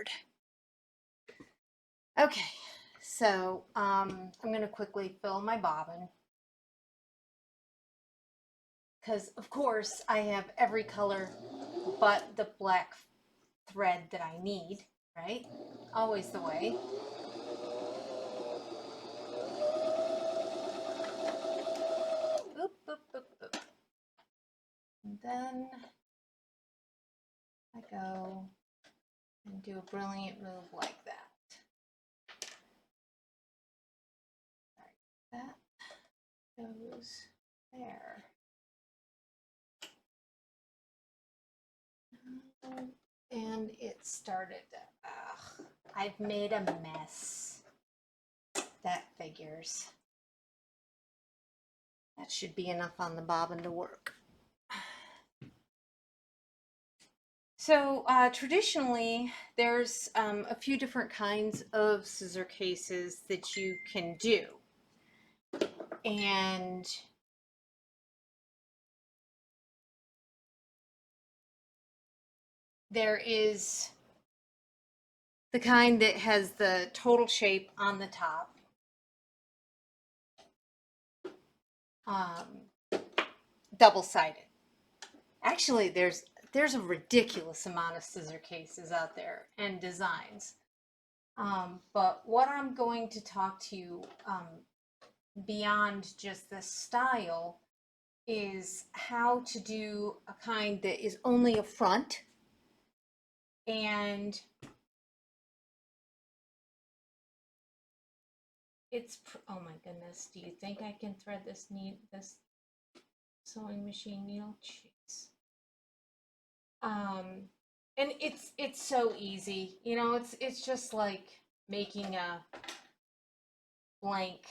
hard. Okay, so I'm going to quickly fill my bobbin because, of course, I have every color but the black thread that I need, right? Always the way. Oop, oop, oop, oop. And then I go and do a brilliant move like that. That goes there. And it started. Ugh, I've made a mess. That figures. That should be enough on the bobbin to work. So traditionally, there's a few different kinds of scissor cases that you can do. And there is the kind that has the total shape on the top. Double-sided. Actually, there's a ridiculous amount of scissor cases out there and designs. But what I'm going to talk to you beyond just the style is how to do a kind that is only a front and it's, oh my goodness, do you think I can thread this sewing machine needle? Jeez. And it's so easy, you know, it's just like making a blank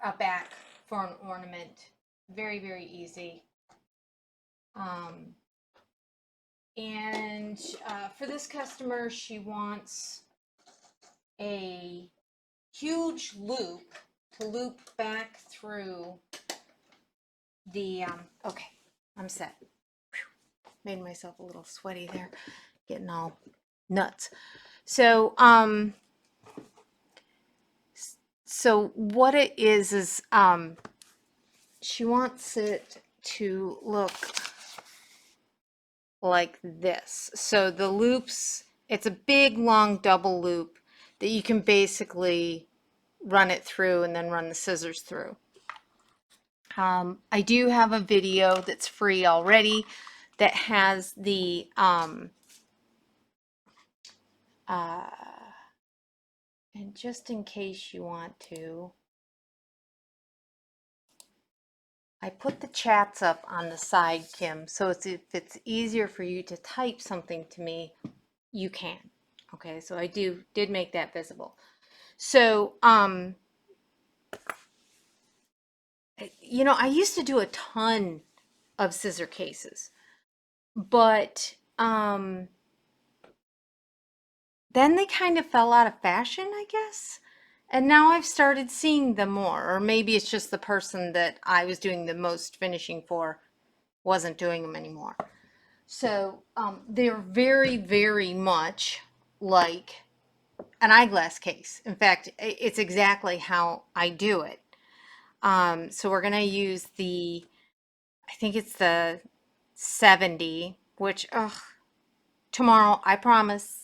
a back for an ornament. Very, very easy. And for this customer, she wants a huge loop to loop back through the, okay, I'm set. Whew. Made myself a little sweaty there, getting all nuts. So, so what it is she wants it to look like this. So the loops, it's a big long double loop that you can basically run it through and then run the scissors through. I do have a video that's free already that has the and just in case you want to, I put the chats up on the side, Kim, so if it's easier for you to type something to me, you can. Okay, so I did make that visible. So, you know, I used to do a ton of scissor cases, but then they kind of fell out of fashion, I guess. And now I've started seeing them more, or maybe it's just the person that I was doing the most finishing for wasn't doing them anymore. So they're very, very much like an eyeglass case. In fact, it's exactly how I do it. So we're going to use the, I think it's the 70, which, tomorrow, I promise,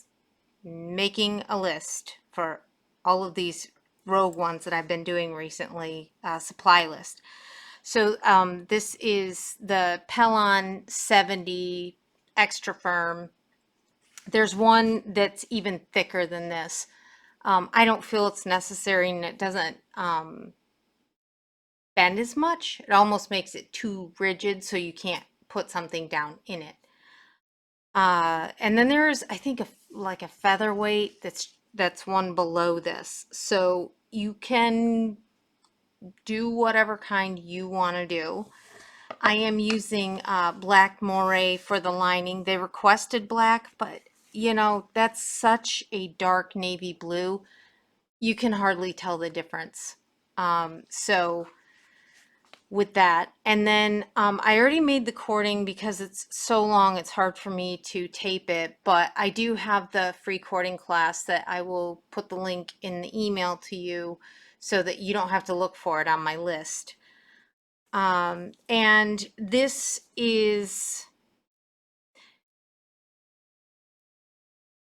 making a list for all of these rogue ones that I've been doing recently, supply list. So this is the Pellon 70 extra firm. There's one that's even thicker than this. I don't feel it's necessary, and it doesn't bend as much. It almost makes it too rigid, so you can't put something down in it. And then there's, I think, like a featherweight that's one below this. So you can do whatever kind you want to do. I am using black moire for the lining. They requested black, but you know, that's such a dark navy blue. You can hardly tell the difference. So with that. And then I already made the cording because it's so long, it's hard for me to tape it, but I do have the free cording class that I will put the link in the email to you so that you don't have to look for it on my list. And this is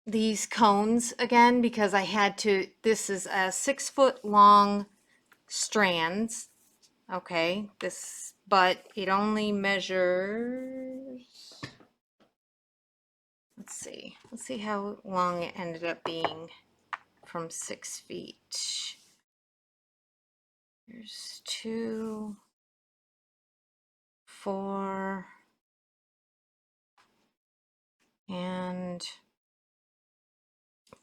these cones again because I had to, this is a 6-foot long strands. Okay, this, but it only measures, let's see how long it ended up being from 6 feet. There's 2, 4, and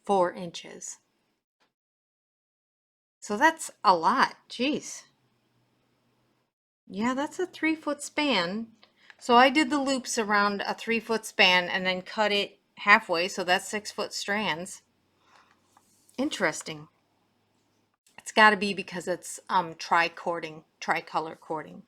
4 inches. So that's a lot, geez. Yeah, that's a 3-foot span. So I did the loops around a 3-foot span and then cut it halfway, so that's 6-foot strands. Interesting. It's got to be because it's tricolor cording.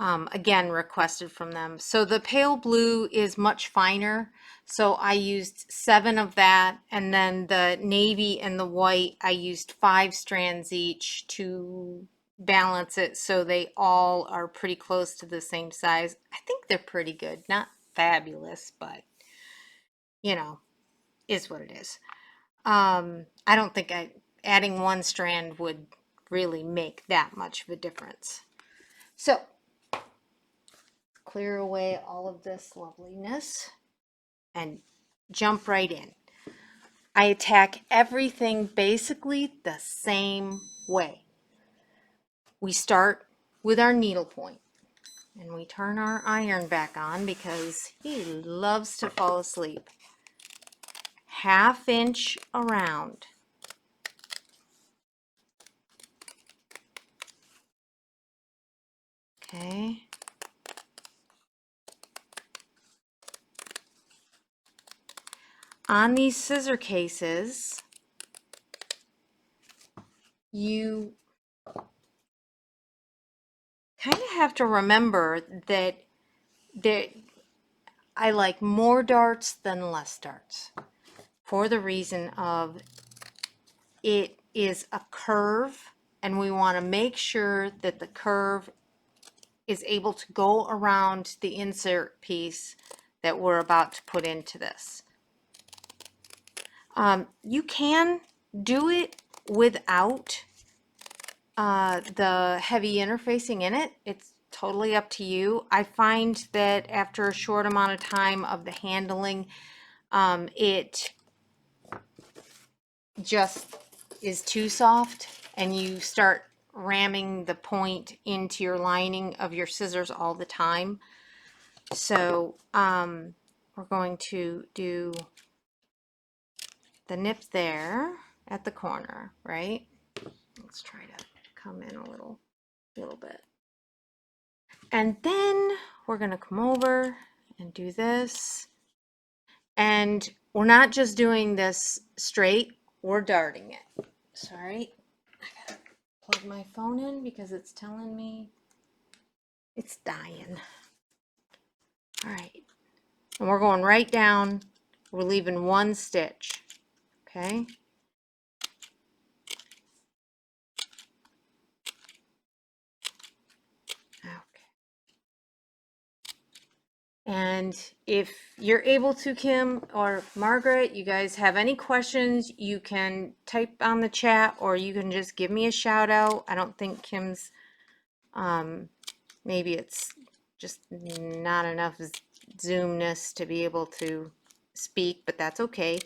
Again, requested from them. So the pale blue is much finer. So I used 7 of that, and then the navy and the white, I used 5 strands each to balance it so they all are pretty close to the same size. I think they're pretty good. Not fabulous, but you know, is what it is. I don't think adding 1 strand would really make that much of a difference. So clear away all of this loveliness and jump right in. I attack everything basically the same way. We start with our needlepoint and we turn our iron back on because he loves to fall asleep. 1/2 inch around. Okay. On these scissor cases, you kind of have to remember that I like more darts than less darts for the reason of it is a curve and we want to make sure that the curve is able to go around the insert piece that we're about to put into this. You can do it without the heavy interfacing in it. It's totally up to you. I find that after a short amount of time of the handling, it just is too soft and you start ramming the point into your lining of your scissors all the time. So we're going to do the nip there at the corner, right? Let's try to come in a little bit. And then we're going to come over and do this. And we're not just doing this straight, we're darting it. Sorry, I gotta plug my phone in because it's telling me it's dying. All right, and we're going right down. We're leaving 1 stitch, okay? And if you're able to, Kim or Margaret, you guys have any questions, you can type on the chat or you can just give me a shout out. I don't think Kim's, maybe it's just not enough Zoomness to be able to speak, but that's okay.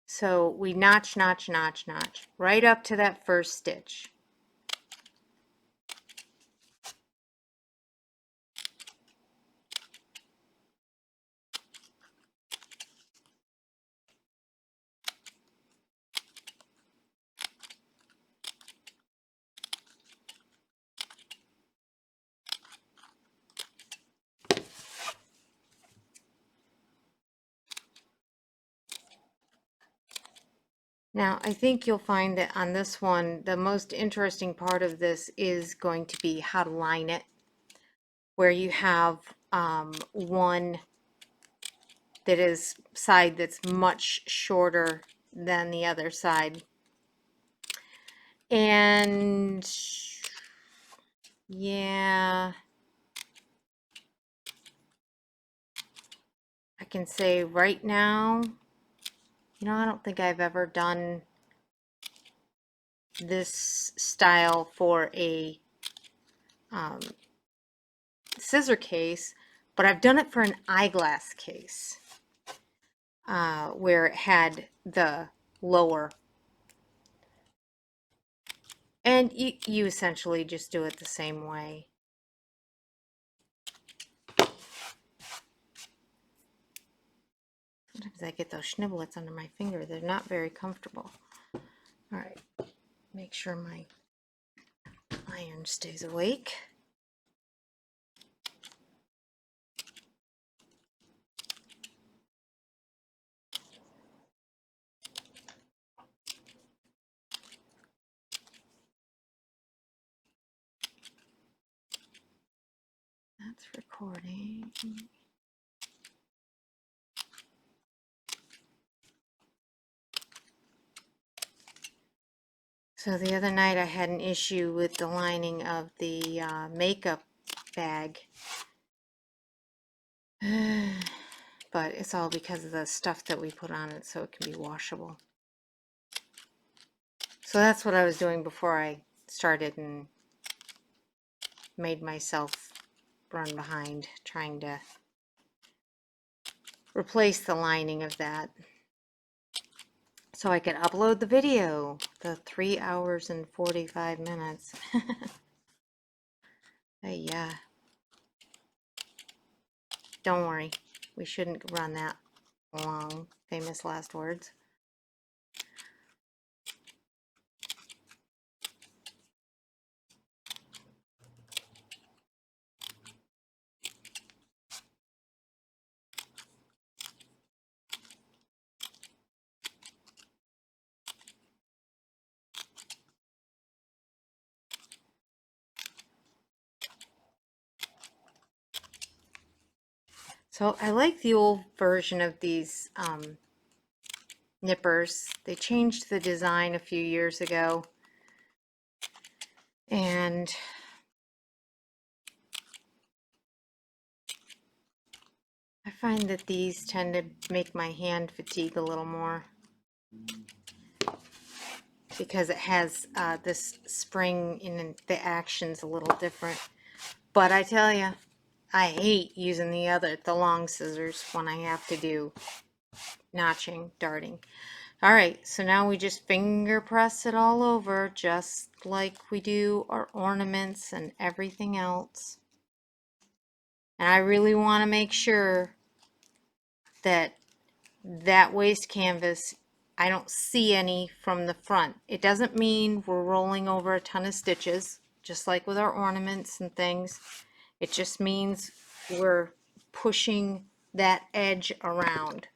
So we notch, notch, notch, notch right up to that first stitch. Now, I think you'll find that on this one, the most interesting part of this is going to be how to line it, where you have one that is side that's much shorter than the other side. And yeah, I can say right now, I don't think I've ever done this style for a scissor case, but I've done it for an eyeglass case where it had the lower. And you essentially just do it the same way. Sometimes I get those schniblets under my finger. They're not very comfortable. All right, make sure my iron stays awake. That's recording. So the other night I had an issue with the lining of the makeup bag. But it's all because of the stuff that we put on it so it can be washable. So that's what I was doing before I started and made myself run behind trying to replace the lining of that so I could upload the video, the 3 hours and 45 minutes. Yeah. Don't worry, we shouldn't run that long. Famous last words. So I like the old version of these nippers. They changed the design a few years ago, and I find that these tend to make my hand fatigue a little more because it has this spring in the action's a little different. But I tell you, I hate using the long scissors when I have to do notching, darting. All right, so now we just finger press it all over just like we do our ornaments and everything else. And I really want to make sure that that waste canvas, I don't see any from the front. It doesn't mean we're rolling over a ton of stitches, just like with our ornaments and things. It just means we're pushing that edge around.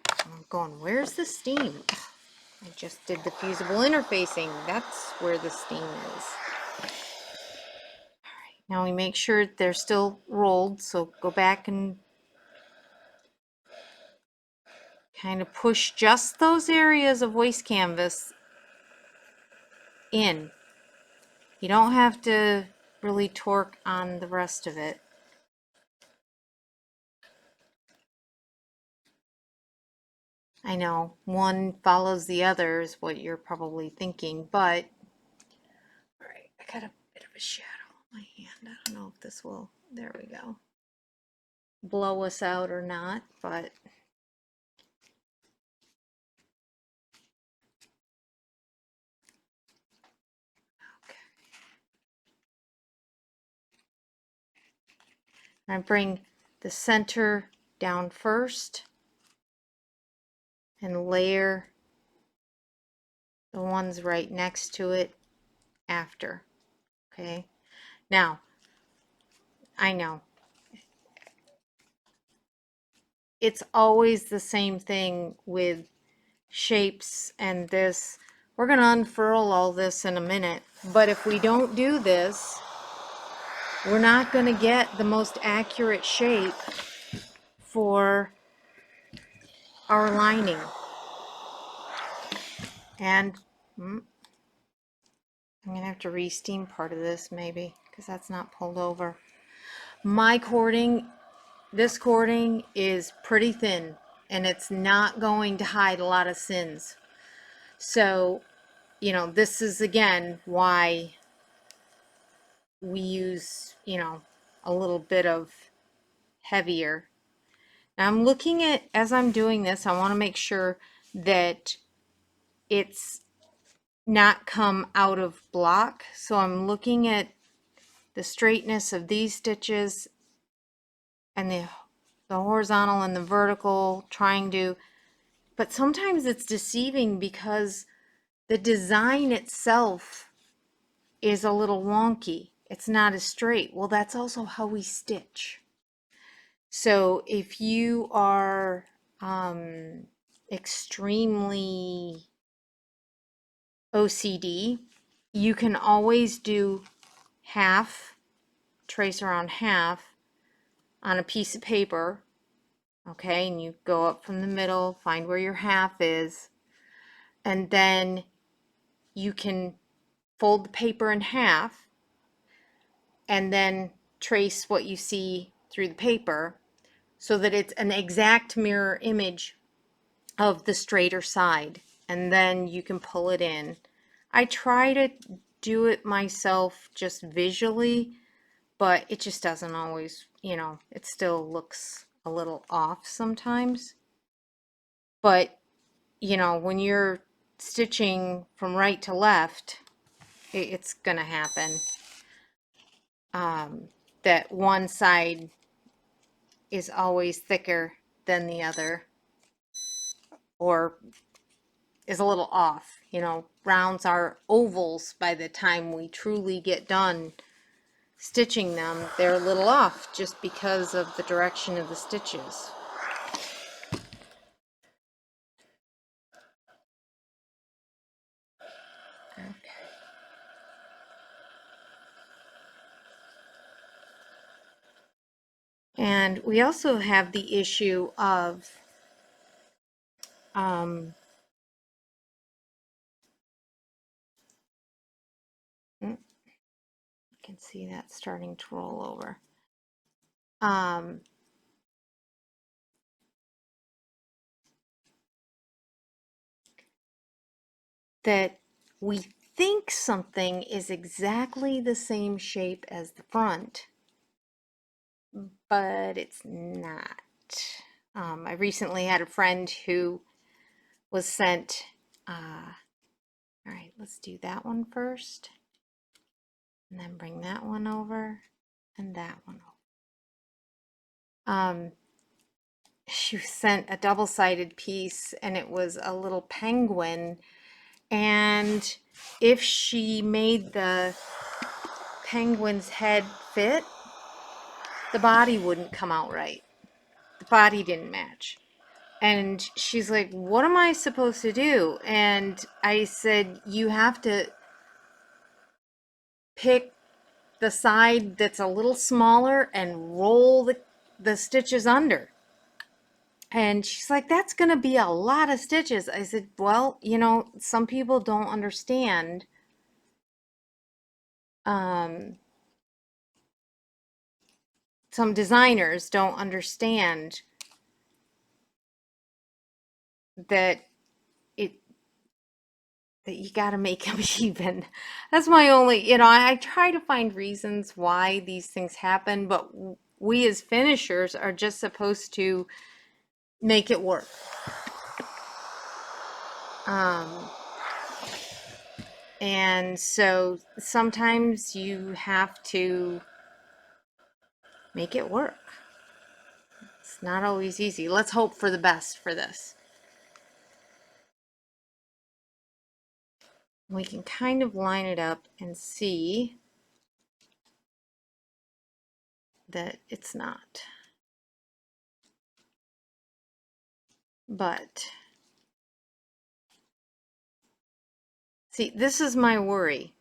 I'm going, where's the steam? I just did the fusible interfacing. That's where the steam is. All right, now we make sure they're still rolled, so go back and kind of push just those areas of waste canvas in. You don't have to really torque on the rest of it. I know one follows the other is what you're probably thinking, but all right, I got a bit of a shadow on my hand. I don't know if this will, there we go, blow us out or not, but I bring the center down first and layer the ones right next to it after. Okay, now I know it's always the same thing with shapes and this. We're going to unfurl all this in a minute, but if we don't do this, we're not going to get the most accurate shape for our lining. And I'm going to have to re-steam part of this maybe, because that's not pulled over. My cording, this cording is pretty thin, and it's not going to hide a lot of sins. So, you know, this is again why we use, you know, a little bit of heavier. Now I'm looking at, as I'm doing this, I want to make sure that it's not come out of block. So I'm looking at the straightness of these stitches and the horizontal and the vertical, trying to, but sometimes it's deceiving because the design itself is a little wonky. It's not as straight. Well, that's also how we stitch. So if you are extremely OCD, you can always do half, trace around half on a piece of paper, okay, and you go up from the middle, find where your half is, and then you can fold the paper in half and then trace what you see through the paper so that it's an exact mirror image of the straighter side, and then you can pull it in. I try to do it myself just visually, but it just doesn't always, you know, it still looks a little off sometimes. But, you know, when you're stitching from right to left, it's gonna happen that one side is always thicker than the other, or is a little off. You know, rounds are ovals by the time we truly get done stitching them. They're a little off just because of the direction of the stitches. Okay. And we also have the issue of you can see that starting to roll over. That we think something is exactly the same shape as the front, but it's not. I recently had a friend who was sent, all right, let's do that one first, and then bring that one over, and that one over. She sent a double-sided piece, and it was a little penguin, and if she made the penguin's head fit, the body wouldn't come out right. The body didn't match. And she's like, what am I supposed to do? And I said, you have to pick the side that's a little smaller and roll the stitches under. And she's like, that's going to be a lot of stitches. I said, well, you know, some people don't understand. Some designers don't understand that that you got to make them even. That's my only, you know, I try to find reasons why these things happen, but we as finishers are just supposed to make it work. And so sometimes you have to make it work. It's not always easy. Let's hope for the best for this. We can kind of line it up and see that it's not. But See, this is my worry.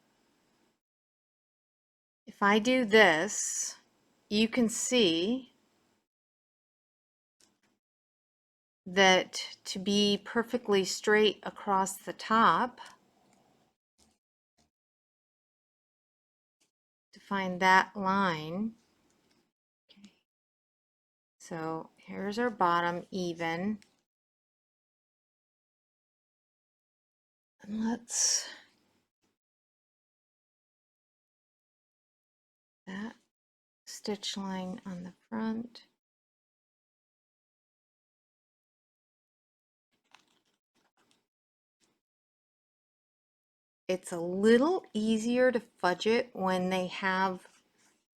If I do this, you can see that to be perfectly straight across the top, to find that line, okay. So here's our bottom even. And let's that stitch line on the front. It's a little easier to fudge it when they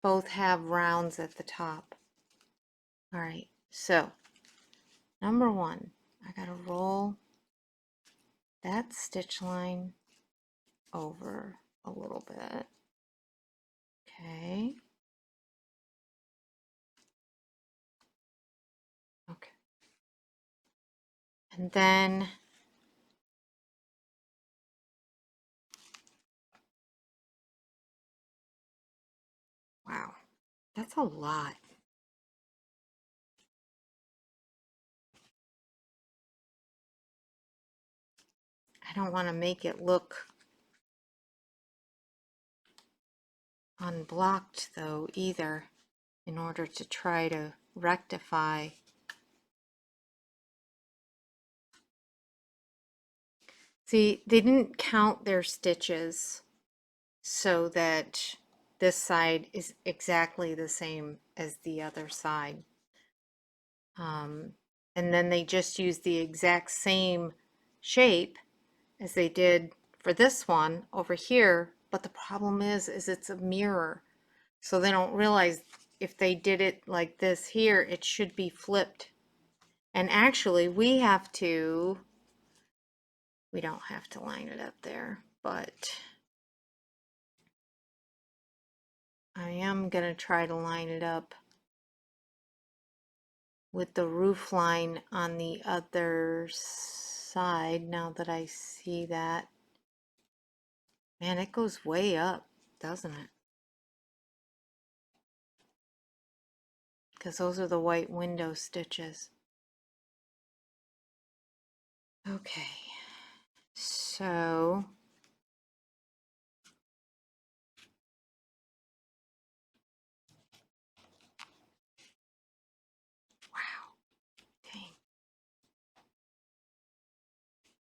both have rounds at the top. All right, so number one, I gotta roll that stitch line over a little bit. Okay. Okay. And then wow, that's a lot. I don't want to make it look unblocked though either, in order to try to rectify. See, they didn't count their stitches so that this side is exactly the same as the other side. And then they just used the exact same shape as they did for this one over here, but the problem is it's a mirror. So they don't realize if they did it like this here, it should be flipped. And actually we don't have to line it up there, but I am gonna try to line it up with the roof line on the other side now that I see that. Man, it goes way up, doesn't it? Because those are the white window stitches. Okay, so wow, dang.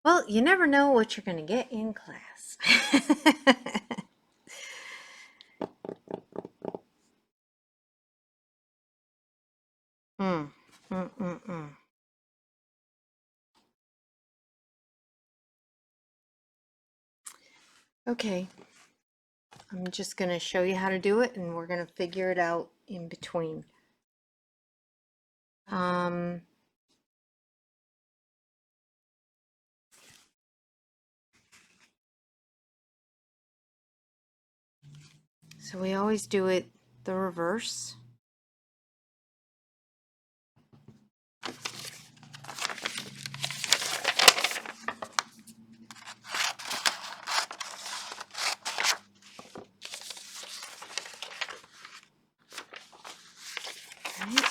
Well, you never know what you're going to get in class. mm, mm, mm, mm. Okay, I'm just going to show you how to do it, and we're going to figure it out in between. So we always do it the reverse. Right?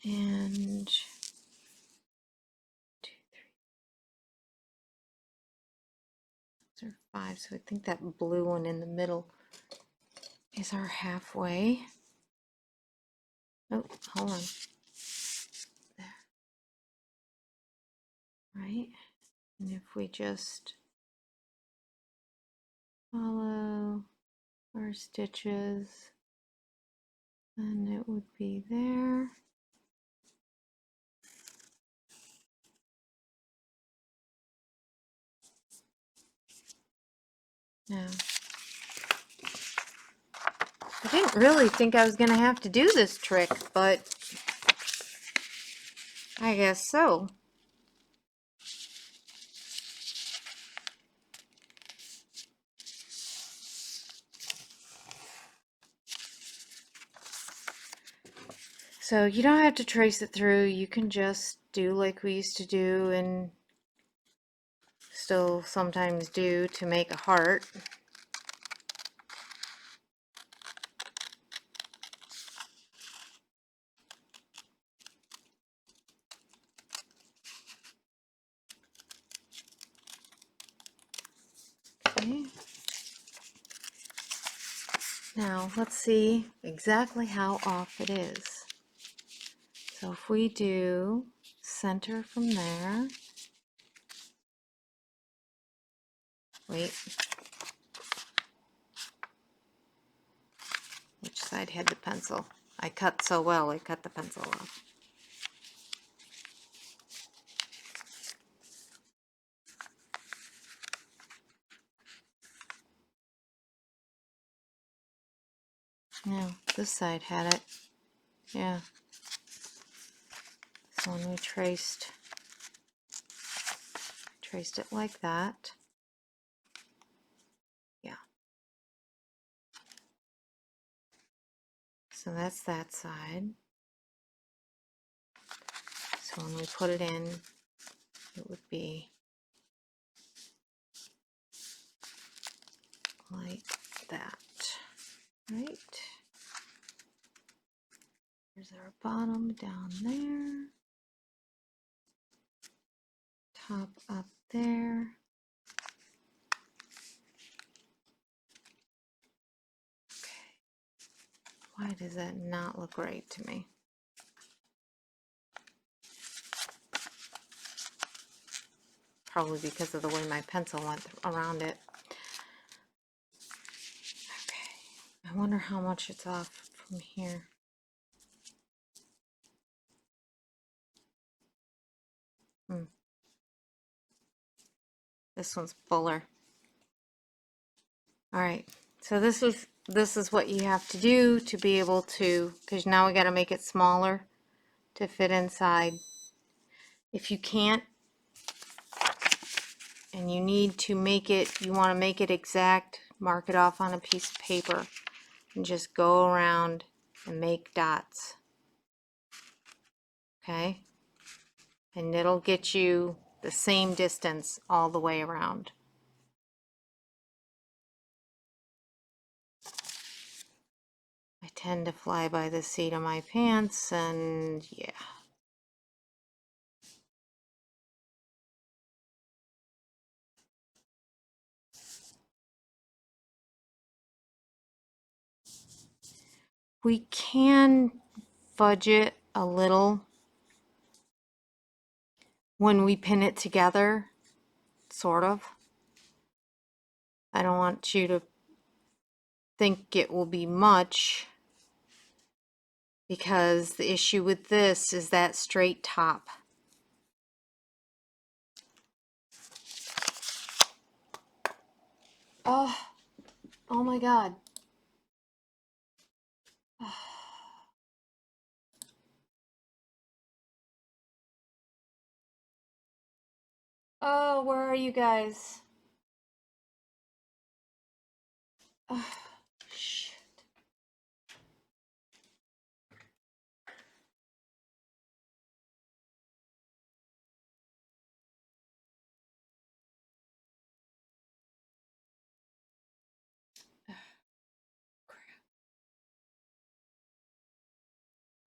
And 2, 3, 4, 5. So I think that blue one in the middle is our halfway. Oh, hold on. There. Right? And if we just follow our stitches, then it would be there. Now, I didn't really think I was going to have to do this trick, but I guess so. So you don't have to trace it through. You can just do like we used to do and still sometimes do to make a heart. Okay. Now let's see exactly how off it is. So if we do center from there, wait, which side had the pencil? I cut so well, I cut the pencil off. No, this side had it. Yeah. So when we traced it like that. Yeah. So that's that side. So when we put it in, it would be like that, right? Here's our bottom down there, top up there. Okay. Why does that not look right to me? Probably because of the way my pencil went around it. Okay. I wonder how much it's off from here. This one's fuller. All right, so this is what you have to do to be able to, because now we got to make it smaller to fit inside. If you can't, and you need to make it, you want to make it exact, mark it off on a piece of paper and just go around and make dots. Okay? And it'll get you the same distance all the way around. I tend to fly by the seat of my pants, and yeah. We can fudge it a little when we pin it together, sort of. I don't want you to think it will be much, because the issue with this is that straight top. Oh my God. Oh, where are you guys? Oh, shit.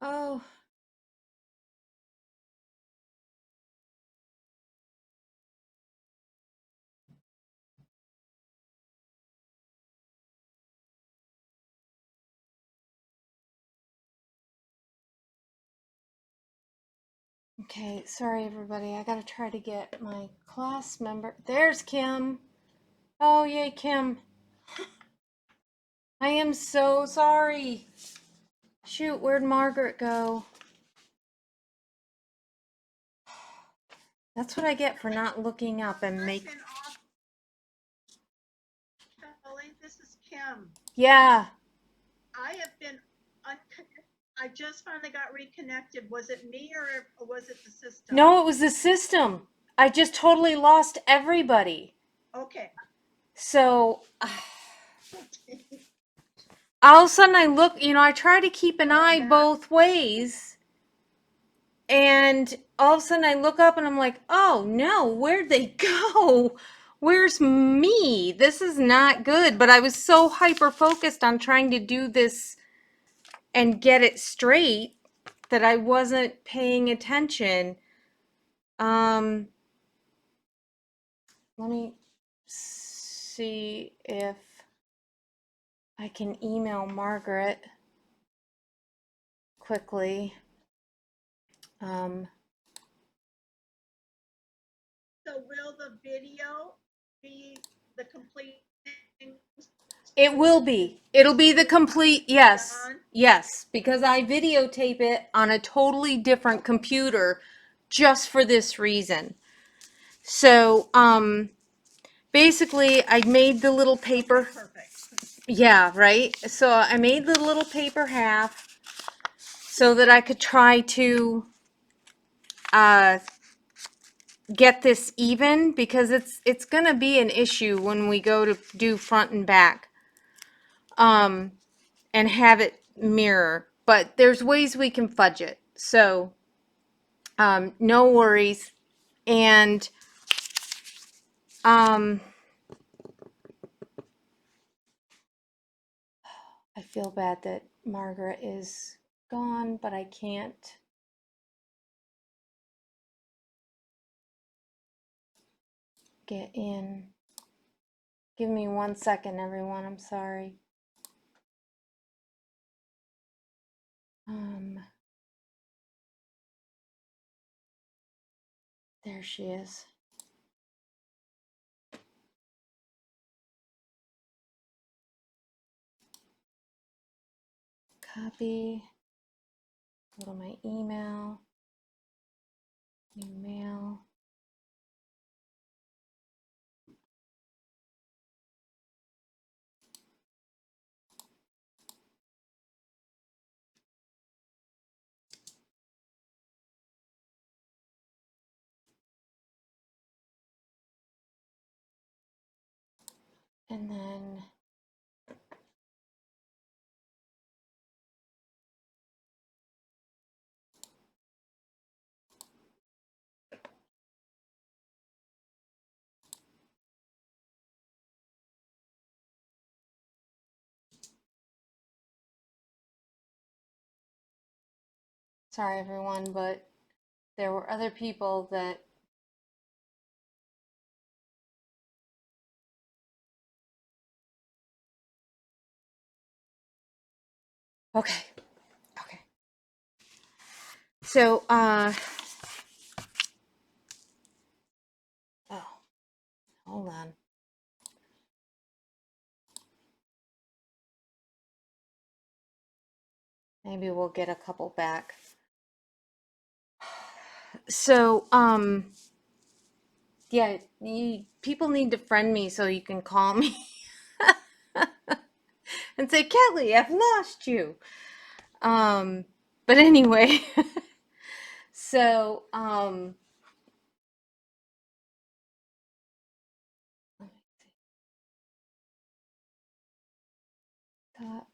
Oh. Okay, sorry everybody. I gotta try to get my class member. There's Kim. Oh, yay, Kim. I am so sorry. Shoot, where'd Margaret go? That's what I get for not looking up and make. This is Kim. Yeah. I have been unconnected. I just finally got reconnected. Was it me or was it the system? No, it was the system. I just totally lost everybody. Okay. So all of a sudden I look, I try to keep an eye both ways, and all of a sudden I look up and I'm like, oh no, where'd they go? Where's me? This is not good. But I was so hyper focused on trying to do this and get it straight that I wasn't paying attention. Let me see if I can email Margaret quickly. So will the video be the complete thing? It will be. It'll be the complete, yes. Yes, because I videotape it on a totally different computer just for this reason. So, basically I made the little paper. Perfect. Yeah, right? So I made the little paper half so that I could try to get this even, because it's gonna be an issue when we go to do front and back. And have it mirror, but there's ways we can fudge it. So, no worries. And, I feel bad that Margaret is gone, but I can't get in. Give me 1 second, everyone. I'm sorry. There she is. Copy. Go to my email. New mail. And then sorry everyone, but there were other people that okay. Okay. So, oh, hold on. Maybe we'll get a couple back. So, yeah, people need to friend me so you can call me and say, Kelly, I've lost you. But anyway, so,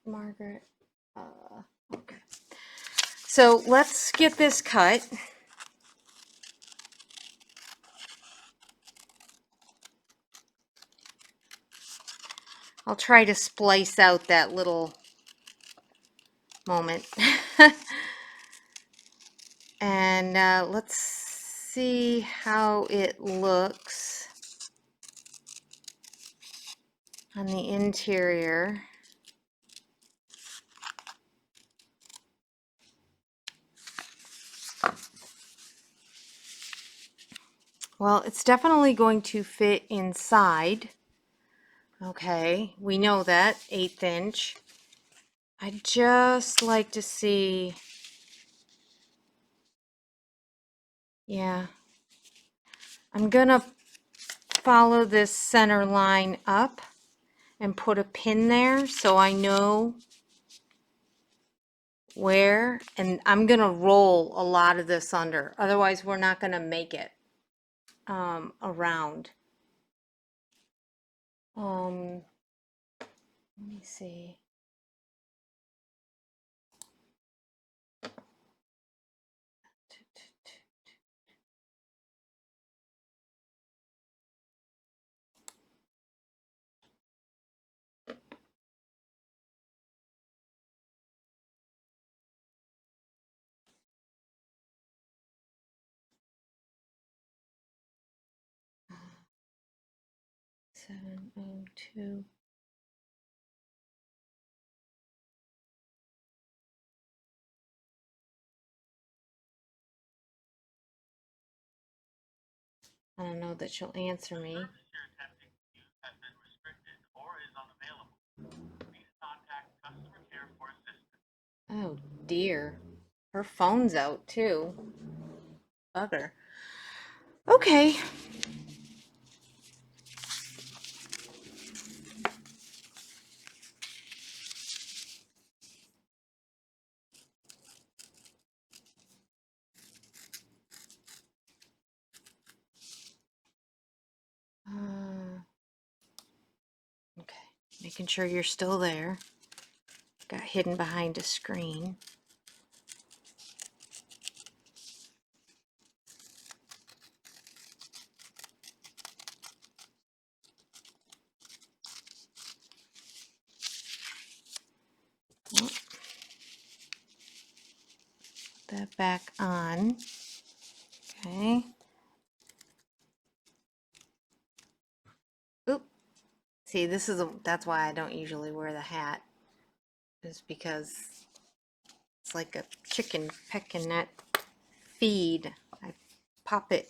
Margaret, okay. So let's get this cut. I'll try to splice out that little moment. And let's see how it looks on the interior. Well, it's definitely going to fit inside. Okay, we know that, 1/8 inch. I'd just like to see, yeah. I'm gonna follow this center line up and put a pin there so I know where, and I'm gonna roll a lot of this under, otherwise we're not gonna make it around. Let me see. 702. I don't know that she'll answer me. Oh dear. Her phone's out too. Bugger. Okay. Okay. Making sure you're still there. Got hidden behind a screen. Oh, put that back on. Okay. Oop. See, that's why I don't usually wear the hat. Is because it's like a chicken pecking that feed. I pop the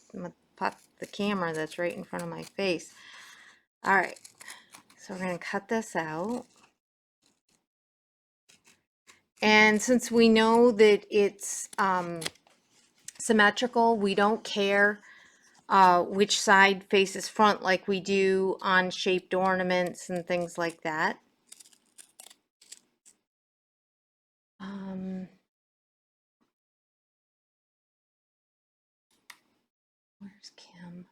camera that's right in front of my face. All right. So we're going to cut this out. And since we know that it's symmetrical, we don't care which side faces front like we do on shaped ornaments and things like that. Where's Kim?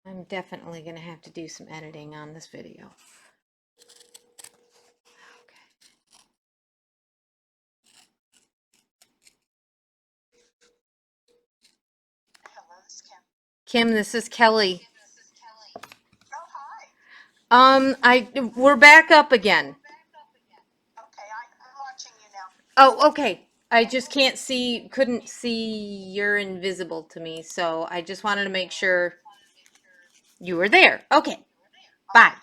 I'm definitely going to have to do some editing on this video. Okay. Hello, this is Kim. Kim, this is Kelly. Oh, hi. We're back up again. Okay, I'm watching you now. Oh, okay. I just couldn't see, you're invisible to me, so I just wanted to make sure you were there. Okay. Bye.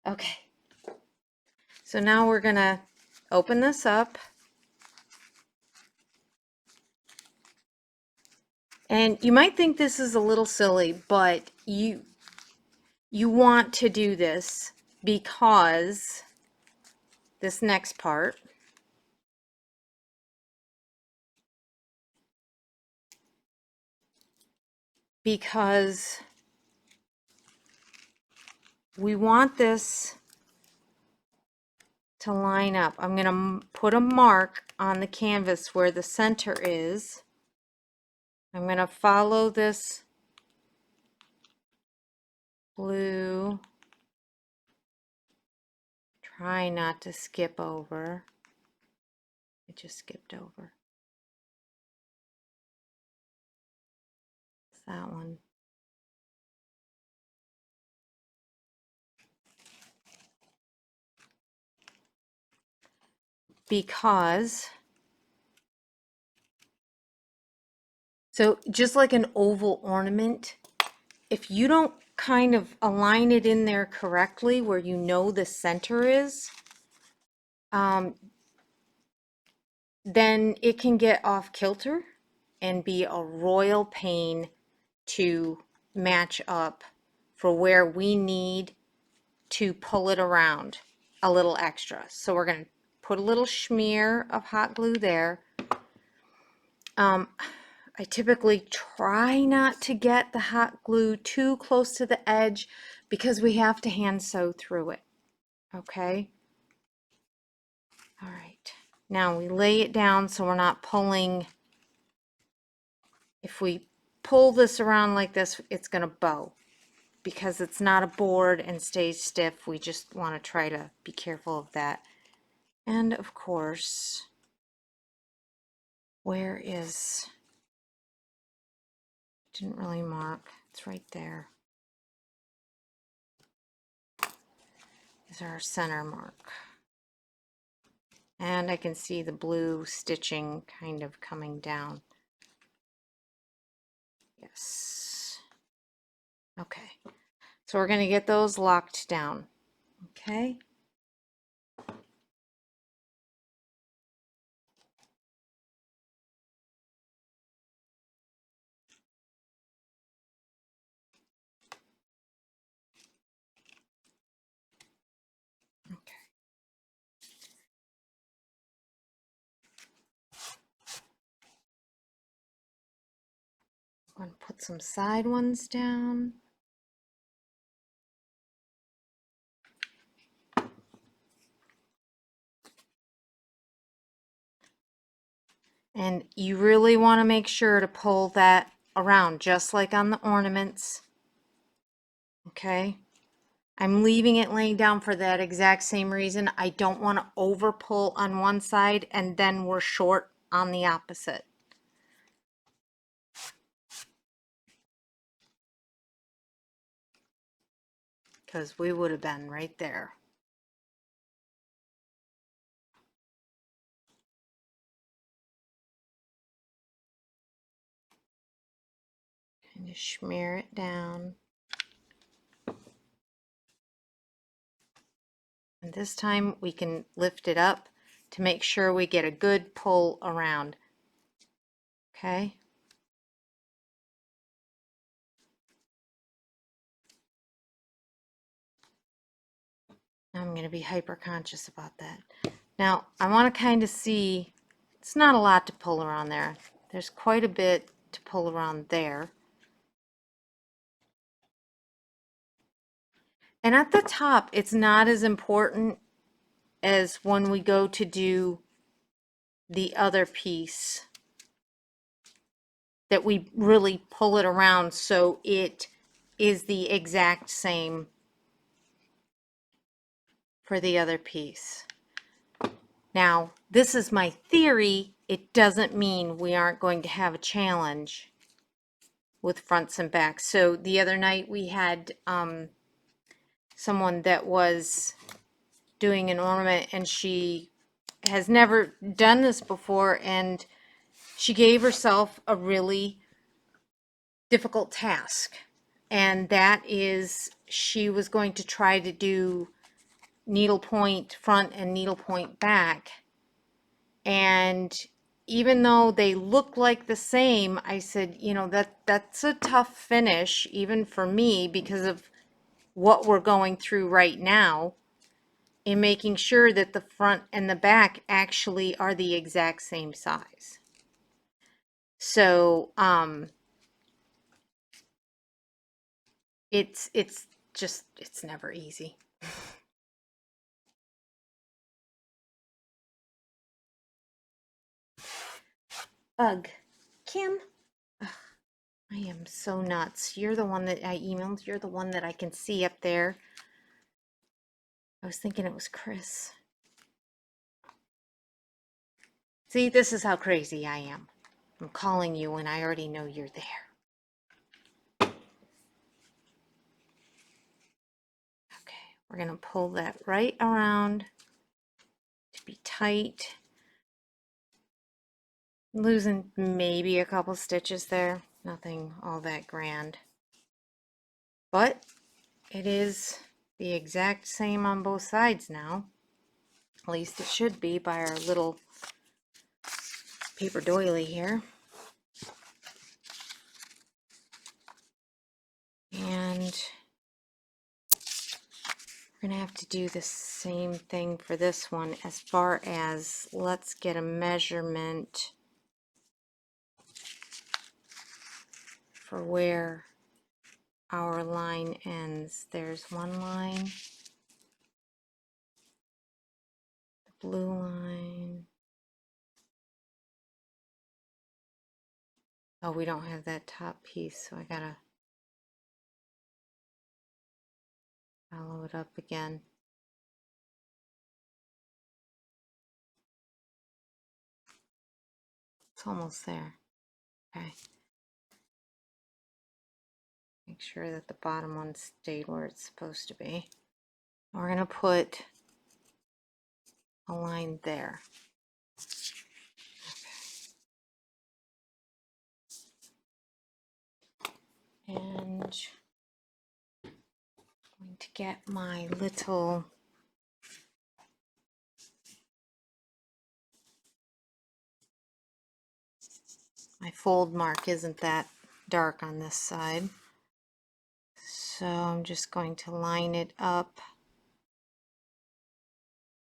Okay. So now we're gonna open this up. And you might think this is a little silly, but you want to do this because this next part, because we want this to line up. I'm going to put a mark on the canvas where the center is. I'm going to follow this blue. Try not to skip over. It just skipped over. It's that one. Because, so just like an oval ornament, if you don't kind of align it in there correctly where you know the center is, then it can get off kilter and be a royal pain to match up for where we need to pull it around a little extra. So we're going to put a little smear of hot glue there. I typically try not to get the hot glue too close to the edge because we have to hand sew through it. Okay. All right. Now we lay it down so we're not pulling. If we pull this around like this, it's going to bow. because it's not a board and stays stiff, we just want to try to be careful of that. And of course, where is, didn't really mark, it's right there, is our center mark. And I can see the blue stitching kind of coming down. Yes. Okay. So we're going to get those locked down. Okay. I'm going to put some side ones down. And you really want to make sure to pull that around, just like on the ornaments. Okay. I'm leaving it laying down for that exact same reason. I don't want to over pull on one side and then we're short on the opposite. Because we would have been right there. Kind of smear it down. And this time we can lift it up to make sure we get a good pull around. Okay. I'm going to be hyper conscious about that. Now I want to kind of see, it's not a lot to pull around there. There's quite a bit to pull around there. And at the top, it's not as important as when we go to do the other piece, that we really pull it around so it is the exact same for the other piece. Now, this is my theory. It doesn't mean we aren't going to have a challenge with fronts and backs. So the other night we had someone that was doing an ornament and she has never done this before, and she gave herself a really difficult task, and that is she was going to try to do needlepoint front and needlepoint back, and even though they look like the same, I said, you know, that's a tough finish even for me because of what we're going through right now in making sure that the front and the back actually are the exact same size. So it's just, it's never easy. Ugh, Kim. Ugh, I am so nuts. You're the one that I emailed. You're the one that I can see up there. I was thinking it was Chris. See, this is how crazy I am. I'm calling you when I already know you're there. Okay, we're gonna pull that right around to be tight. Losing maybe a couple stitches there. Nothing all that grand. But it is the exact same on both sides now. At least it should be by our little paper doily here. And we're gonna have to do the same thing for this one as far as, let's get a measurement for where our line ends. There's one line, the blue line. Oh, we don't have that top piece, so I gotta Follow it up again. It's almost there. Okay. Make sure that the bottom one stayed where it's supposed to be. We're going to put a line there. Okay. And I'm going to get my little my fold mark isn't that dark on this side. So I'm just going to line it up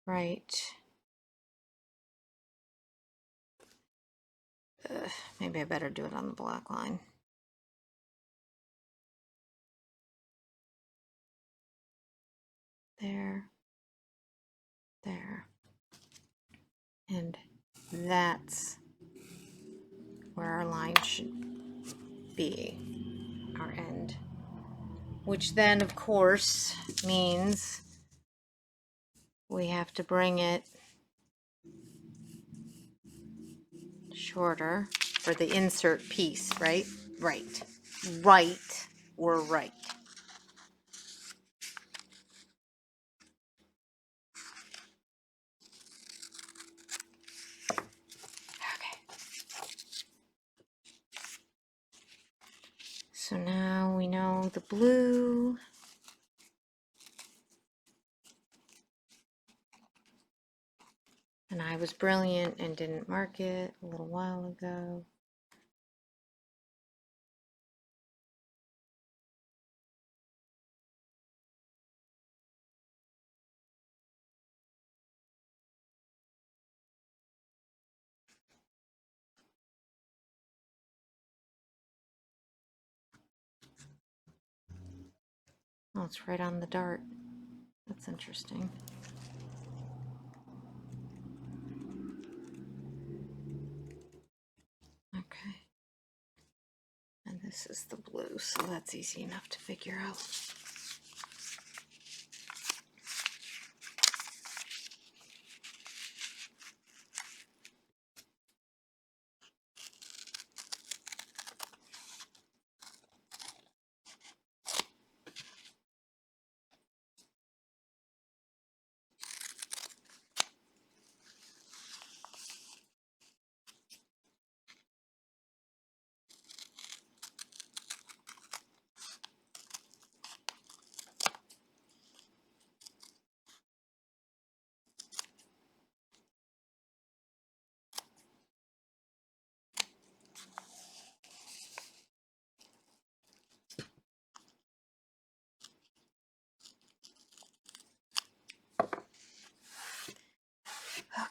right. Maybe I better do it on the black line. There, there. And that's where our line should be, our end. Which then, of course, means we have to bring it shorter for the insert piece, right? Right. Right. We're right. Okay. So now we know the blue. And I was brilliant and didn't mark it a little while ago. Oh, it's right on the dart. That's interesting. Okay. And this is the blue, so that's easy enough to figure out. Okay.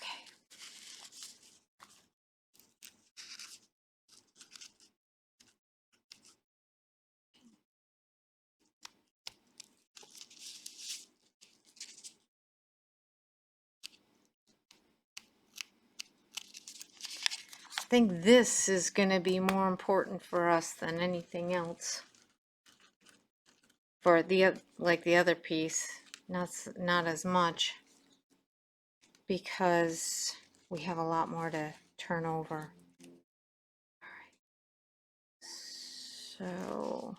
I think this is going to be more important for us than anything else. For the like the other piece, not as much, because we have a lot more to turn over. All right. So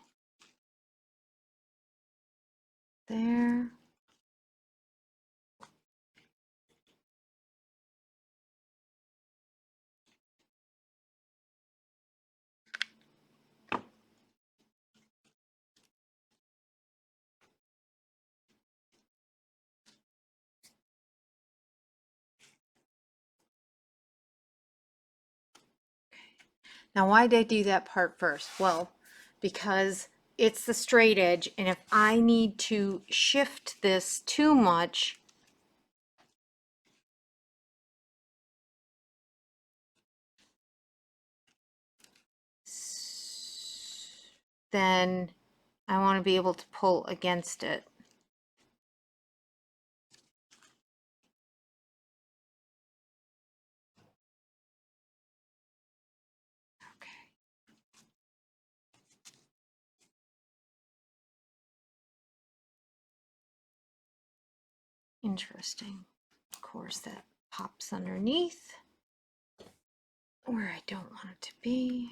there. Now, why did I do that part first? Well, because it's the straight edge, and if I need to shift this too much, then I want to be able to pull against it. Okay. Interesting. Of course, that pops underneath where I don't want it to be.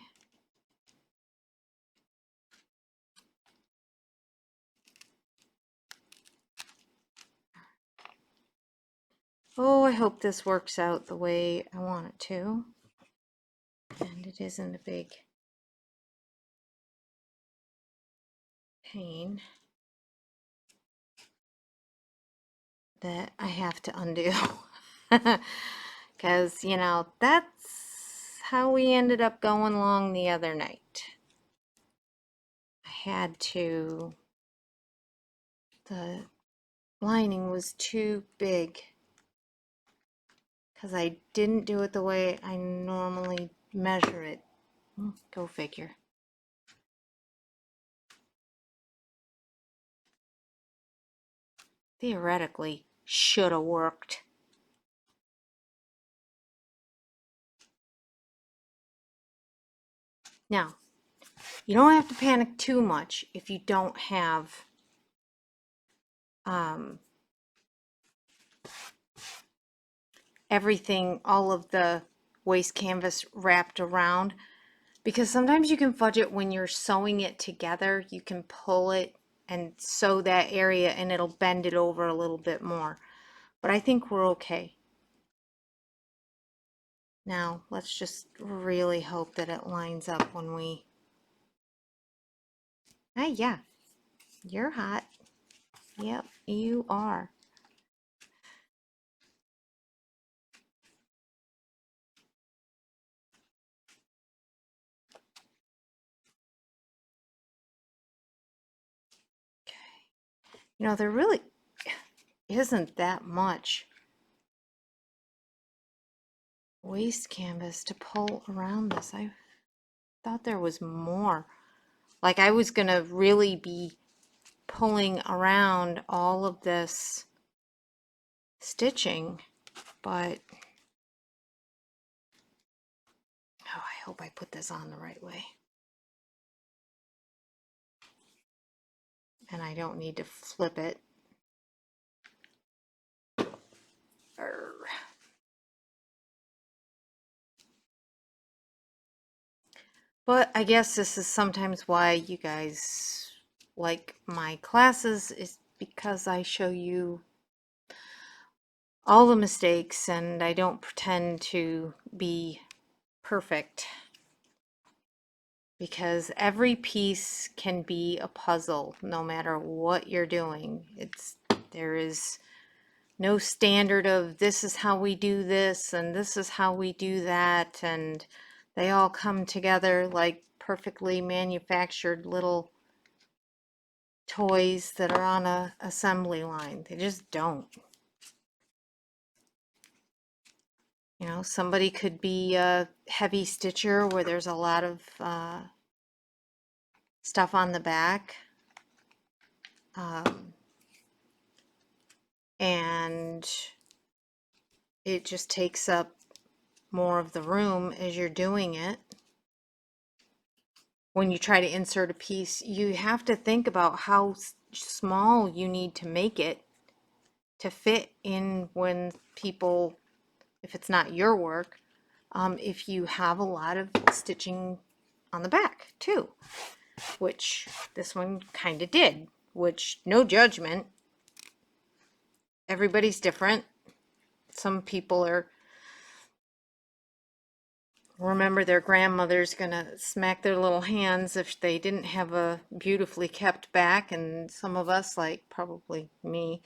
Oh, I hope this works out the way I want it to. And it isn't a big pain that I have to undo. Because, you know, that's how we ended up going along the other night. I had to, the lining was too big because I didn't do it the way I normally measure it. Go figure. Theoretically, should have worked. Now, you don't have to panic too much if you don't have everything, all of the waste canvas wrapped around, because sometimes you can fudge it when you're sewing it together. You can pull it and sew that area and it'll bend it over a little bit more. But I think we're okay. Now, let's just really hope that it lines up when we... Hey, yeah, you're hot. Yep, you are. Okay. You know, there really isn't that much waste canvas to pull around this. I thought there was more. Like I was gonna really be pulling around all of this stitching, but oh, I hope I put this on the right way. And I don't need to flip it. But I guess this is sometimes why you guys like my classes, is because I show you all the mistakes and I don't pretend to be perfect, because every piece can be a puzzle no matter what you're doing. There is no standard of this is how we do this and this is how we do that, and they all come together like perfectly manufactured little toys that are on a assembly line. They just don't. You know, somebody could be a heavy stitcher where there's a lot of stuff on the back, and it just takes up more of the room as you're doing it. When you try to insert a piece, you have to think about how small you need to make it to fit in when people, if it's not your work, if you have a lot of stitching on the back too, which this one kind of did, which no judgment. Everybody's different. Some people are, remember their grandmother's gonna smack their little hands if they didn't have a beautifully kept back, and some of us, like probably me,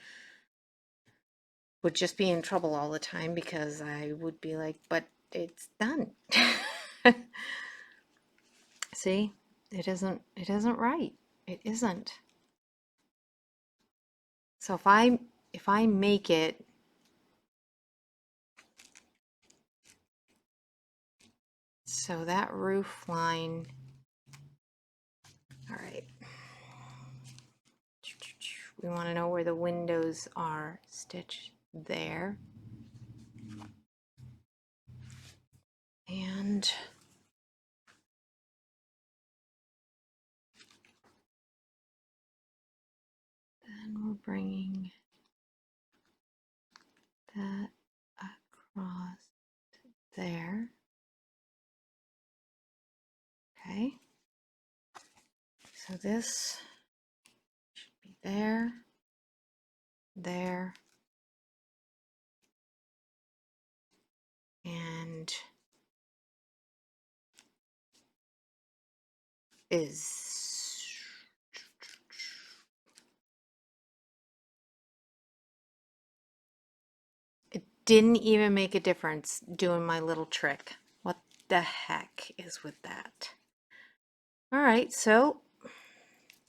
would just be in trouble all the time because I would be like, but it's done. See, it isn't right. It isn't. So if I make it so that roof line, all right, we want to know where the windows are stitched there. And then we're bringing Cross there. Okay. So this should be there, there, and is. It didn't even make a difference doing my little trick. What the heck is with that? All right, so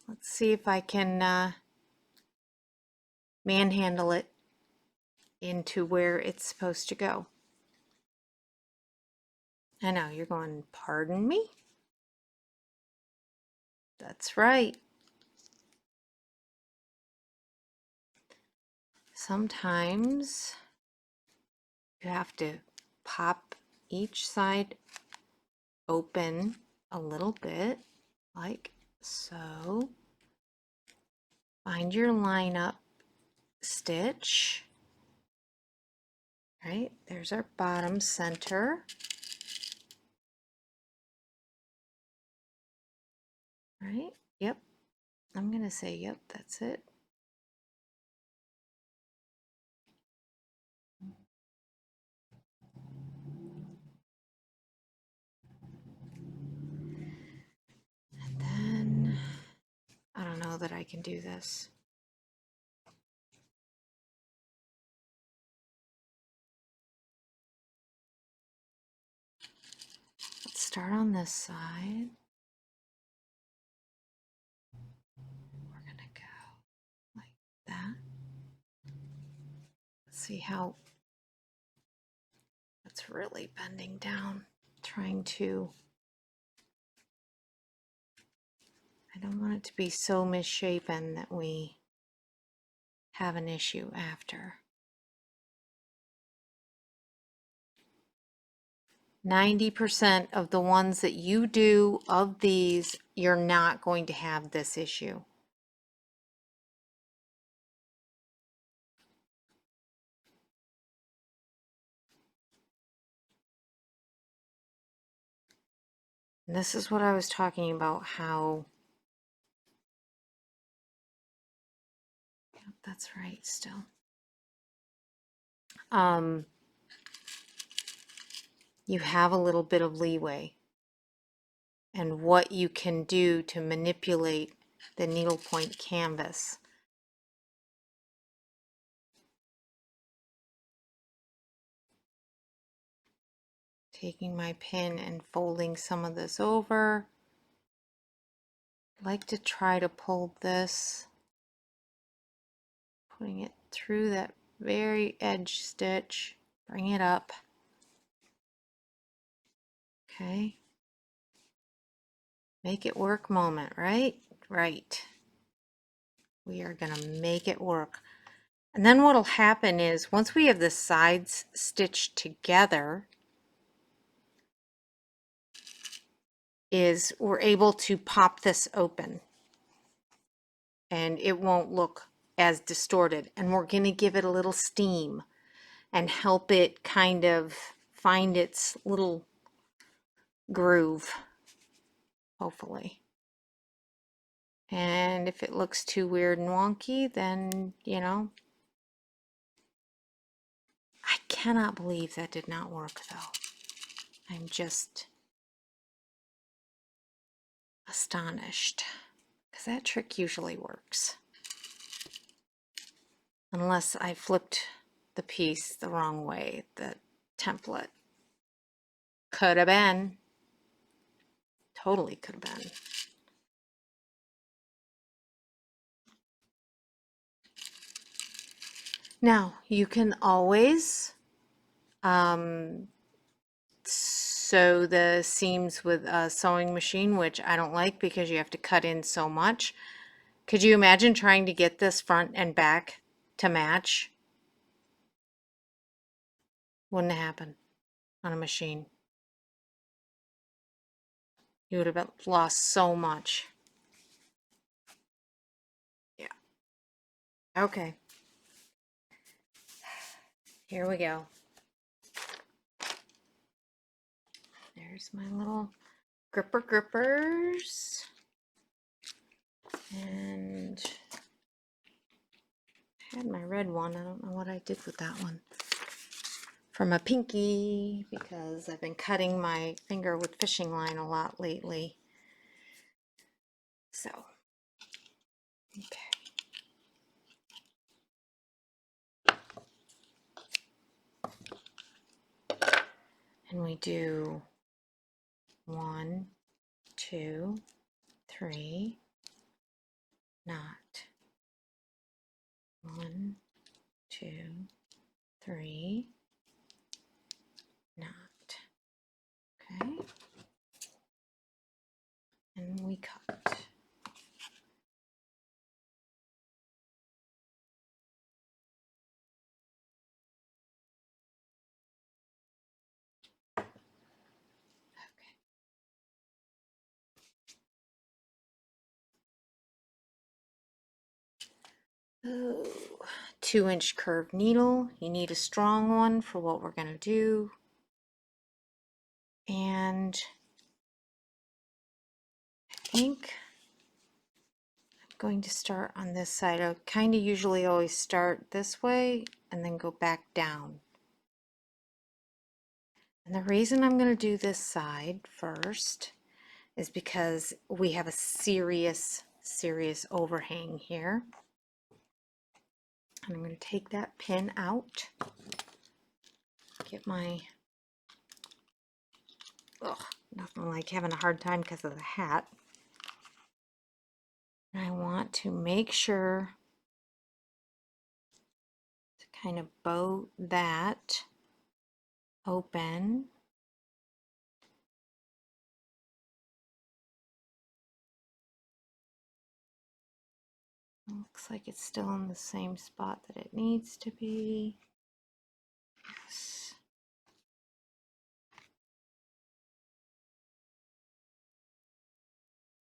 let's see if I can manhandle it into where it's supposed to go. I know, you're going, pardon me? That's right. Sometimes you have to pop each side open a little bit, like so. Find your line up stitch. Right, there's our bottom center. Right, yep. I'm gonna say, yep, that's it. And then, I don't know that I can do this. Let's start on this side. We're gonna go like that. Let's see how it's really bending down, trying to, I don't want it to be so misshapen that we have an issue after. 90% of the ones that you do of these, you're not going to have this issue. And this is what I was talking about, how, yep, that's right still. You have a little bit of leeway and what you can do to manipulate the needlepoint canvas. Taking my pin and folding some of this over. I like to try to pull this, putting it through that very edge stitch, bring it up. Okay. Make it work moment, right? Right. We are gonna make it work. And then what'll happen is once we have the sides stitched together, is we're able to pop this open and it won't look as distorted. And we're gonna give it a little steam and help it kind of find its little groove, hopefully. And if it looks too weird and wonky, then, you know, I cannot believe that did not work though. I'm just astonished because that trick usually works. Unless I flipped the piece the wrong way, the template. Could have been. Totally could have been. Now, you can always sew the seams with a sewing machine, which I don't like because you have to cut in so much. Could you imagine trying to get this front and back to match? Wouldn't happen on a machine. You would have lost so much. Yeah. Okay. Here we go. There's my little grippers. And I had my red one. I don't know what I did with that one. From a pinky, because I've been cutting my finger with fishing line a lot lately. So, okay. And we do 1, 2, 3, knot. 1, 2, 3, knot. Okay. And we cut. Oh, 2-inch curved needle. You need a strong one for what we're going to do. And I think I'm going to start on this side. I kind of usually always start this way and then go back down. And the reason I'm going to do this side first is because we have a serious overhang here. And I'm going to take that pin out, get my, nothing like having a hard time because of the hat. And I want to make sure to kind of bow that open. Looks like it's still in the same spot that it needs to be. Yes.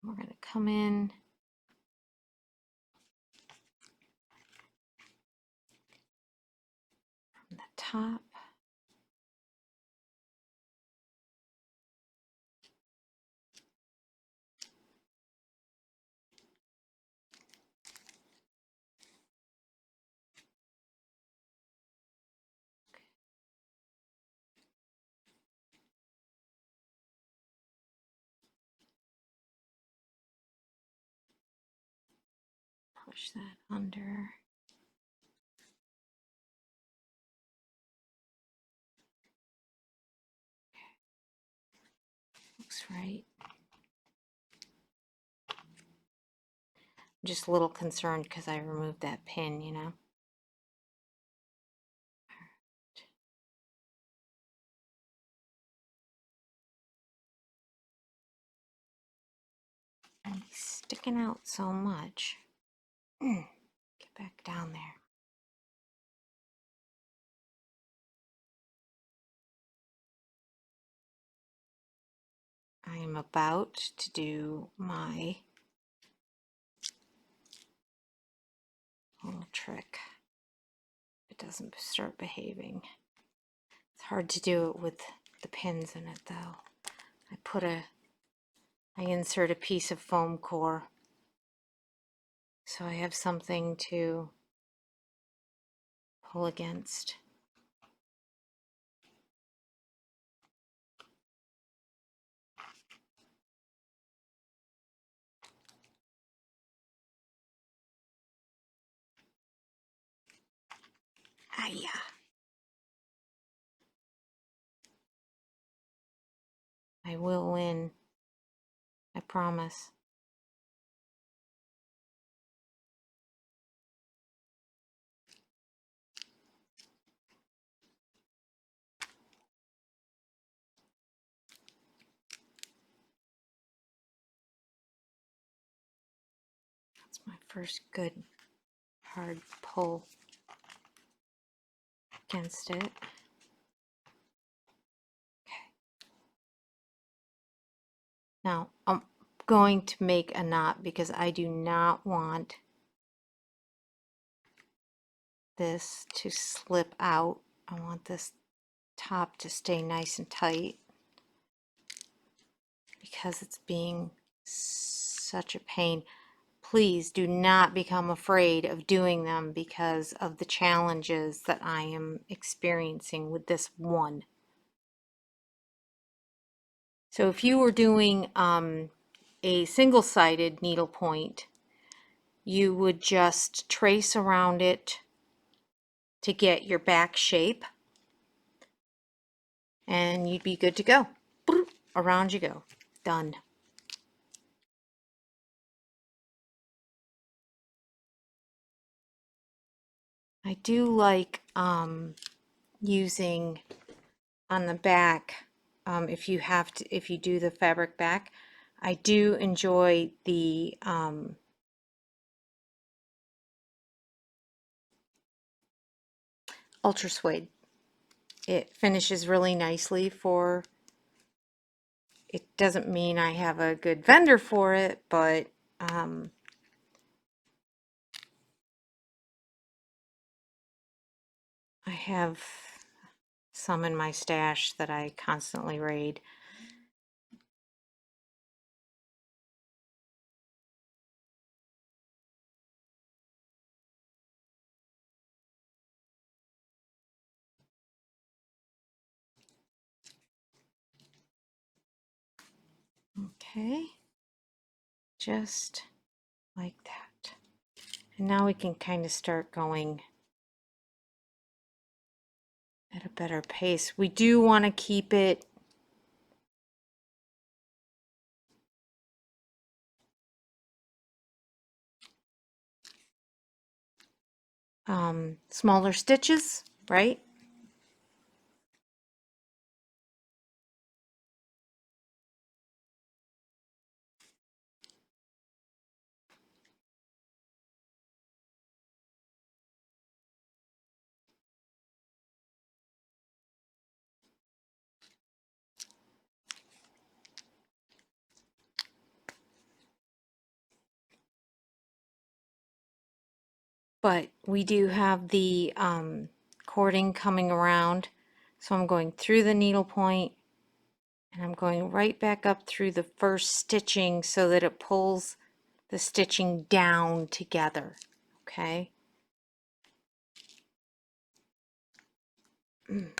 We're going to come in from the top. Push that under. Looks right. I'm just a little concerned because I removed that pin, you know. And he's sticking out so much. Get back down there. I am about to do my little trick. It doesn't start behaving. It's hard to do it with the pins in it though. I insert a piece of foam core so I have something to pull against. Hiya. I will win. I promise. That's my first good hard pull against it. Okay. Now I'm going to make a knot because I do not want this to slip out. I want this top to stay nice and tight. because it's being such a pain. Please do not become afraid of doing them because of the challenges that I am experiencing with this one. So if you were doing a single-sided needlepoint, you would just trace around it to get your back shape, and you'd be good to go. Around you go. Done. I do like using on the back, if you do the fabric back, I do enjoy the ultra suede. It finishes really nicely for, it doesn't mean I have a good vendor for it, but I have some in my stash that I constantly raid. Okay, just like that. And now we can kind of start going at a better pace. We do want to keep it smaller stitches, right? But we do have the cording coming around, so I'm going through the needle point and I'm going right back up through the first stitching so that it pulls the stitching down together. Okay. And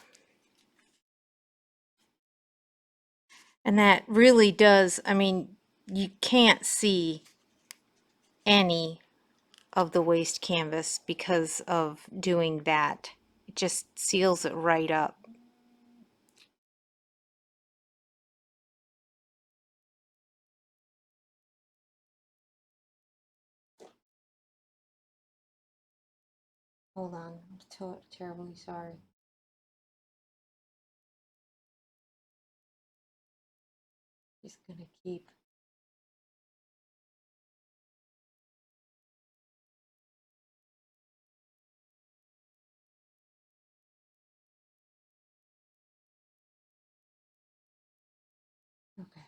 that really does, I mean, you can't see any of the waste canvas because of doing that. It just seals it right up. Hold on, I'm terribly sorry. Just gonna keep. Okay.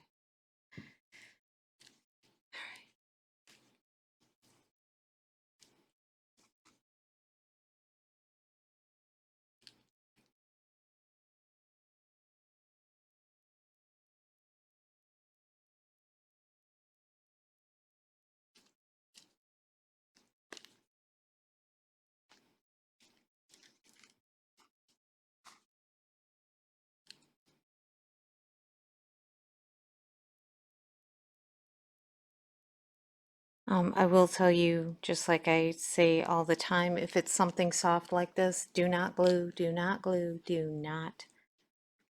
I will tell you, just like I say all the time, if it's something soft like this, do not glue, do not glue, do not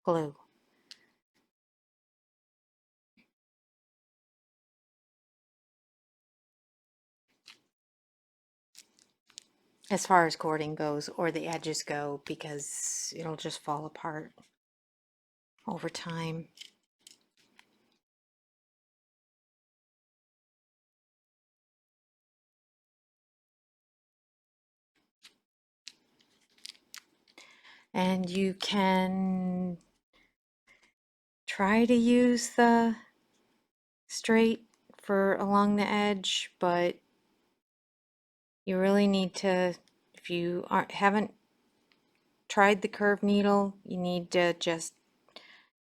glue. As far as cording goes, or the edges go, because it'll just fall apart over time. And you can try to use the straight for along the edge, but you really need to, if you haven't tried the curved needle, you need to just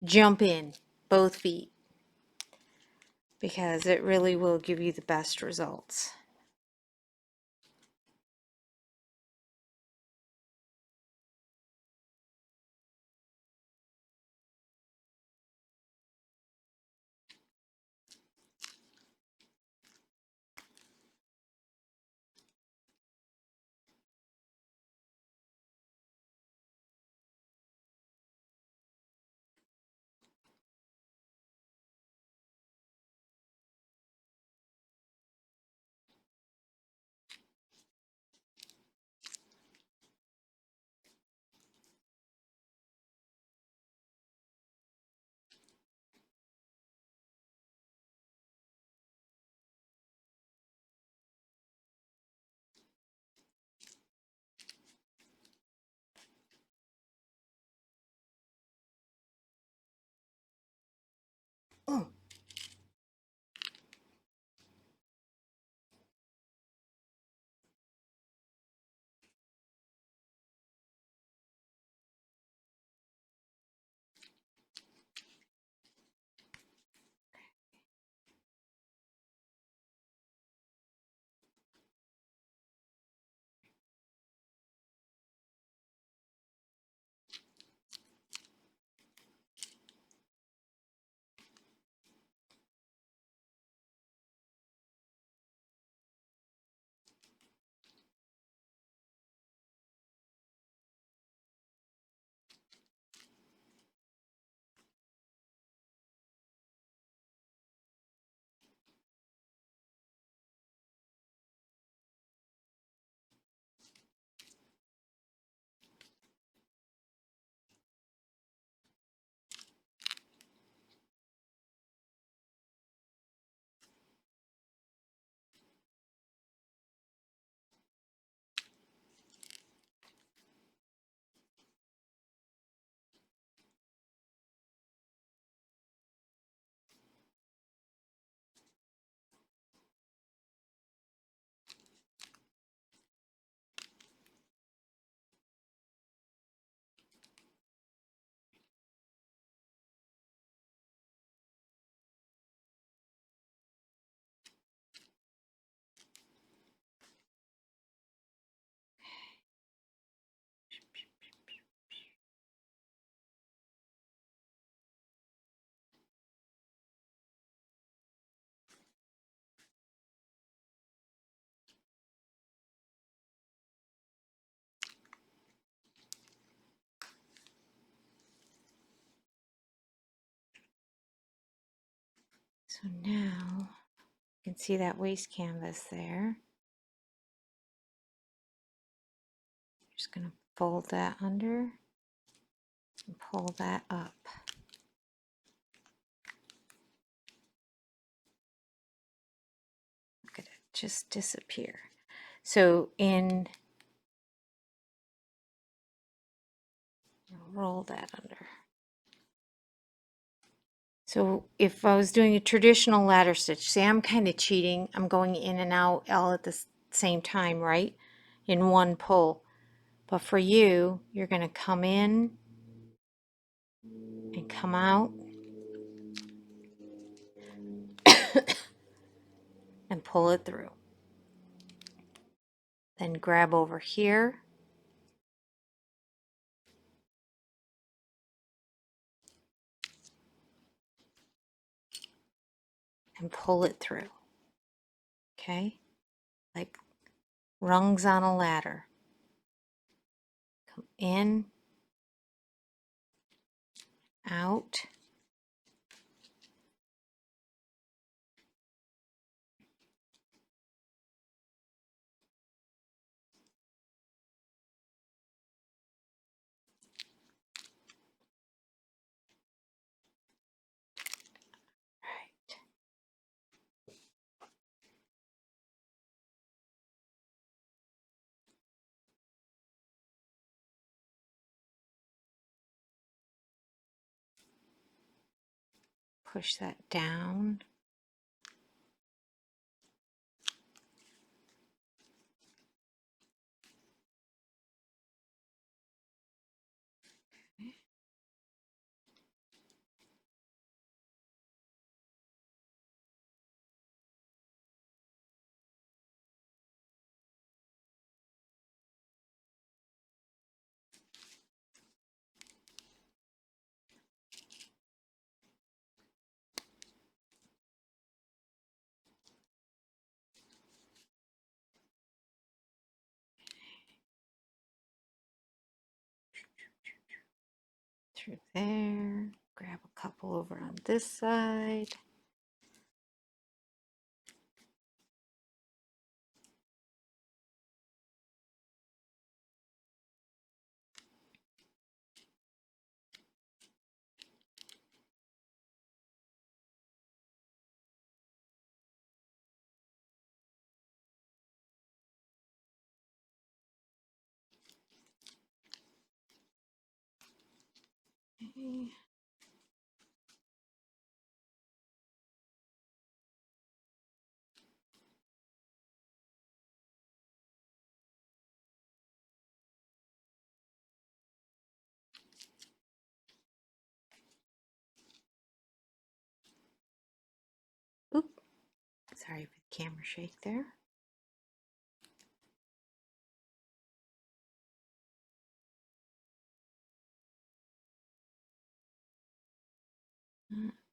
jump in both feet. because it really will give you the best results. Oh. So now you can see that waste canvas there. Just going to fold that under and pull that up. Look at it just disappear. So roll that under. So if I was doing a traditional ladder stitch, say I'm kind of cheating, I'm going in and out all at the same time, right? In one pull. But for you, you're going to come in and come out and pull it through. Then grab over here and pull it through. Okay? Like rungs on a ladder. Come in, out, right. Push that down. through there, grab a couple over on this side. Okay. Oop, sorry for the camera shake there.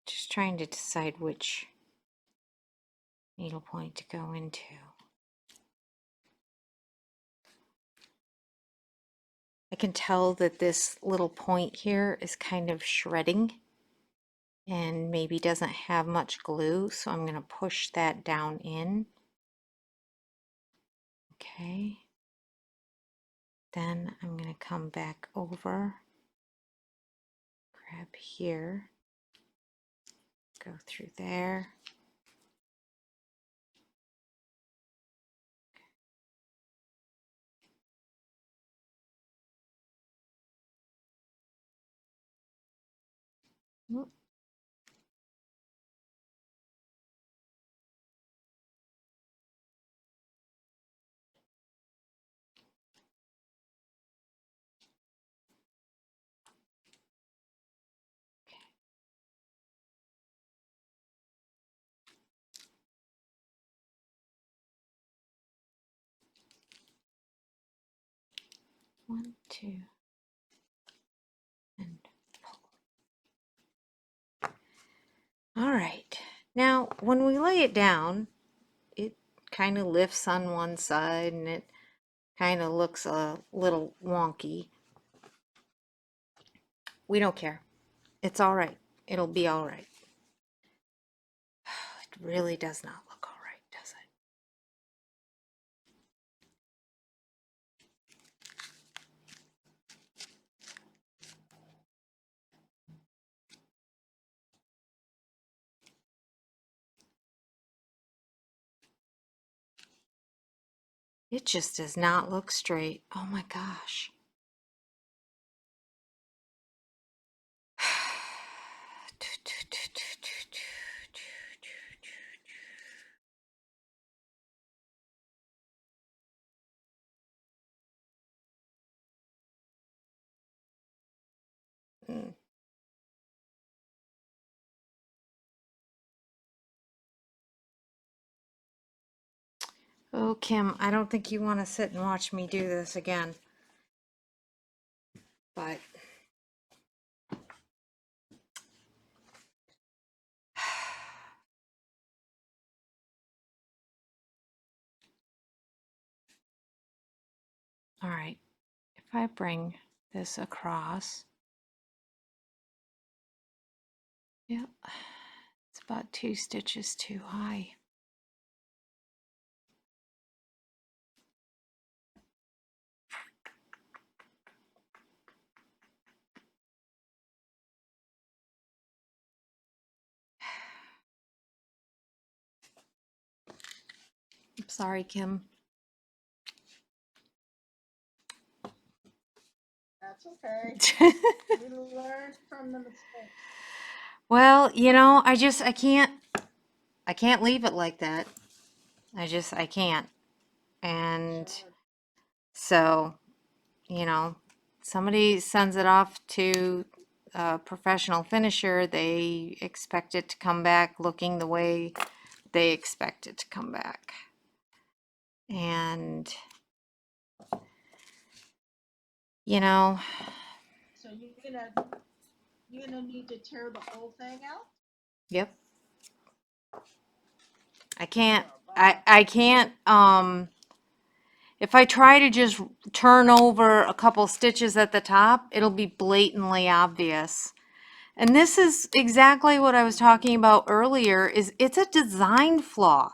Just trying to decide which needlepoint to go into. I can tell that this little point here is kind of shredding and maybe doesn't have much glue, so I'm going to push that down in. Okay. Then I'm going to come back over, grab here, go through there. Oop. One, two, and pull. All right. Now, when we lay it down, it kind of lifts on one side and it kind of looks a little wonky. We don't care. It's all right. It'll be all right. It really does not look all right, does it? It just does not look straight. Oh my gosh. Mm. Oh, Kim, I don't think you want to sit and watch me do this again. But all right, if I bring this across, yep, it's about 2 stitches too high. I'm sorry, Kim. That's okay. We learn from the mistake. Well, you know, I can't leave it like that. I can't. And Sure. so, you know, somebody sends it off to a professional finisher, they expect it to come back looking the way they expect it to come back. And, you know, So you're gonna need to tear the whole thing out? yep. I can't, Oh, wow. I can't, If I try to just turn over a couple stitches at the top, it'll be blatantly obvious. And this is exactly what I was talking about earlier, is it's a design flaw.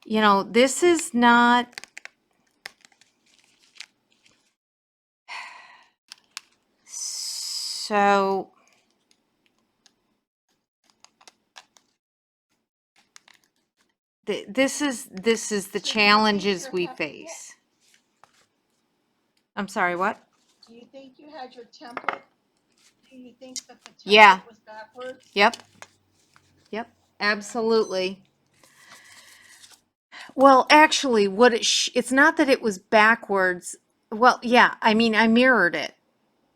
You know, this is not, so this is the So do you think challenges your we template, face. I'm sorry, what? do you think you had your template? Do you think that the Yeah. template was backwards? Yep. Yep. Absolutely. Well, actually, what it's not that it was backwards. Well, yeah, I mean, I mirrored it.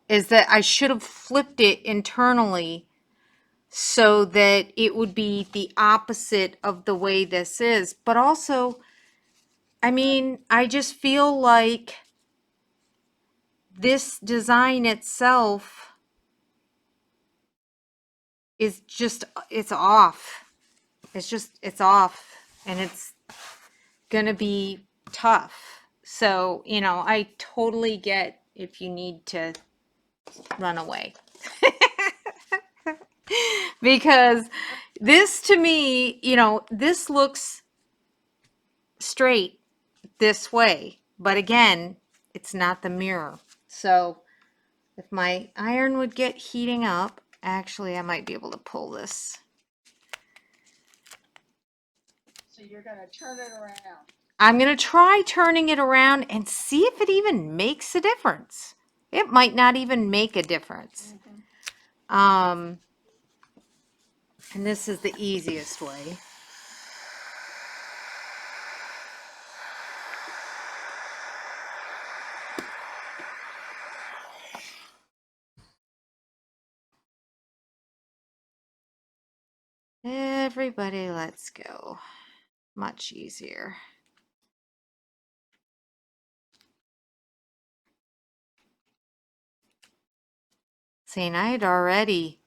Is that I should have flipped it internally so that it would be the opposite of the way this is. But also, I mean, I just feel like this design itself is just, it's off. It's off, and it's gonna be tough. So, you know, I totally get if you need to run away. Because this, to me, you know, this looks straight this way, but again, it's not the mirror. So if my iron would get heating up, actually I might be able to pull this. So you're gonna turn it around. I'm going to try turning it around and see if it even makes a difference. It might not even make a difference. And this is the easiest way. Everybody, let's go. Much easier. See, and I had already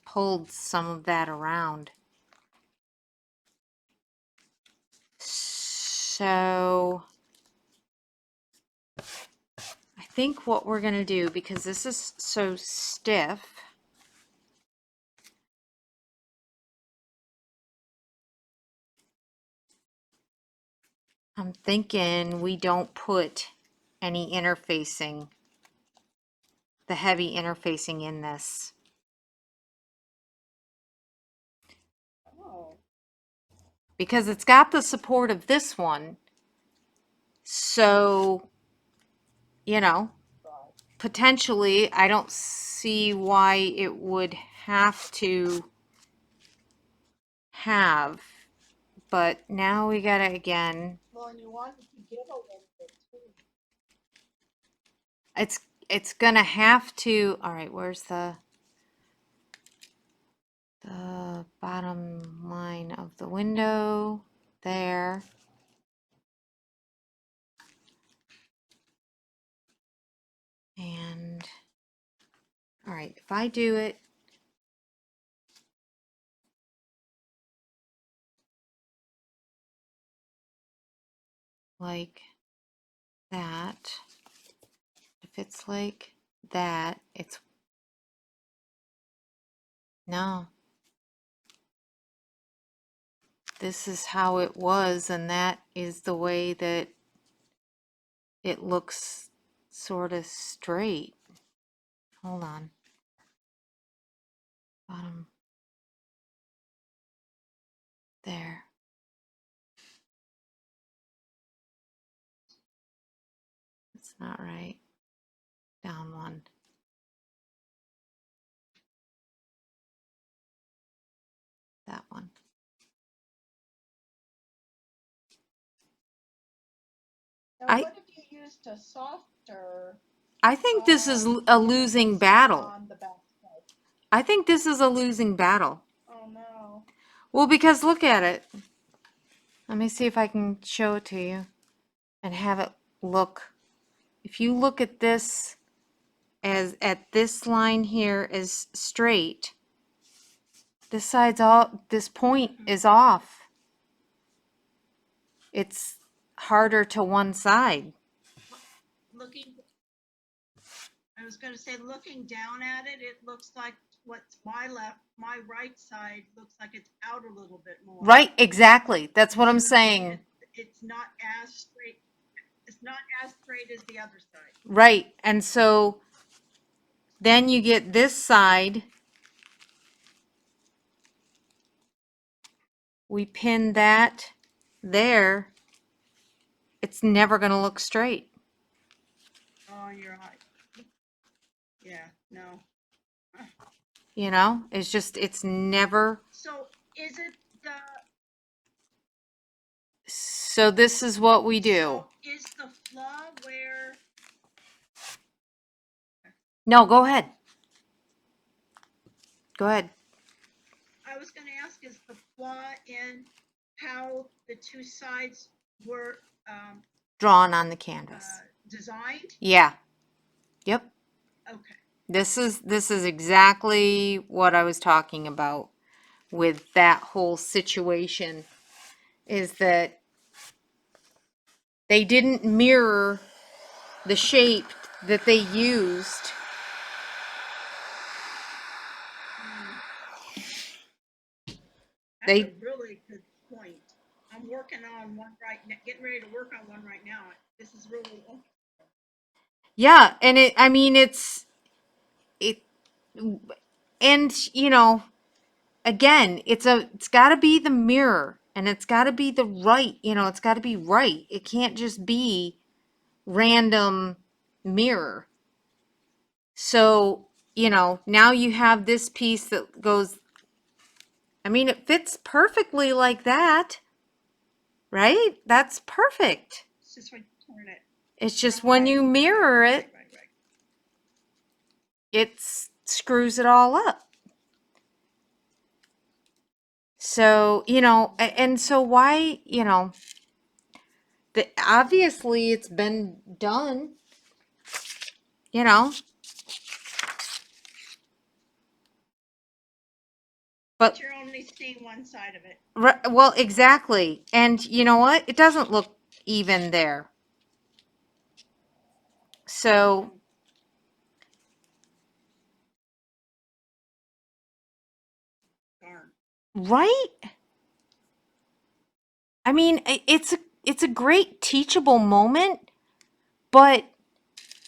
pulled some of that around. So I think what we're going to do, because this is so stiff, I'm thinking we don't put any interfacing, the heavy interfacing in this. Oh. Because it's got the support of this one. So, you know, potentially I don't see why it would have to have. But now we gotta, again, Well, and you wanted to give a little bit too. it's gonna have to, all right, where's the bottom line of the window? There. And all right, if I do it like that, if it's like that, it's, no, this is how it was, and that is the way that it looks sort of straight. Hold on. Bottom. There. It's not right. Down one. That one. Now, what if you used a softer I think this is a losing battle. on the back side? I think this is a losing battle. Oh no. Well, because look at it. Let me see if I can show it to you and have it look. If you look at this as at this line here is straight, this side's all, this point is off. It's harder to one side. Looking, I was gonna say, looking down at it, it looks like what's my right side looks like it's out a little bit more. Right, exactly. That's what I'm saying. It's not as straight. It's not as straight as the other side. Right. And so then you get this side. We pin that there. It's never going to look straight. Oh, you're right. Yeah, no. You know, it's never. So is it the, So this is what we do. so is the flaw where, No, go ahead. Go ahead. I was gonna ask, is the flaw in how the two sides were Drawn on the canvas. designed? Yeah. Yep. Okay. This is exactly what I was talking about with that whole situation, is that they didn't mirror the shape that they used. That's a really good point. I'm working on one right now, getting ready to work on one right now. This is really, Yeah, and it and you know, again, it's got to be the mirror, and it's got to be the right, it's got to be right. It can't just be random mirror. So, now you have this piece that goes, it fits perfectly like that, right? That's perfect. it's just when you turn it. It's just when you mirror it, Right. it screws it all up. So, and so why, obviously it's been done, But but you're only seeing one side of it. well, exactly. And you know what? It doesn't look even there. So, Darn. right? It's a great teachable moment, but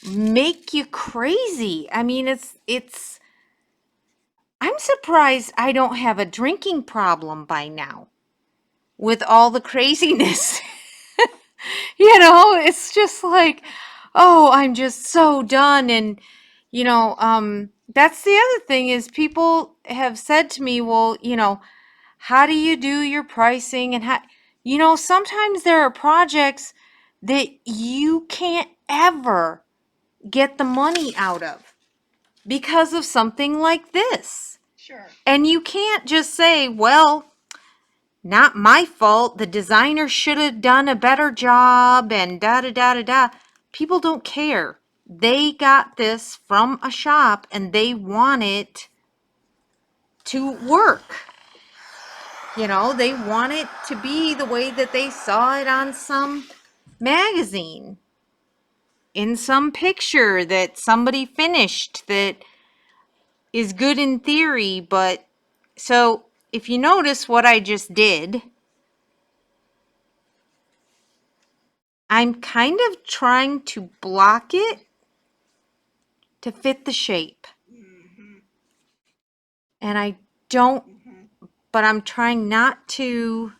make you crazy. I'm surprised I don't have a drinking problem by now with all the craziness. It's just like, oh, I'm just so done. And, that's the other thing is people have said to me, well, how do you do your pricing? And sometimes there are projects that you can't ever get the money out of because of something like this. Sure. And you can't just say, well, not my fault. The designer should have done a better job and da da da da da. People don't care. They got this from a shop and they want it to work. They want it to be the way that they saw it on some magazine, in some picture that somebody finished that is good in theory. But so if you notice what I just did, I'm kind of trying to block it to fit the shape. Mm-hmm. And I don't, Mm-hmm. but I'm trying not to.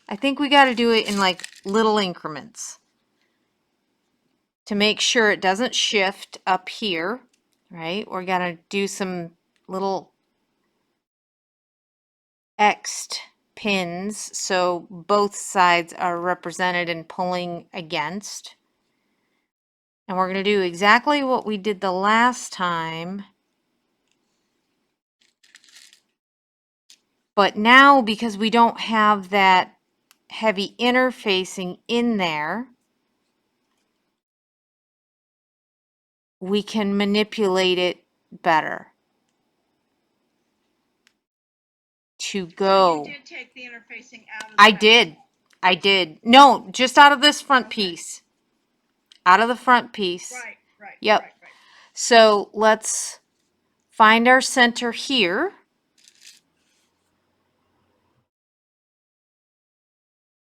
I think we got to do it in like little increments to make sure it doesn't shift up here, right? We're going to do some little X'd pins so both sides are represented and pulling against. And we're going to do exactly what we did the last time. But now, because we don't have that heavy interfacing in there, we can manipulate it better to go. So you did take the interfacing out of the I back. did. I did. No, just out of this front Okay. piece. Out of the front piece. Right, right, Yep. right, right. So let's find our center here.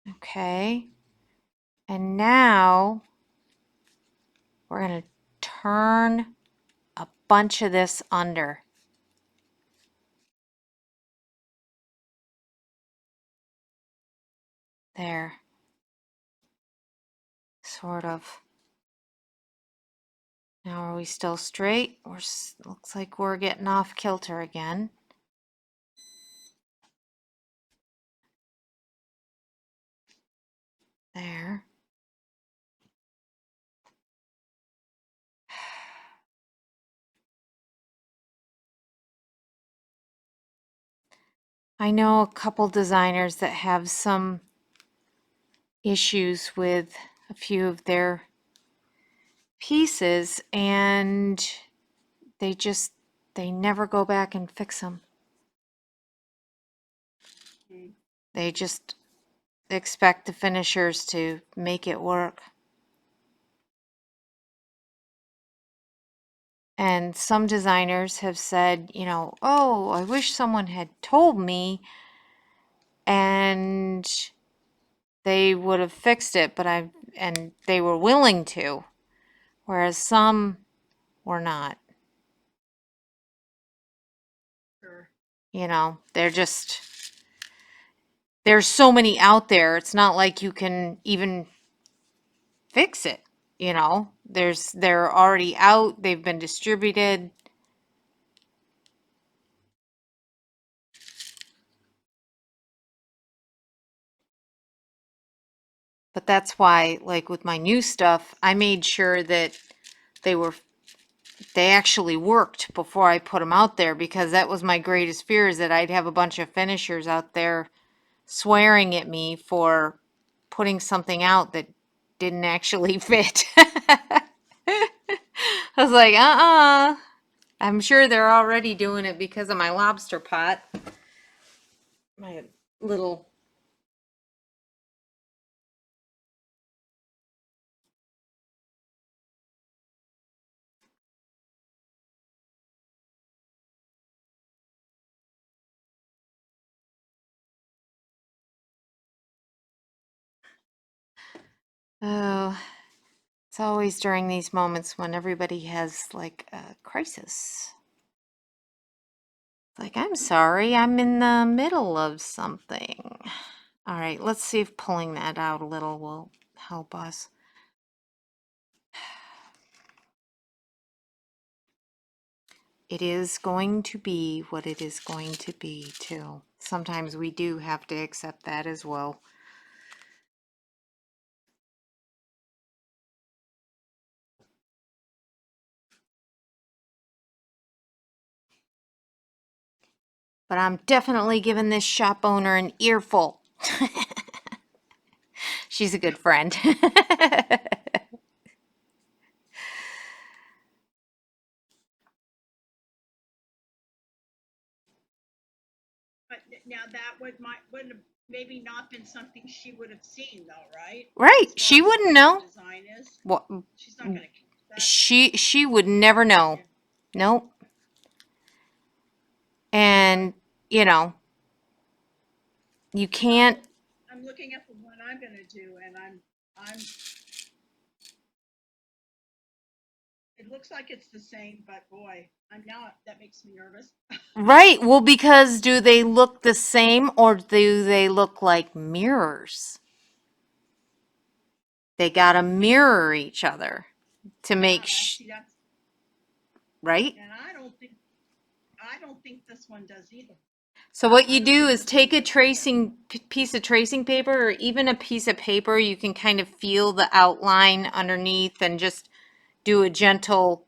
Okay. And now we're going to turn a bunch of this under. There. Sort of. Now are we still straight? Looks like we're getting off kilter again. There. I know a couple designers that have some issues with a few of their pieces, and they never go back and fix them. They just expect the finishers to make it work. And some designers have said, you know, oh, I wish someone had told me and they would have fixed it, and they were willing to, whereas some were not. Sure. You know, there's so many out there. It's not like you can even fix it. You know, they're already out. They've been distributed. But that's why, like with my new stuff, I made sure that they actually worked before I put them out there, because that was my greatest fear, is that I'd have a bunch of finishers out there swearing at me for putting something out that didn't actually fit. I was like, I'm sure they're already doing it because of my lobster pot. My little. Oh, it's always during these moments when everybody has like a crisis. Like, I'm sorry, I'm in the middle of something. All right, let's see if pulling that out a little will help us. It is going to be what it is going to be, too. Sometimes we do have to accept that as well. But I'm definitely giving this shop owner an earful. She's a good friend. But now that would have maybe not been something she would have seen though, right? Right, As far she as wouldn't what know. the design is. What She's not gonna catch that. she would never know. Yeah. Nope. And you know, you can't. I'm looking at the one I'm gonna do, and I'm. It looks like it's the same, but boy, that makes me nervous. Right. Well, because do they look the same or do they look like mirrors? They got to mirror each other to make See, that's right? and I don't think this one does either. So what I you don't do think is this one take a does either. piece of tracing paper, or even a piece of paper you can kind of feel the outline underneath, and just do a gentle,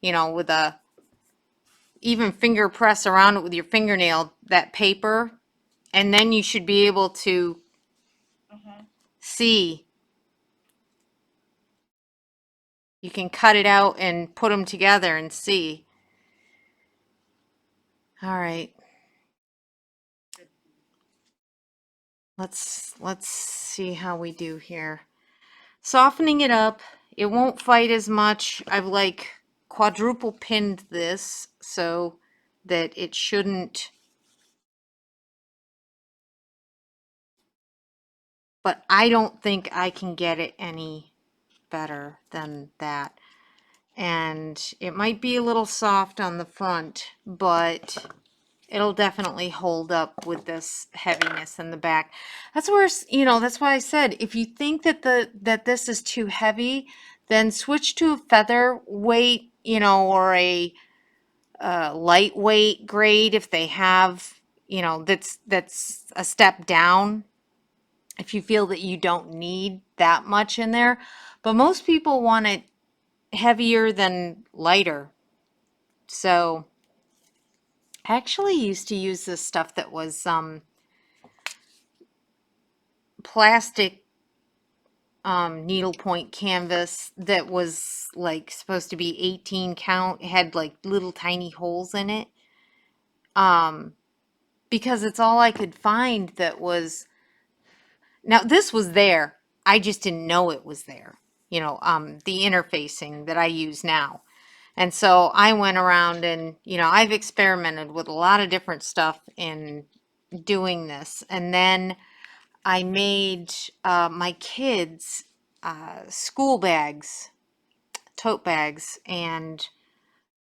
you know, with a even finger press around it with your fingernail, that paper, and then you should be able to Uh-huh. see. You can cut it out and put them together and see. All right. let's see how we do here. Softening it up. It won't fight as much. I've like quadruple pinned this so that it shouldn't, but I don't think I can get it any better than that. And it might be a little soft on the front, but it'll definitely hold up with this heaviness in the back. That's where, that's why I said, if you think that that this is too heavy, then switch to a feather weight, or a lightweight grade if they have, that's a step down if you feel that you don't need that much in there. But most people want it heavier than lighter. So I actually used to use this stuff that was plastic needlepoint canvas that was like supposed to be 18 count. It had like little tiny holes in it. Because it's all I could find that was, now this was there. I just didn't know it was there. The interfacing that I use now. And so I went around and, I've experimented with a lot of different stuff in doing this. And then I made my kids school bags, tote bags. And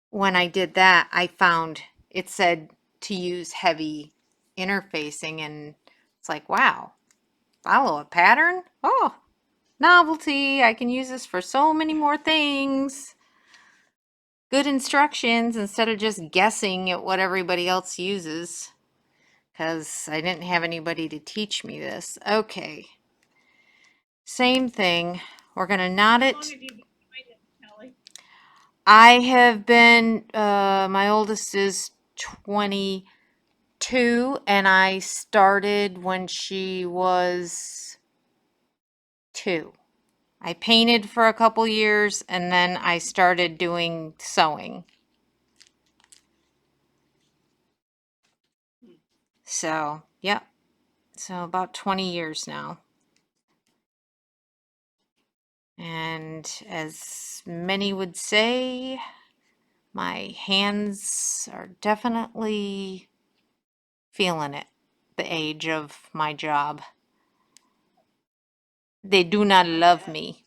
when I did that, I found it said to use heavy interfacing. And it's like, wow, follow a pattern? Oh, novelty. I can use this for so many more things. Good instructions instead of just guessing at what everybody else uses, because I didn't have anybody to teach me this. Okay. Same thing. We're going to knot How it. long have you been doing it, Kelly? I have been, my oldest is 22, and I started when she was 2. I painted for a couple years, and then I started doing sewing. So, yep. So about 20 years now. And as many would say, my hands are definitely feeling it, the age of my job. They do not love me.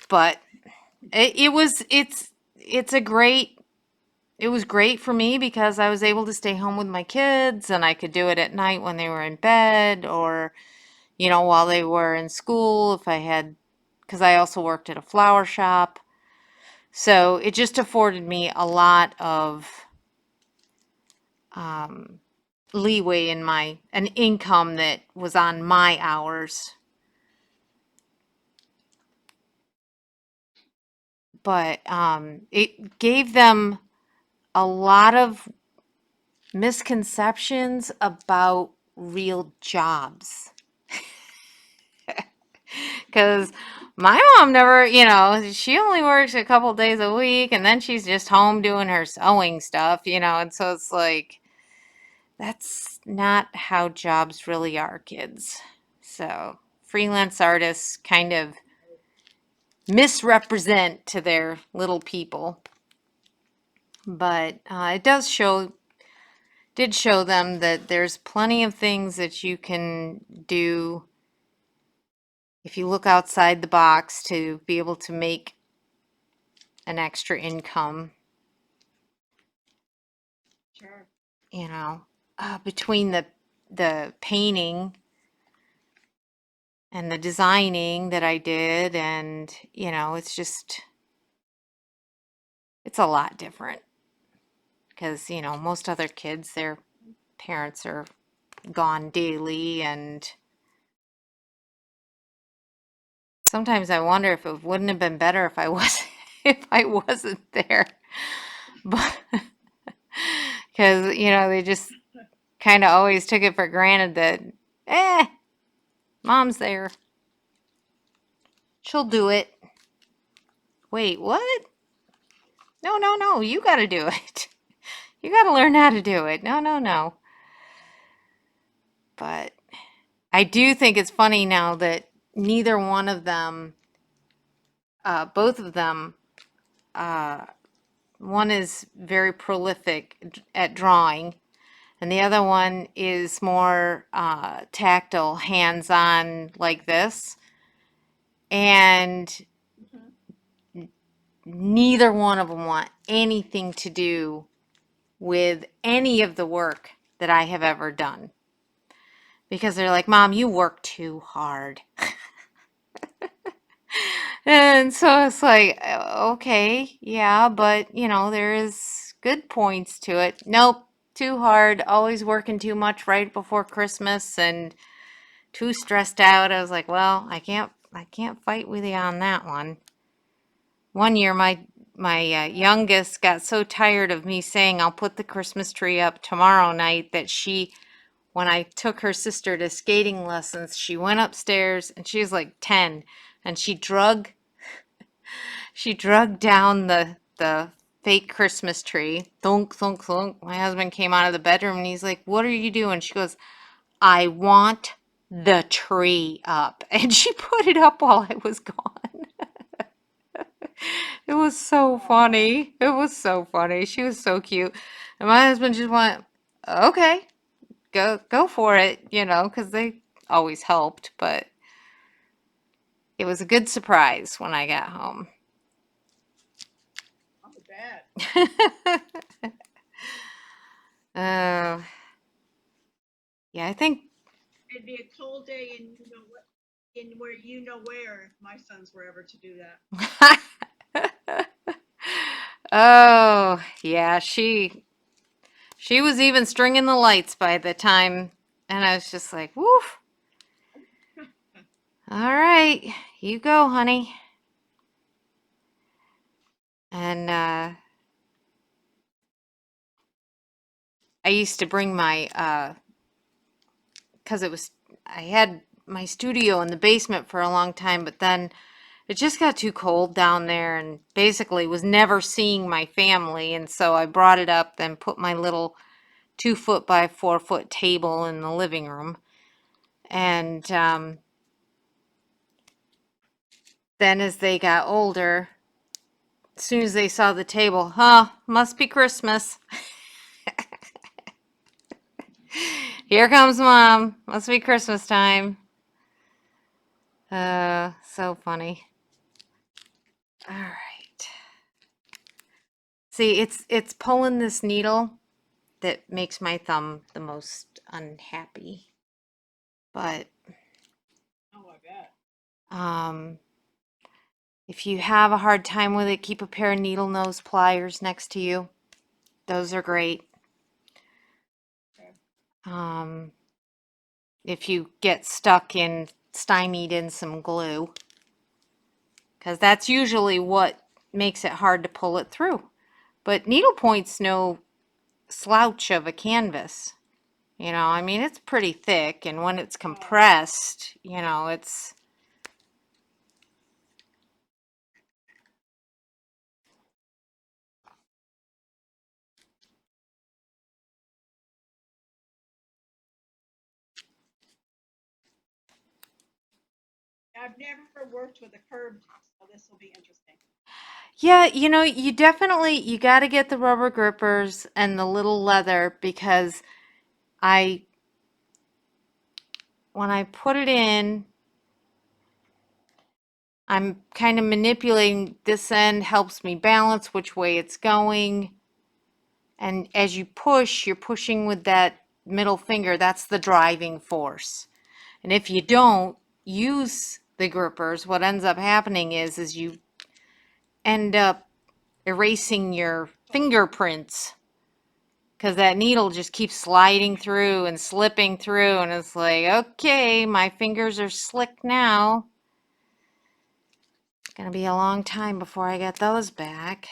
But it was great for me because I was able to stay home with my kids and I could do it at night when they were in bed, or while they were in school, if I had, because I also worked at a flower shop. So it just afforded me a lot of leeway in an income that was on my hours. But it gave them a lot of misconceptions about real jobs. Because my mom never, she only works a couple days a week and then she's just home doing her sewing stuff, and so it's like, that's not how jobs really are, kids. So freelance artists kind of misrepresent to their little people. But it did show them that there's plenty of things that you can do if you look outside the box to be able to make an extra income, Sure. between the painting and the designing that I did, and it's a lot different because most other kids, their parents are gone daily, and sometimes I wonder if it wouldn't have been better if I was if I wasn't there. But because they just kind of always took it for granted that mom's there, she'll do it. Wait, what? No, no, no, you got to do it. You got to learn how to do it. No, no, no. But I do think it's funny now that neither one of them, both of them, uh, one is very prolific at drawing, and the other one is more tactile, hands-on like this. And Mhm. neither one of them want anything to do with any of the work that I have ever done. Because they're like, Mom, you work too hard. And so it's like, okay, yeah, but there is good points to it. Nope, too hard, always working too much right before Christmas and too stressed out. I was like, well, I can't fight with you on that one. One year, my youngest got so tired of me saying I'll put the Christmas tree up tomorrow night that when I took her sister to skating lessons, she went upstairs and she was like 10, and she drug down the fake Christmas tree. Thunk, thunk, thunk. My husband came out of the bedroom and he's like, "What are you doing?" She goes, "I want the tree up." And she put it up while I was gone. It was so Aw. funny. It was so funny. She was so cute. And my husband just went, "Okay, go for it," because they always helped, but it was a good surprise when I got home. Not bad. Uh, yeah, I think. It'd be a cold day in you know what, in where you know where if my sons were ever to do that. Oh, yeah, she was even stringing the lights by the time, and I was just like, "Woof. All right, you go, honey." And I used to bring my because I had my studio in the basement for a long time, but then it just got too cold down there and basically was never seeing my family. And so I brought it up and put my little 2 foot by 4 foot table in the living room. And then as they got older, as soon as they saw the table, must be Christmas. Here comes Mom. Must be Christmas time. So funny. All right. See, it's pulling this needle that makes my thumb the most unhappy. But Oh, I bet. um, if you have a hard time with it, keep a pair of needle nose pliers next to you. Those are great. Okay. Um, if you get stuck in stymied in some glue, because that's usually what makes it hard to pull it through. But needlepoint's no slouch of a canvas. I mean, it's pretty thick, and when it's Oh, compressed, it's. I've never worked with a curved, so this will be interesting. Yeah, you got to get the rubber grippers and the little leather because I, when I put it in, I'm kind of manipulating this end, helps me balance which way it's going. And as you push, you're pushing with that middle finger. That's the driving force. And if you don't use the grippers, what ends up happening is you end up erasing your fingerprints because that needle just keeps sliding through and slipping through, and it's like, okay, my fingers are slick now. It's gonna be a long time before I get those back.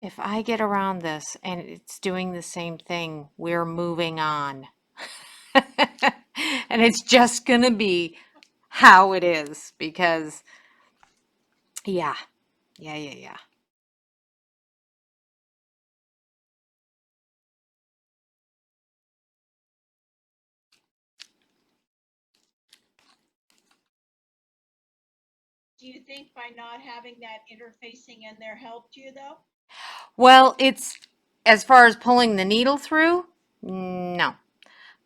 If I get around this and it's doing the same thing, we're moving on. And it's just gonna be how it is because, yeah, yeah. Do you think by not having that interfacing in there helped you though? Well, it's as far as pulling the needle through, no.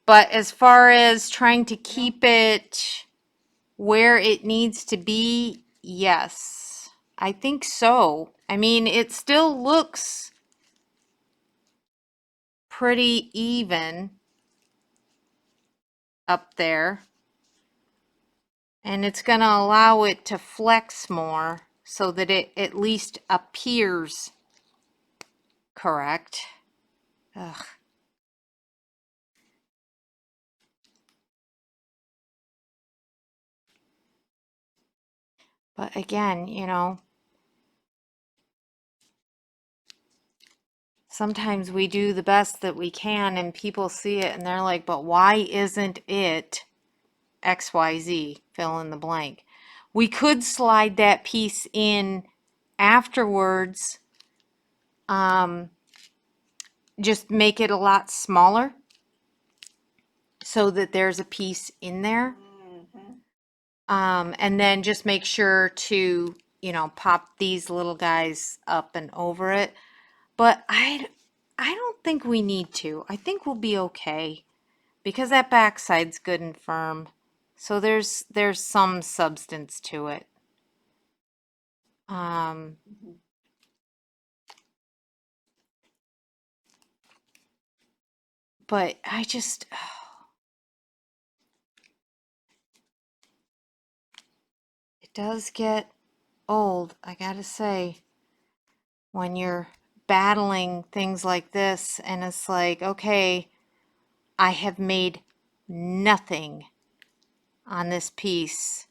But as far as trying to No? keep it where it needs to be, yes. I think so. I mean, it still looks pretty even up there. And it's going to allow it to flex more so that it at least appears correct. Ugh. But again, sometimes we do the best that we can and people see it and they're like, but why isn't it XYZ? Fill in the blank. We could slide that piece in afterwards, just make it a lot smaller so that there's a piece in there. Mm-hmm. And then just make sure to, pop these little guys up and over it. But I don't think we need to. I think we'll be okay because that backside's good and firm. So there's some substance to it. Um, Mm-hmm. but it does get old, I gotta say, when you're battling things like this and it's like, okay, I have made nothing on this piece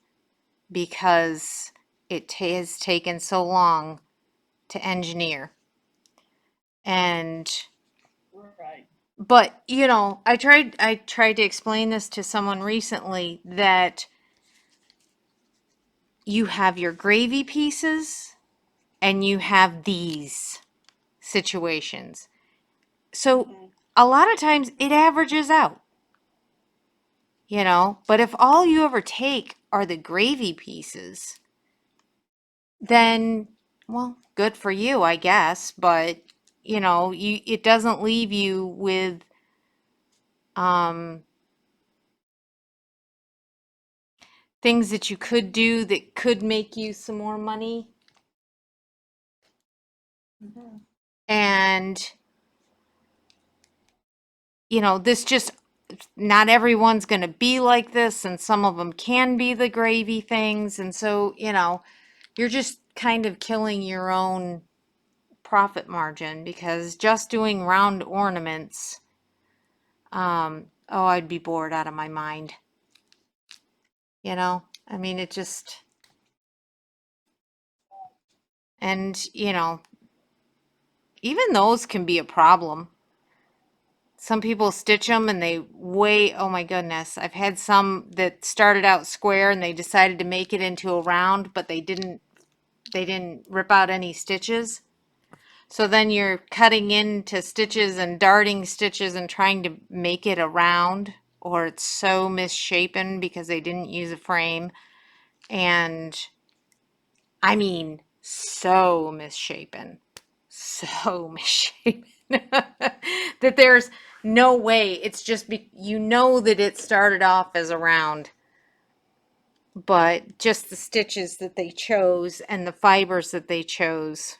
because it has taken so long to engineer. And Right. but I tried to explain this to someone recently that you have your gravy pieces and you have these situations. So Mm-hmm. a lot of times it averages out, but if all you ever take are the gravy pieces, then, well, good for you, I guess, but it doesn't leave you with um things that you could do that could make you some more money. Mm-hmm. And this just, not everyone's going to be like this, and some of them can be the gravy things, and so you're just kind of killing your own profit margin because just doing round ornaments, oh, I'd be bored out of my mind. I mean, it just, and even those can be a problem. Some people stitch them and oh my goodness, I've had some that started out square and they decided to make it into a round, but they didn't rip out any stitches. So then you're cutting into stitches and darting stitches and trying to make it a round, or it's so misshapen because they didn't use a frame. And I mean, so misshapen. So misshapen. That there's no way. It's just, that it started off as a round, but just the stitches that they chose and the fibers that they chose,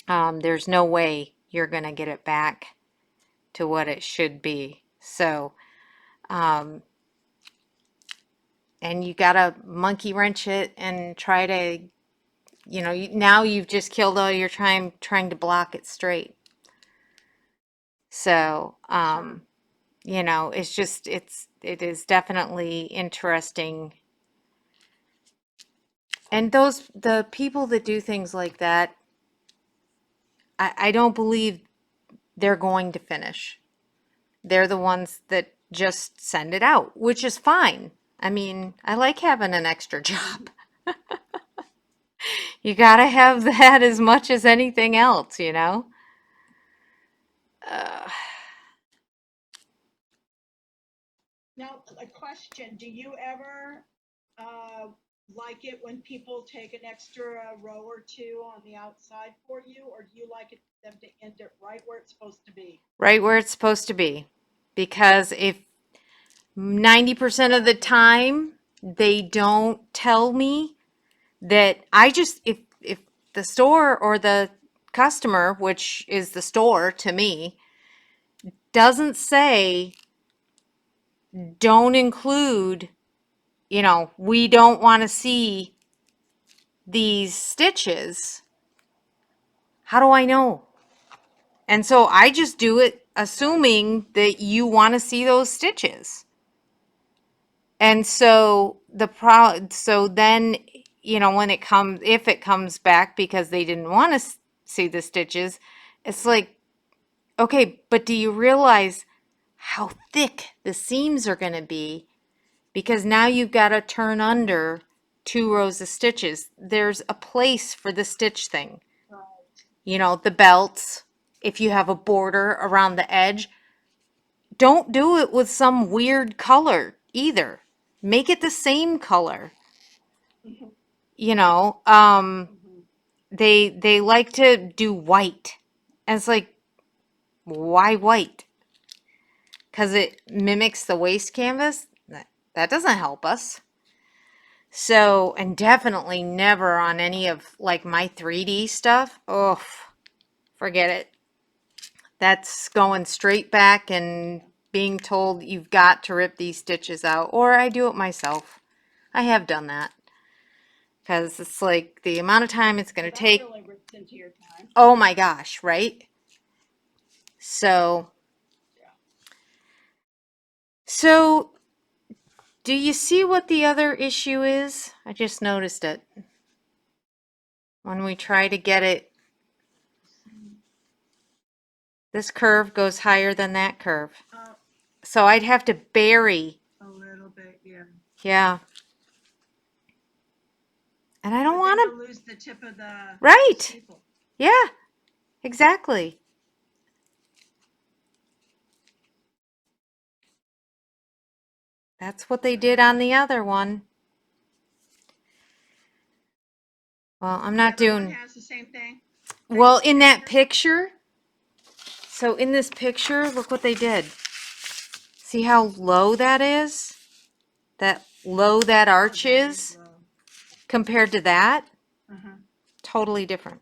there's no way you're going to get it back to what it should be. So, um, and you got to monkey wrench it and try to, now you've just killed all your time trying to block it straight. So, Sure. it is definitely interesting. And the people that do things like that, I don't believe they're going to finish. They're the ones that just send it out, which is fine. I mean, I like having an extra job. You gotta have that as much as anything else, you know? Uh, Now, a question, do you ever, uh, like it when people take an extra row or two on the outside for you, or do you like it them to end it right where it's supposed to be? Right where it's supposed to be. Because if 90% of the time they don't tell me that if the store or the customer, which is the store to me, doesn't say don't include, we don't want to see these stitches, how do I know? And so I just do it assuming that you want to see those stitches. And so so then, when if it comes back because they didn't want to see the stitches, it's like, okay, but do you realize how thick the seams are going to be? Because now you've got to turn under 2 rows of stitches. There's a place for the stitch thing. The belts, if you have a border around the edge, don't do it with some weird color either. Make it the same color. You know, they like to do white. And it's like, why white? Because it mimics the waste canvas? That doesn't help us. So, and definitely never on any of like my 3D stuff. Oh, forget it. That's going straight back and being told you've got to rip these stitches out, or I do it myself. I have done that because it's like the amount of time it's going to take. Really rips into your time. Oh my gosh, right? So do you see what the other issue is? I just noticed it. When we try to get it, this curve goes higher than that curve. So I'd have to bury a little bit, yeah. Yeah. And I don't want to lose the tip of the Right. staple. Yeah, exactly. That's what they did on the other one. Well, I'm not The other doing. one has the same thing. Well, in that picture. So in this picture, look what they did. See how low that is? That low that arch is compared to that? Totally different.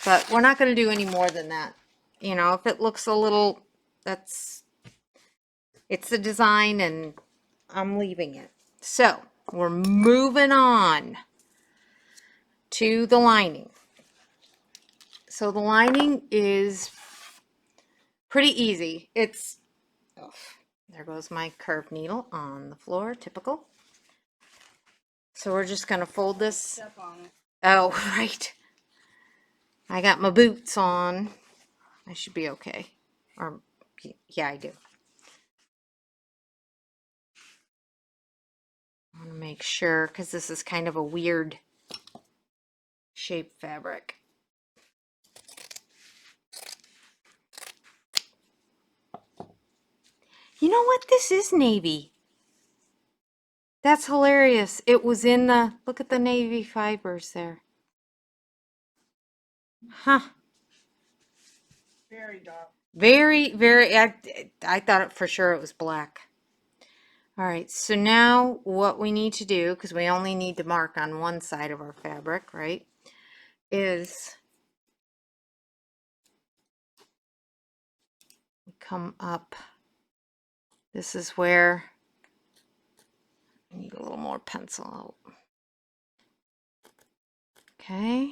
But we're not going to do any more than that. If it looks a little, it's the design and I'm leaving it. So we're moving on to the lining. So the lining is pretty easy. There goes my curved needle on the floor, typical. So we're just going to fold this. Step on it. Oh, right. I got my boots on. I should be okay. Or, yeah, I do. I want to make sure because this is kind of a weird shape fabric. You know what? This is navy. That's hilarious. It was in look at the navy fibers there. Huh. Very dark. Very, very, I thought for sure it was black. All right, so now what we need to do, because we only need to mark on one side of our fabric, right, is come up. This is where I need a little more pencil out. Okay.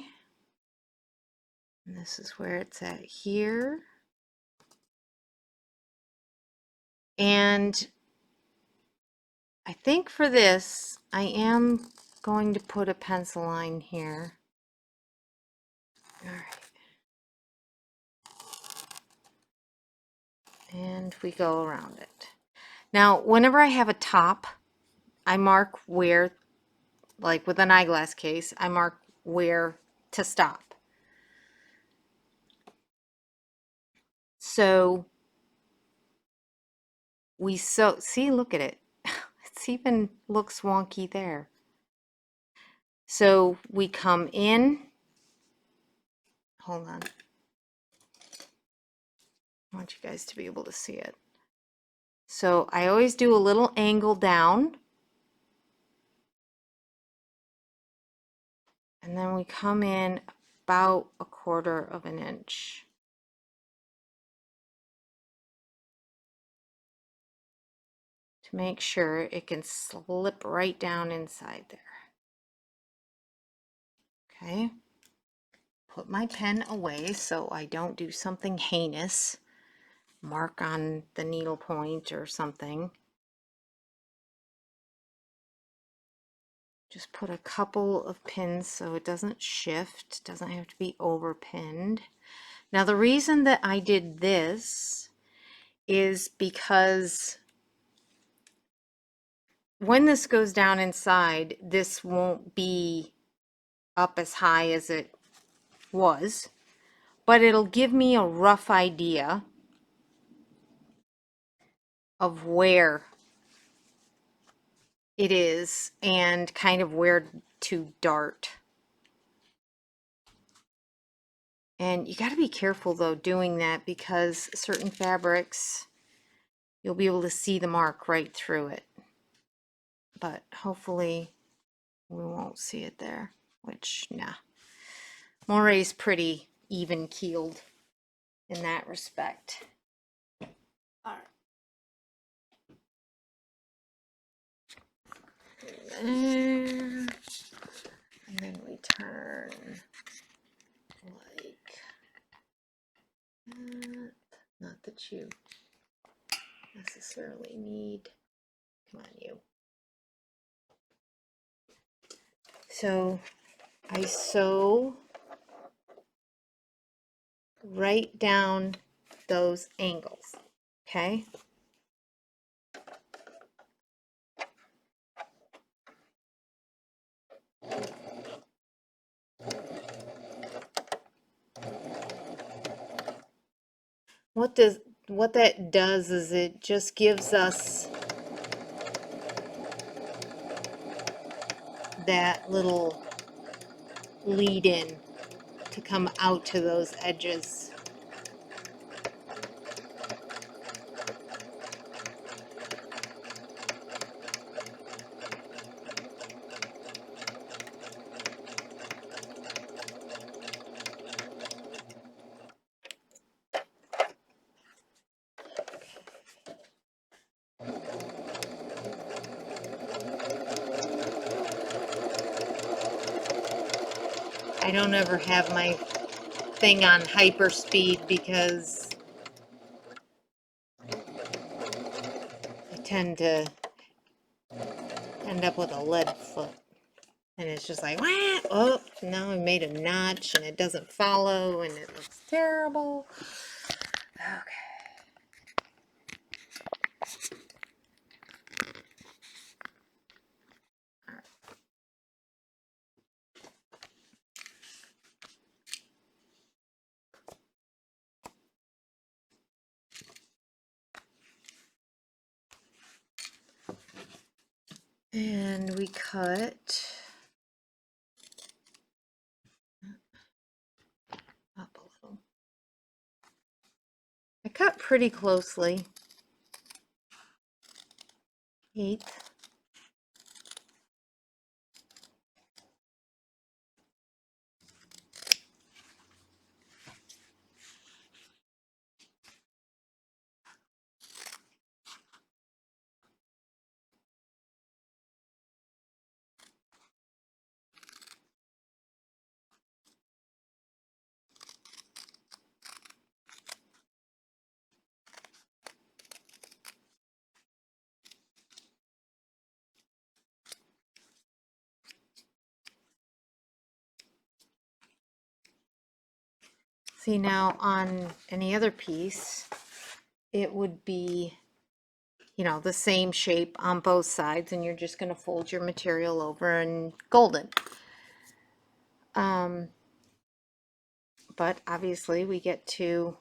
And this is where it's at here. And I think for this, I am going to put a pencil line here. All right. And we go around it. Now, whenever I have a top, I mark where, like with an eyeglass case, I mark where to stop. So see, look at it. It's even looks wonky there. So we come in, hold on. I want you guys to be able to see it. So I always do a little angle down. And then we come in about 1/4 of an inch. To make sure it can slip right down inside there. Okay. Put my pen away so I don't do something heinous. Mark on the needle point or something. Just put a couple of pins so it doesn't shift, doesn't have to be over pinned. Now the reason that I did this is because when this goes down inside, this won't be up as high as it was, but it'll give me a rough idea of where it is and kind of where to dart. And you got to be careful though doing that, because certain fabrics you'll be able to see the mark right through it, but hopefully we won't see it there, which nah, Moray's pretty even keeled in that respect. All right. And then we turn like that. Not that you necessarily need, come on you. So I sew right down those angles, okay? What that does is it just gives us that little lead in to come out to those edges. I don't ever have my thing on hyper speed because I tend to end up with a lead foot. And it's just like, wah, oh, now I made a notch and it doesn't follow and it looks terrible. Okay. And we cut up a little. I cut pretty closely. 1/8. See, now on any other piece, it would be, you know, the same shape on both sides, and you're just going to fold your material over and golden. But obviously we get to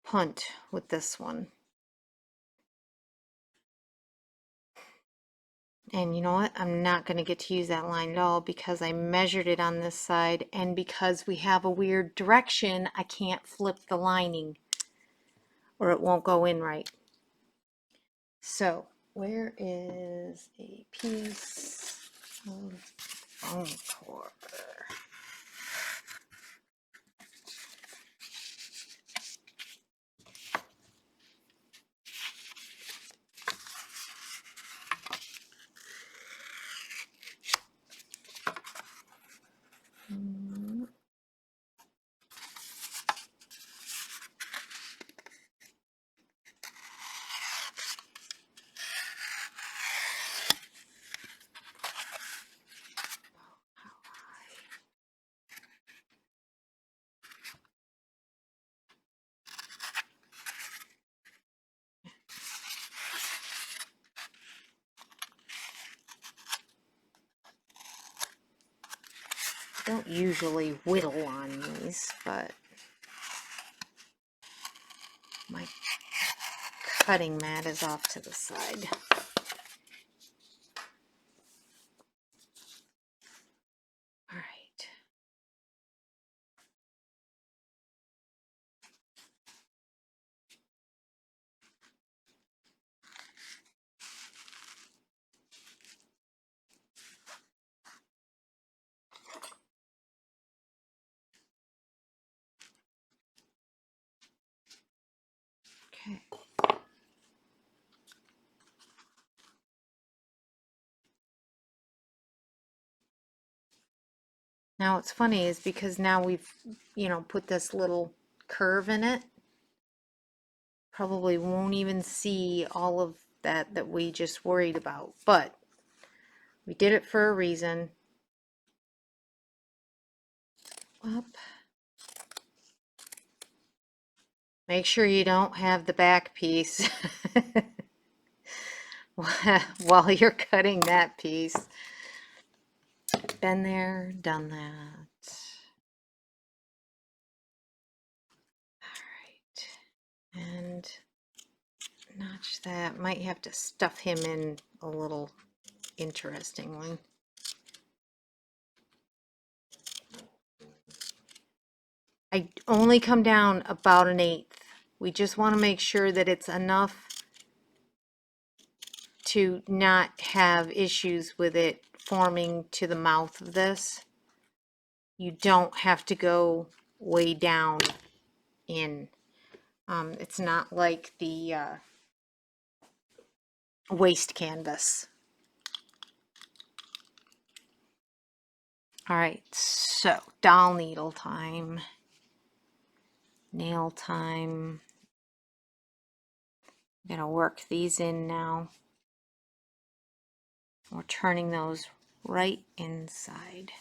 punt with this one. And you know what? I'm not going to get to use that line at all because I measured it on this side, and because we have a weird direction, I can't flip the lining or it won't go in right. So where is a piece of foam core? I don't usually whittle on these, but my cutting mat is off to the side. All right. Okay. Now what's funny is because now we've, put this little curve in it, probably won't even see all of that we just worried about. But we did it for a reason. Up. Make sure you don't have the back piece while you're cutting that piece. Been there, done that. All right. And notch that. Might have to stuff him in a little interestingly. I only come down about 1/8. We just want to make sure that it's enough to not have issues with it forming to the mouth of this. You don't have to go way down in. It's not like the waste canvas. All right, so doll needle time, nail time. I'm gonna work these in now. We're turning those right inside.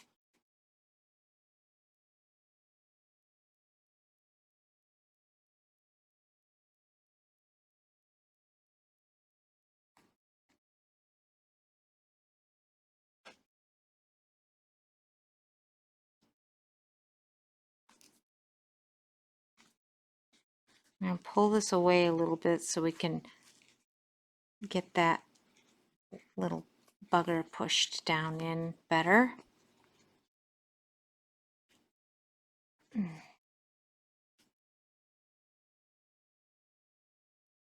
I'm gonna pull this away a little bit so we can get that little bugger pushed down in better.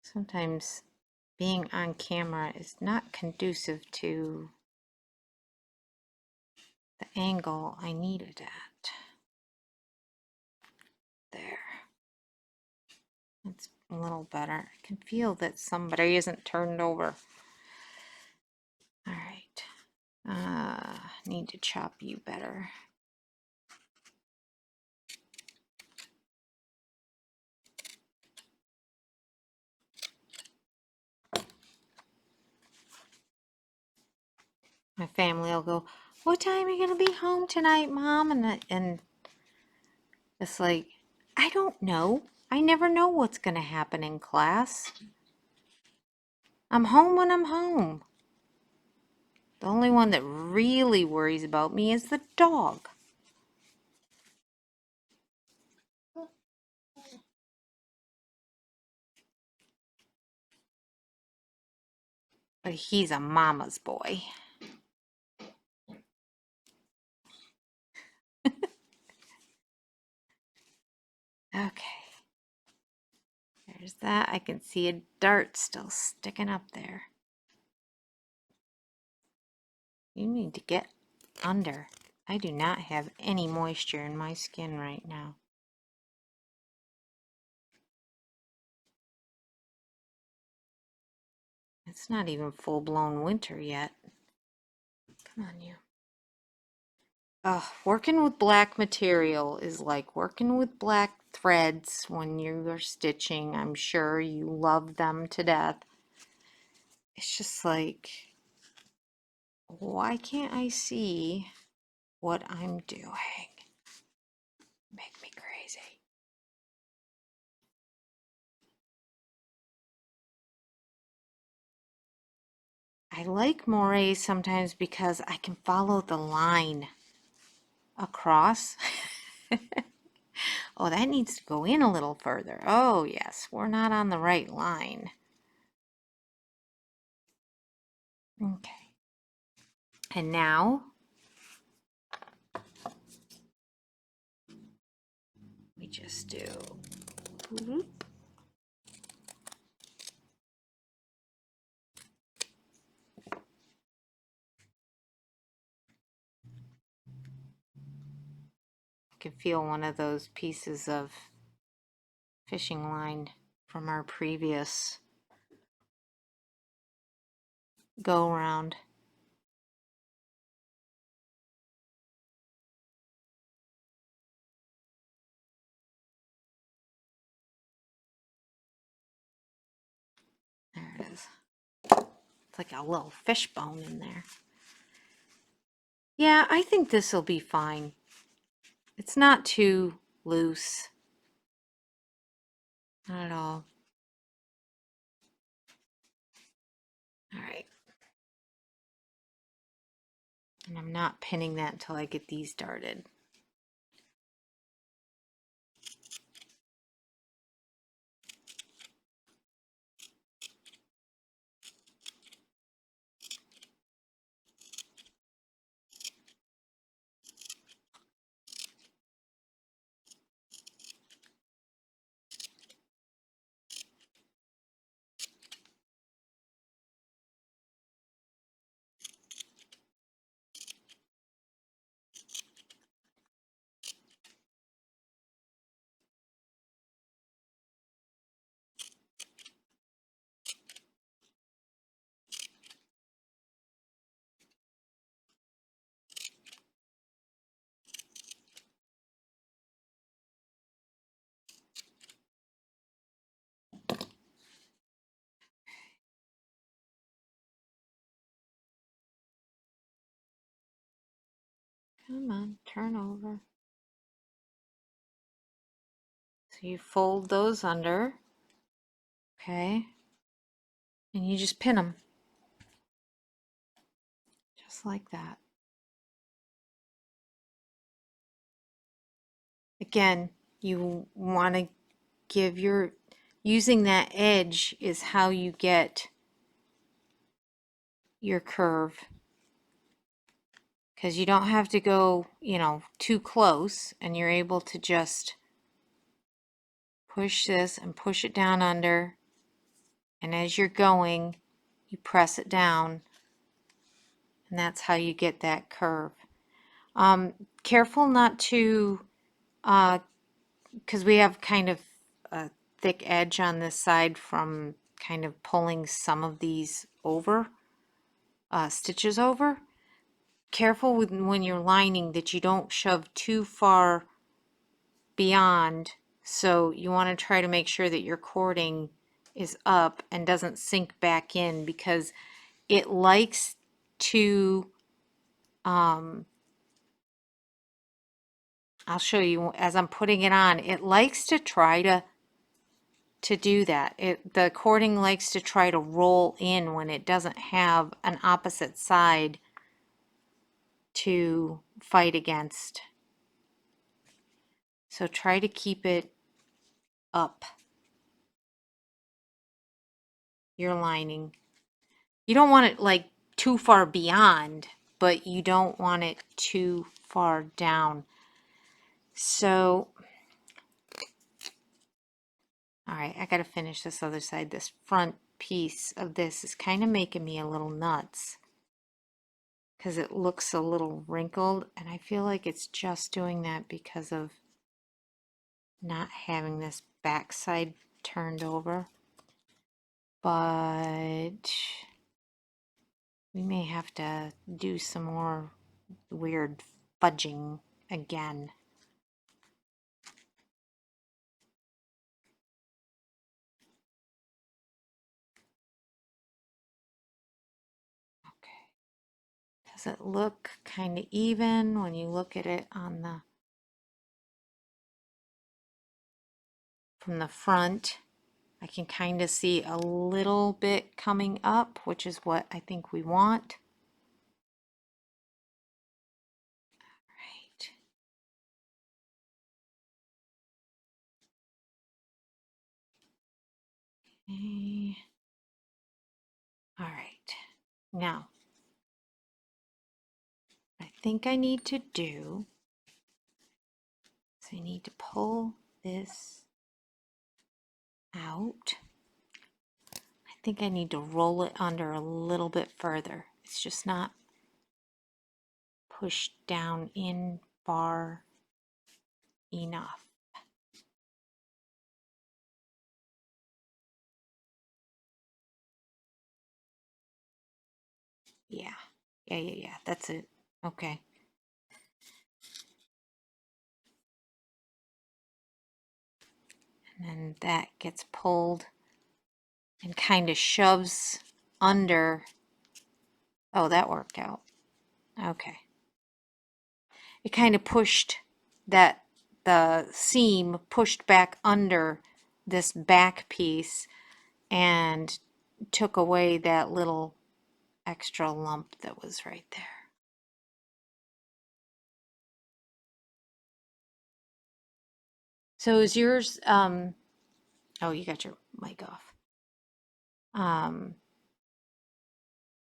Sometimes being on camera is not conducive to the angle I need it at. There. That's a little better. I can feel that somebody isn't turned over. All right. Need to chop you better. My family will go, "What time are you going to be home tonight, Mom?" And it's like, I don't know. I never know what's going to happen in class. I'm home when I'm home. The only one that really worries about me is the dog. But he's a mama's boy. Okay. There's that. I can see a dart still sticking up there. You need to get under. I do not have any moisture in my skin right now. It's not even full-blown winter yet. Come on, you. Working with black material is like working with black threads when you're stitching. I'm sure you love them to death. It's just like, why can't I see what I'm doing? Make me crazy. I like moirés sometimes because I can follow the line across. Oh, that needs to go in a little further. Oh, yes, we're not on the right line. Okay. And now we just do whoop. I can feel one of those pieces of fishing line from our previous go round. There it is. It's like a little fish bone in there. Yeah, I think this will be fine. It's not too loose. Not at all. All right. And I'm not pinning that until I get these darted. Come on, turn over. So you fold those under, okay? And you just pin them. Just like that. Again, you want to give your, using that edge is how you get your curve. Because you don't have to go, you know, too close, and you're able to just push this and push it down under, and as you're going, you press it down, and that's how you get that curve. Careful not to, because we have kind of a thick edge on this side from kind of pulling some of these over, stitches over. Careful with when you're lining that you don't shove too far beyond, so you want to try to make sure that your cording is up and doesn't sink back in, because it likes to, I'll show you as I'm putting it on, it likes to try to do that. The cording likes to try to roll in when it doesn't have an opposite side to fight against. So try to keep it up, your lining. you don't want it like too far beyond, but you don't want it too far down. So, all right, I gotta finish this other side. This front piece of this is kind of making me a little nuts because it looks a little wrinkled, and I feel like it's just doing that because of not having this back side turned over. But we may have to do some more weird fudging again. Okay. Does it look kind of even when you look at it on the from the front? I can kind of see a little bit coming up, which is what I think we want. Right. Okay. All right. Now, I think I need to do, so I need to pull this out. I think I need to roll it under a little bit further. It's just not pushed down in far enough. Yeah. Yeah. That's it. Okay. And then that gets pulled and kind of shoves under. Oh, that worked out. Okay. It kind of pushed that, the seam pushed back under this back piece and took away that little extra lump that was right there. So is yours, oh, you got your mic off. I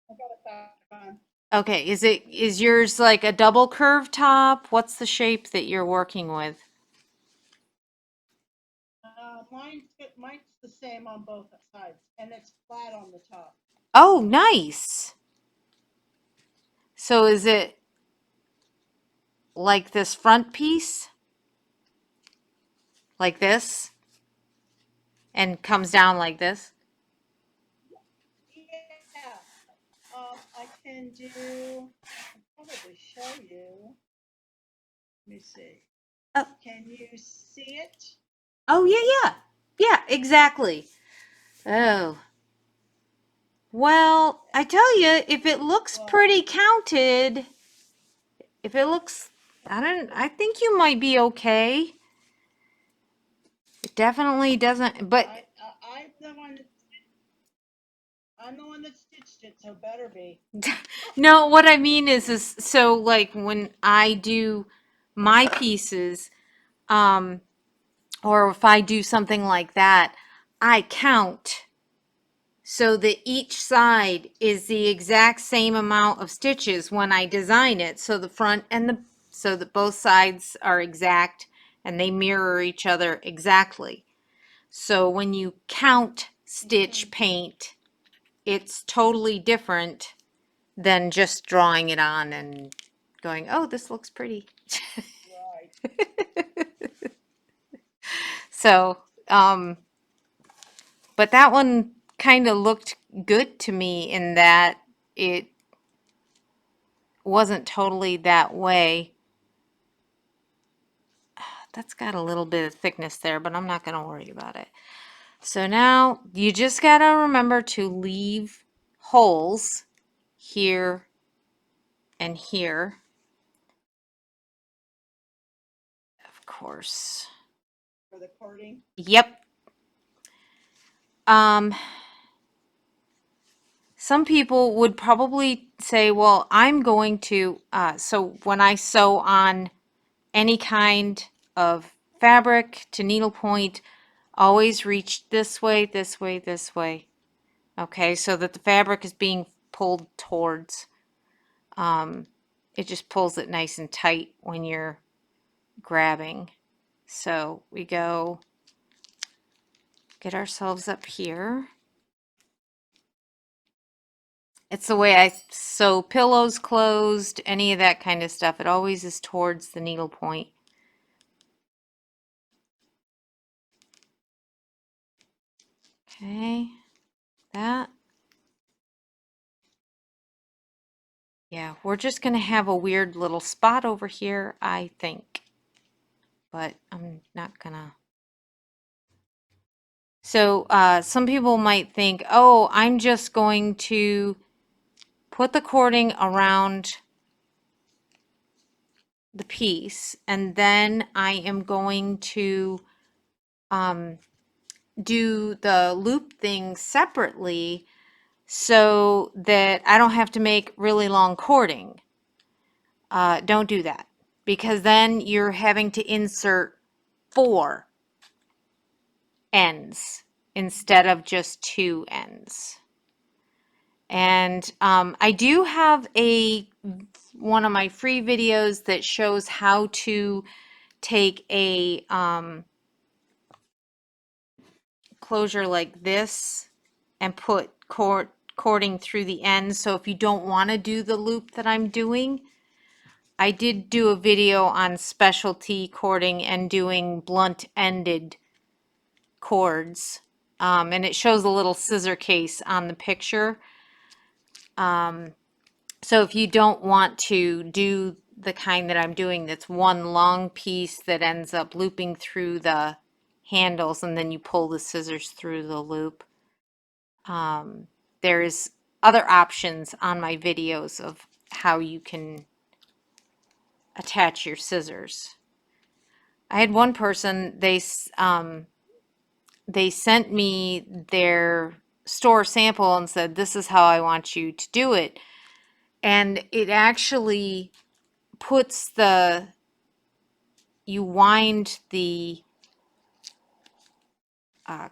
got it back on. Okay, is yours like a double curve top? What's the shape that you're working with? Mine's the same on both sides, and it's flat on the top. Oh, nice. So is it like this front piece? Like this? And comes down like this? Yeah. I can do. I'll probably show you. Let me see. Oh, Can you see it? oh yeah. Yeah, exactly. Oh. Well, I tell you, if it looks Well, pretty counted, if it looks, I think you might be okay. It definitely doesn't, but I'm the one that I'm the one that stitched it, so better be. no, what I mean is so like when I do my pieces, or if I do something like that, I count so that each side is the exact same amount of stitches when I design it. So the front and so that both sides are exact and they mirror each other exactly. So when you count stitch paint, it's totally different than just drawing it on and going, oh, this looks pretty. Right. So, but that one kind of looked good to me in that it wasn't totally that way. That's got a little bit of thickness there, but I'm not going to worry about it. So now you just got to remember to leave holes here and here. Of course. For the cording. Yep. Some people would probably say, well, I'm going to, so when I sew on any kind of fabric to needlepoint, always reach this way, this way, this way. Okay, so that the fabric is being pulled towards. It just pulls it nice and tight when you're grabbing. So we go get ourselves up here. It's the way I sew pillows closed, any of that kind of stuff. It always is towards the needle point. Okay, that. Yeah, we're just going to have a weird little spot over here, I think. But I'm not going to. So some people might think, oh, I'm just going to put the cording around the piece, and then I am going to do the loop thing separately so that I don't have to make really long cording. Don't do that, because then you're having to insert 4 ends instead of just 2 ends. And I do have one of my free videos that shows how to take a closure like this and put cording through the end. So if you don't want to do the loop that I'm doing, I did do a video on specialty cording and doing blunt-ended cords. And it shows a little scissor case on the picture. So if you don't want to do the kind that I'm doing, that's one long piece that ends up looping through the handles and then you pull the scissors through the loop, there's other options on my videos of how you can attach your scissors. I had one person, they sent me their store sample and said, this is how I want you to do it. And it actually puts you wind the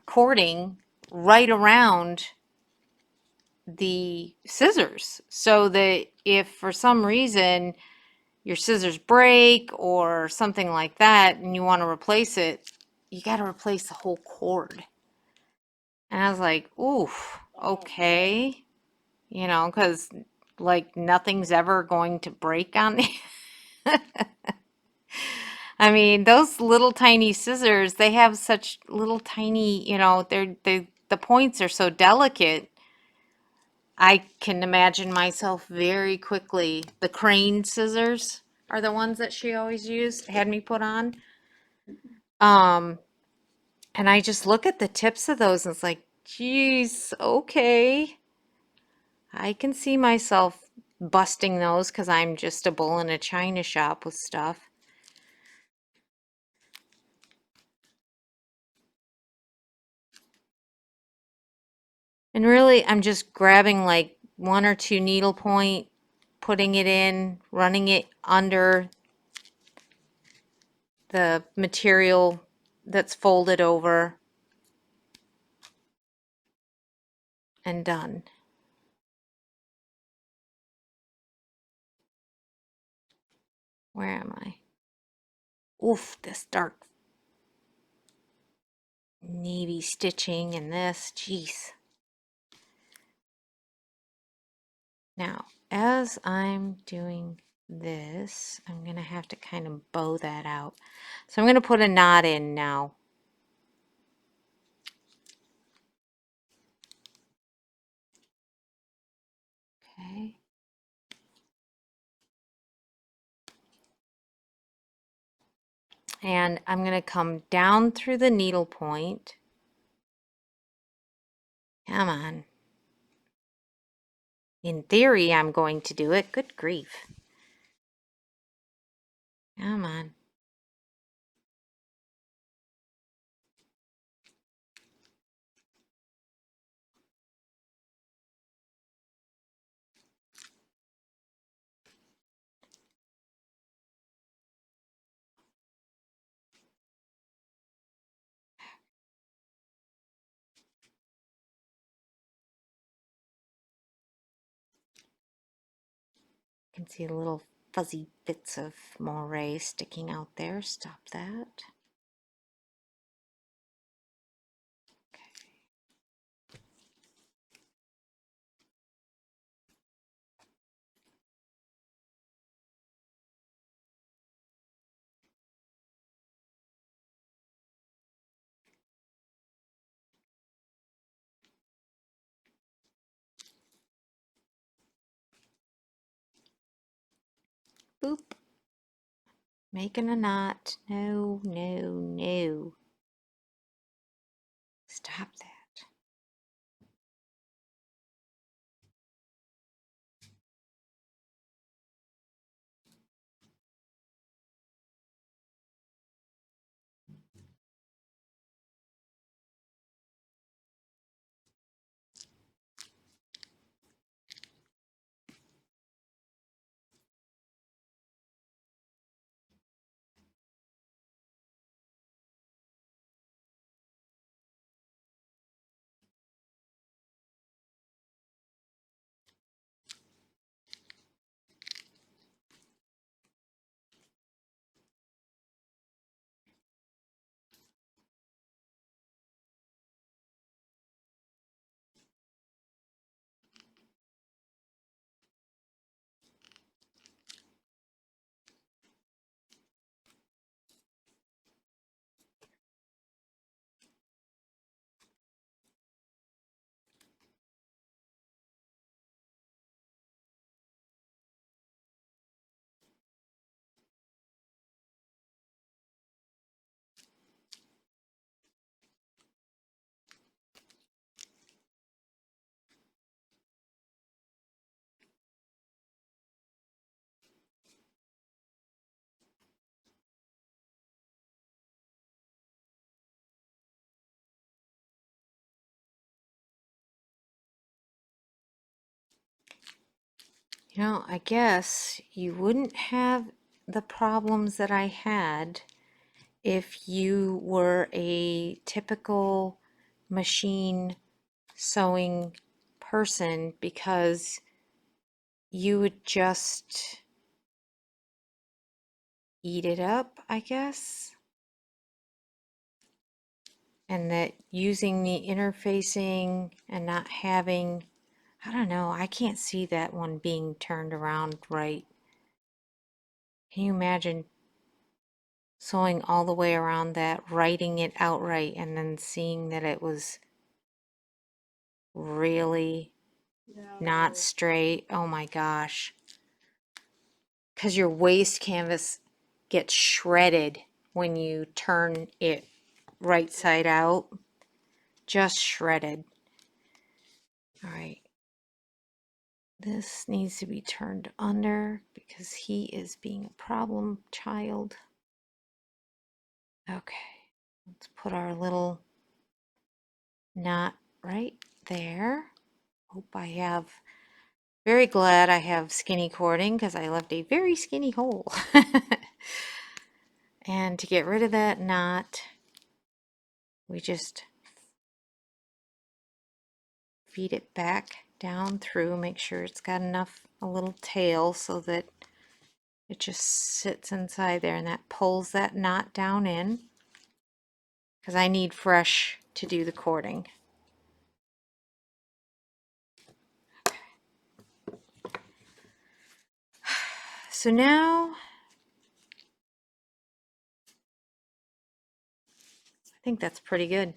cording right around the scissors, so that if for some reason your scissors break or something like that and you want to replace it, you got to replace the whole cord. And I was like, oof, okay, because like nothing's ever going to break on me. I mean, those little tiny scissors, they have such little tiny, the points are so delicate. I can imagine myself very quickly. The crane scissors are the ones that she always used, had me put on. And I just look at the tips of those and it's like, geez, okay. I can see myself busting those because I'm just a bull in a china shop with stuff. And really, I'm just grabbing like 1 or 2 needlepoint, putting it in, running it under the material that's folded over, and done. Where am I? Oof, this dark navy stitching and this, jeez. Now, as I'm doing this, I'm going to have to kind of bow that out. So I'm going to put a knot in now. Okay. And I'm going to come down through the needle point. Come on. In theory, I'm going to do it. Good grief. Come on. You can see little fuzzy bits of moire sticking out there. Stop that. Boop. Making a knot. No, no, no. Stop that. You know, I guess you wouldn't have the problems that I had if you were a typical machine sewing person, because you would just eat it up, I guess. And that using the interfacing and not having, I don't know, I can't see that one being turned around right. Can you imagine sewing all the way around that, writing it outright, and then seeing that it was really not No. straight? Oh my gosh. Because your waist canvas gets shredded when you turn it right side out. Just shredded. All right. This needs to be turned under because he is being a problem child. Okay. Let's put our little knot right there. Hope I have, very glad I have skinny cording because I left a very skinny hole. And to get rid of that knot, we just feed it back down through, make sure it's got enough, a little tail so that it just sits inside there, and that pulls that knot down in because I need fresh to do the cording. So now I think that's pretty good,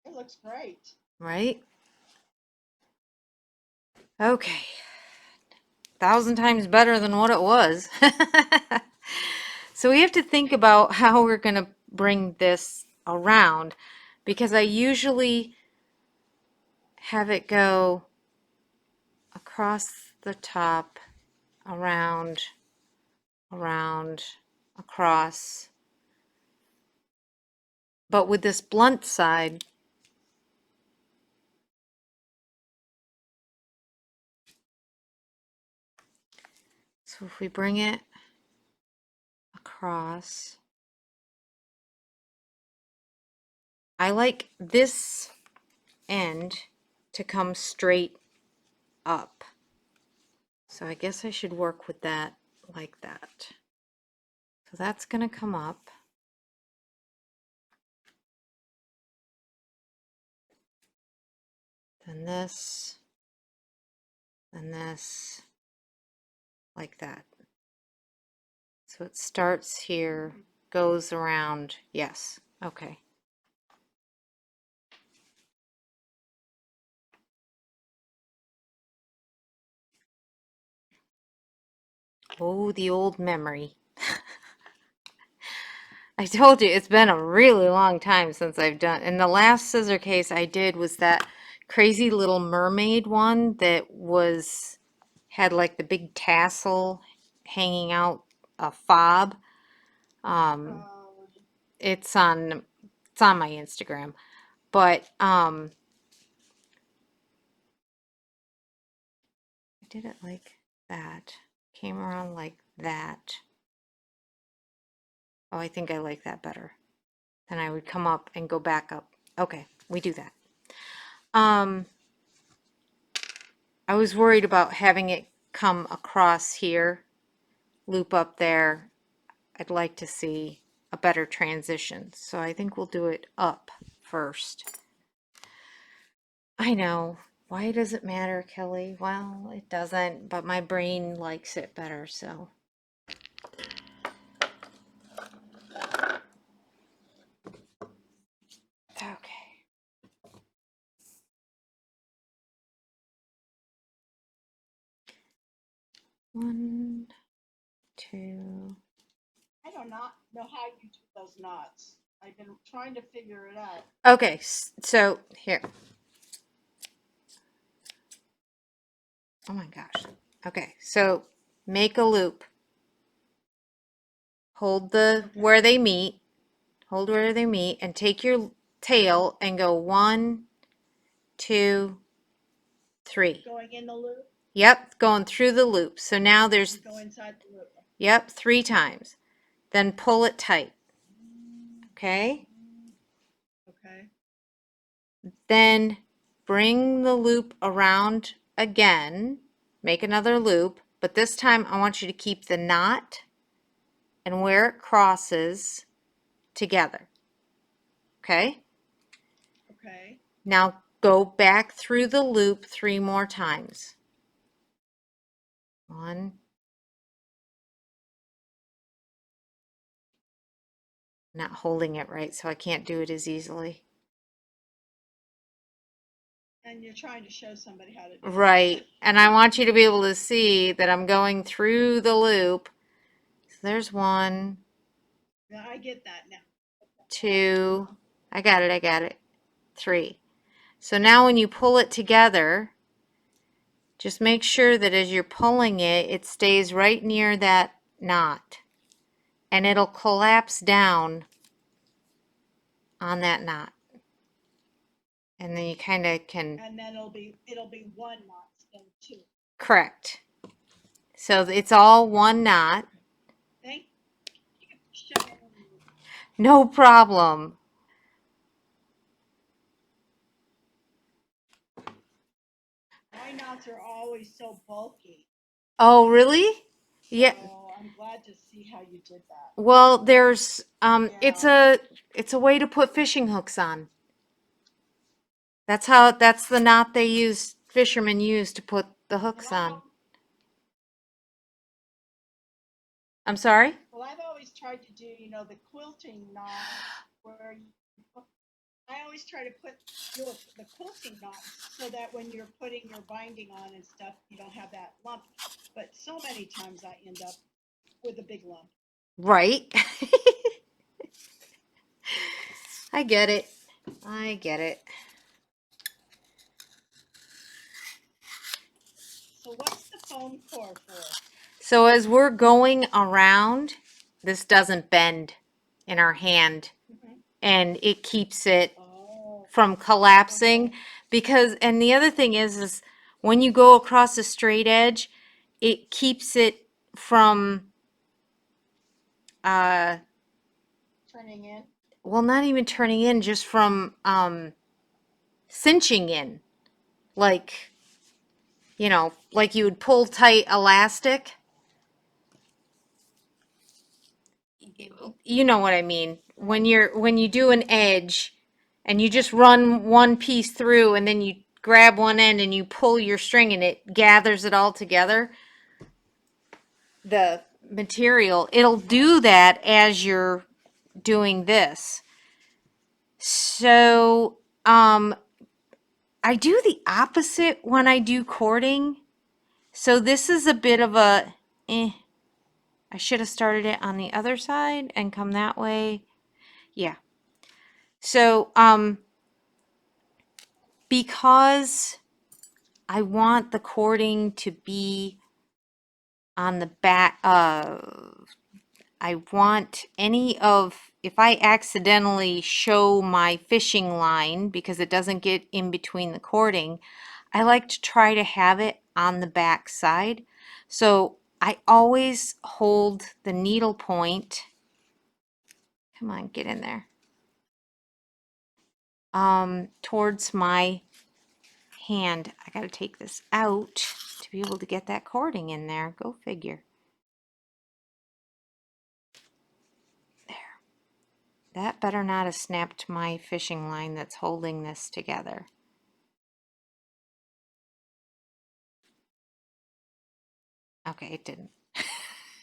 It looks great. right? Okay. 1,000 times better than what it was. So we have to think about how we're going to bring this around, because I usually have it go across the top, around, around, across. But with this blunt side, so if we bring it across, I like this end to come straight up. So I guess I should work with that like that. So that's going to come up. Then this, like that. So it starts here, goes around. Yes. Okay. Oh, the old memory. I told you it's been a really long time since I've done. And the last scissor case I did was that crazy little mermaid one that had like the big tassel hanging out, a fob. It's on my Instagram. But I did it like that. Came around like that. Oh, I think I like that better. Then I would come up and go back up. Okay, we do that. I was worried about having it come across here, loop up there. I'd like to see a better transition. So I think we'll do it up first. I know. Why does it matter, Kelly? Well, it doesn't, but my brain likes it better, so. Okay. One, two. I do not know how you do those knots. I've been trying to figure it out. Okay, so here. Oh my gosh. Okay, so make a loop. Hold where they meet. Hold where they meet and take your tail and go 1, 2, 3. Going in the loop? Yep, going through the loop. So now there's, Go inside the loop. yep, 3 times. Then pull it tight. Okay? Okay. Then bring the loop around again. Make another loop, but this time I want you to keep the knot and where it crosses together. Okay? Okay. Now go back through the loop 3 more times. 1, not holding it right, so I can't do it as easily. And you're trying to show somebody how to do it. Right, and I want you to be able to see that I'm going through the loop. So there's 1, Yeah, I get that now. 2, I got it, 3. So now when you pull it together, just make sure that as you're pulling it, it stays right near that knot. And it'll collapse down on that knot. And then you kind of can. And then it'll be 1 knot instead of 2. Correct. So it's all 1 knot. Thank you for showing me. No problem. My knots are always so bulky. Oh, really? Yeah. So I'm glad to see how you did that. Well, there's Yeah. it's a way to put fishing hooks on. That's the knot fishermen use to put the hooks on. I'm sorry? Well, I've always tried to do, the quilting knot where I always try to put the quilting knot so that when you're putting your binding on and stuff, you don't have that lump. But so many times I end up with a big lump. Right. I get it. I get it. So what's the foam core for? So as we're going around, this doesn't bend in our hand and it keeps it from collapsing and the other thing is when you go across a straight edge, it keeps it from turning in. Well, not even turning in, just from cinching in. Like you know, like you would pull tight elastic. You know what I mean. When you do an edge and you just run one piece through and then you grab one end and you pull your string and it gathers it all together, the material, it'll do that as you're doing this. So, I do the opposite when I do cording. So this is a bit of a, I should have started it on the other side and come that way. Yeah. So, because I want the cording to be on the back, I want any of, if I accidentally show my fishing line because it doesn't get in between the cording, I like to try to have it on the back side. So I always hold the needle point. Come on, get in there. Towards my hand. I got to take this out to be able to get that cording in there. Go figure. There. That better not have snapped my fishing line that's holding this together. Okay, it didn't.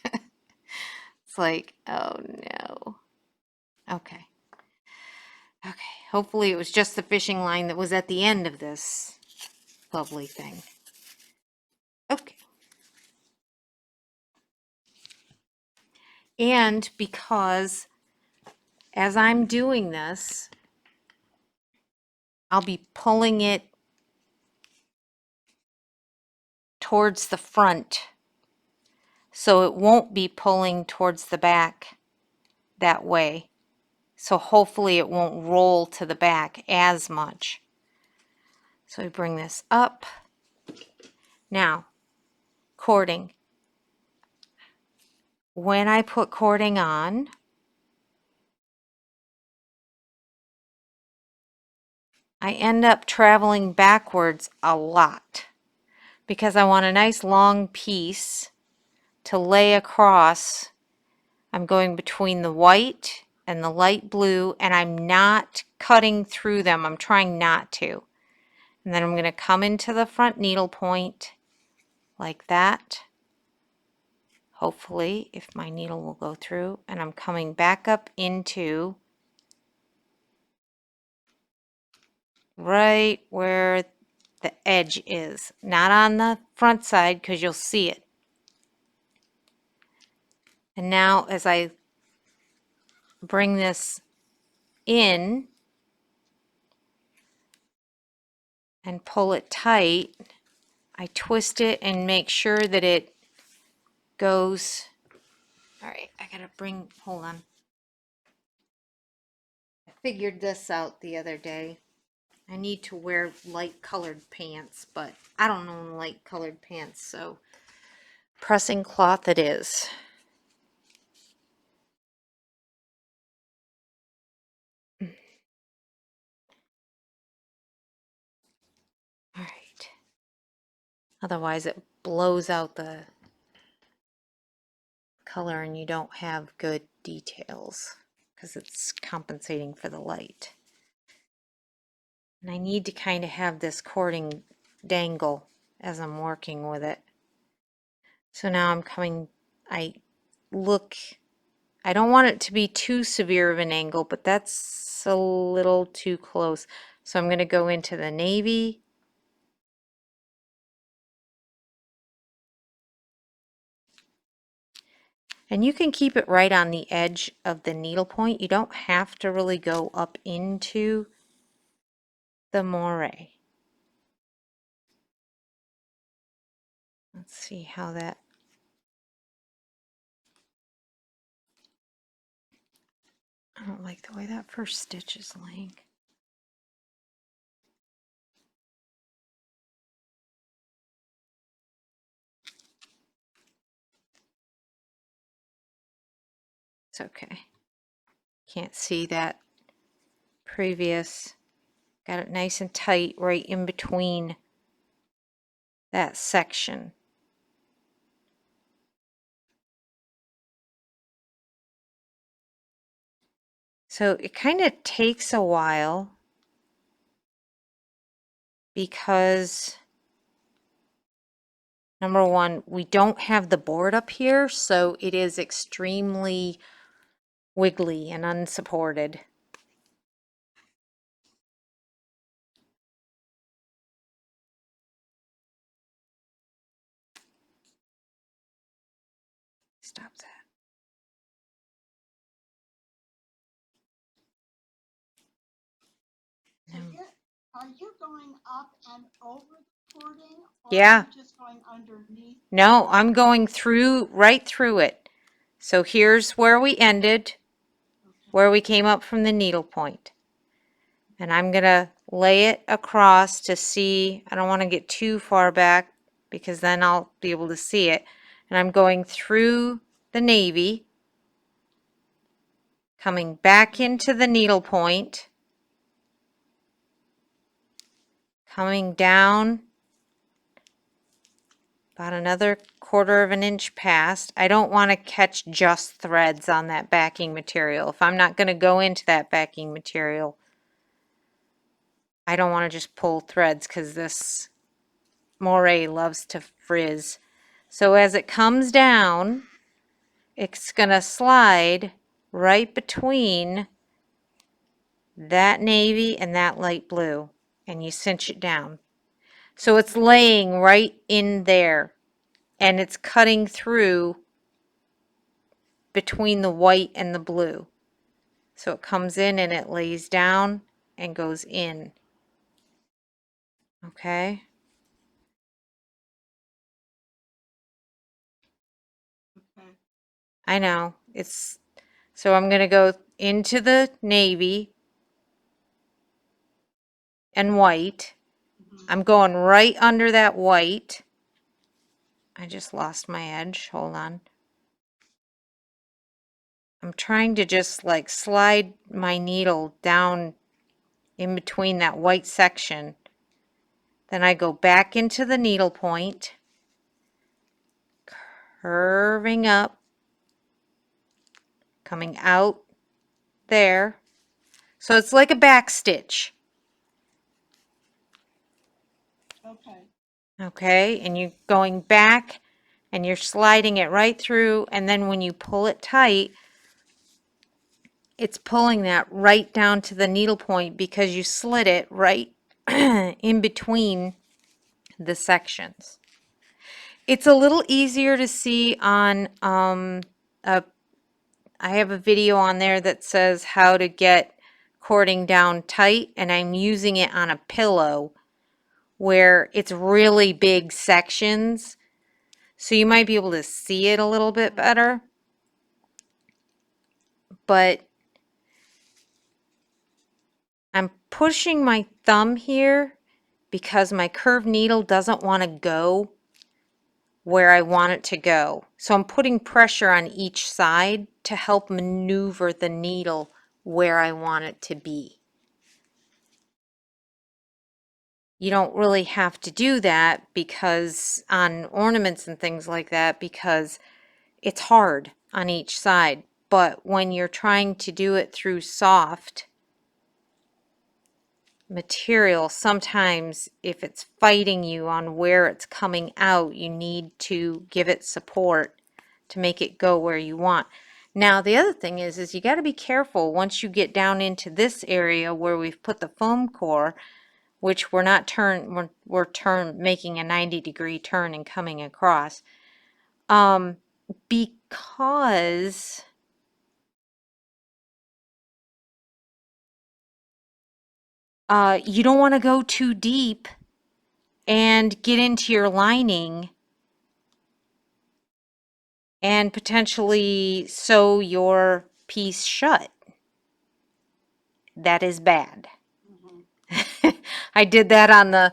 It's like, oh no. Okay. Okay. Hopefully it was just the fishing line that was at the end of this lovely thing. Okay. And because as I'm doing this, I'll be pulling it towards the front. So it won't be pulling towards the back that way. So hopefully it won't roll to the back as much. So I bring this up. Now, cording. When I put cording on, I end up traveling backwards a lot because I want a nice long piece to lay across. I'm going between the white and the light blue, and I'm not cutting through them. I'm trying not to. And then I'm going to come into the front needle point like that. Hopefully, if my needle will go through, and I'm coming back up into right where the edge is, not on the front side because you'll see it. And now as I bring this in and pull it tight, I twist it and make sure that it goes. All right, I gotta bring, hold on. I figured this out the other day. I need to wear light colored pants, but I don't own light colored pants, so pressing cloth it is. All right. Otherwise it blows out the color and you don't have good details because it's compensating for the light. And I need to kind of have this cording dangle as I'm working with it. So now I'm coming, I don't want it to be too severe of an angle, but that's a little too close. So I'm going to go into the navy. And you can keep it right on the edge of the needle point. You don't have to really go up into the moire. Let's see how that. I don't like the way that first stitch is laying. It's okay. Can't see that previous. Got it nice and tight right in between that section. So it kind of takes a while because number one, we don't have the board up here, so it is extremely wiggly and unsupported. Stop that. So are you going up and over the cording? Or Yeah. are you just going underneath? No, I'm going through, right through it. So here's where we ended, where we came up from the needle point. And I'm going to lay it across to see, I don't want to get too far back because then I'll be able to see it. And I'm going through the navy, coming back into the needle point, coming down about another 1/4 of an inch past. I don't want to catch just threads on that backing material. If I'm not going to go into that backing material, I don't want to just pull threads because this moire loves to frizz. So as it comes down, it's going to slide right between that navy and that light blue, and you cinch it down. So it's laying right in there, and it's cutting through between the white and the blue. So it comes in and it lays down and goes in. Okay? Okay. I know. So I'm going to go into the navy and white. I'm going right under that white. I just lost my edge. Hold on. I'm trying to just like slide my needle down in between that white section. Then I go back into the needle point, curving up, coming out there. So it's like a back stitch. Okay. Okay, and you're going back and you're sliding it right through, and then when you pull it tight, it's pulling that right down to the needle point because you slid it right in between the sections. It's a little easier to see on I have a video on there that says how to get cording down tight, and I'm using it on a pillow where it's really big sections, so you might be able to see it a little bit better. But I'm pushing my thumb here because my curved needle doesn't want to go where I want it to go. So I'm putting pressure on each side to help maneuver the needle where I want it to be. You don't really have to do that because on ornaments and things like that, because it's hard on each side. But when you're trying to do it through soft material, sometimes if it's fighting you on where it's coming out, you need to give it support to make it go where you want. Now the other thing is you got to be careful once you get down into this area where we've put the foam core, which we're not making a 90-degree turn and coming across, because you don't want to go too deep and get into your lining and potentially sew your piece shut. That is bad. I did that on the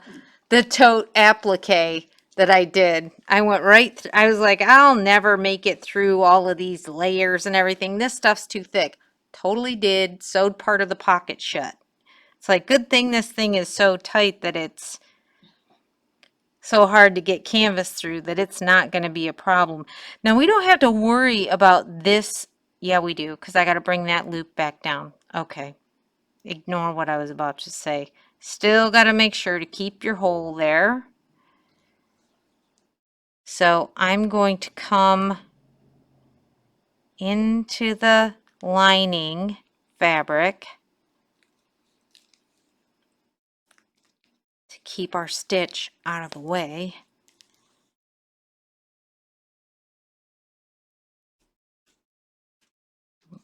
tote applique that I did. I went right I was like, I'll never make it through all of these layers and everything. This stuff's too thick. Totally did. Sewed part of the pocket shut. It's like, good thing this thing is so tight that it's so hard to get canvas through that it's not going to be a problem. Now we don't have to worry about this. Yeah, we do, because I got to bring that loop back down. Okay, ignore what I was about to say. Still got to make sure to keep your hole there. So I'm going to come into the lining fabric to keep our stitch out of the way.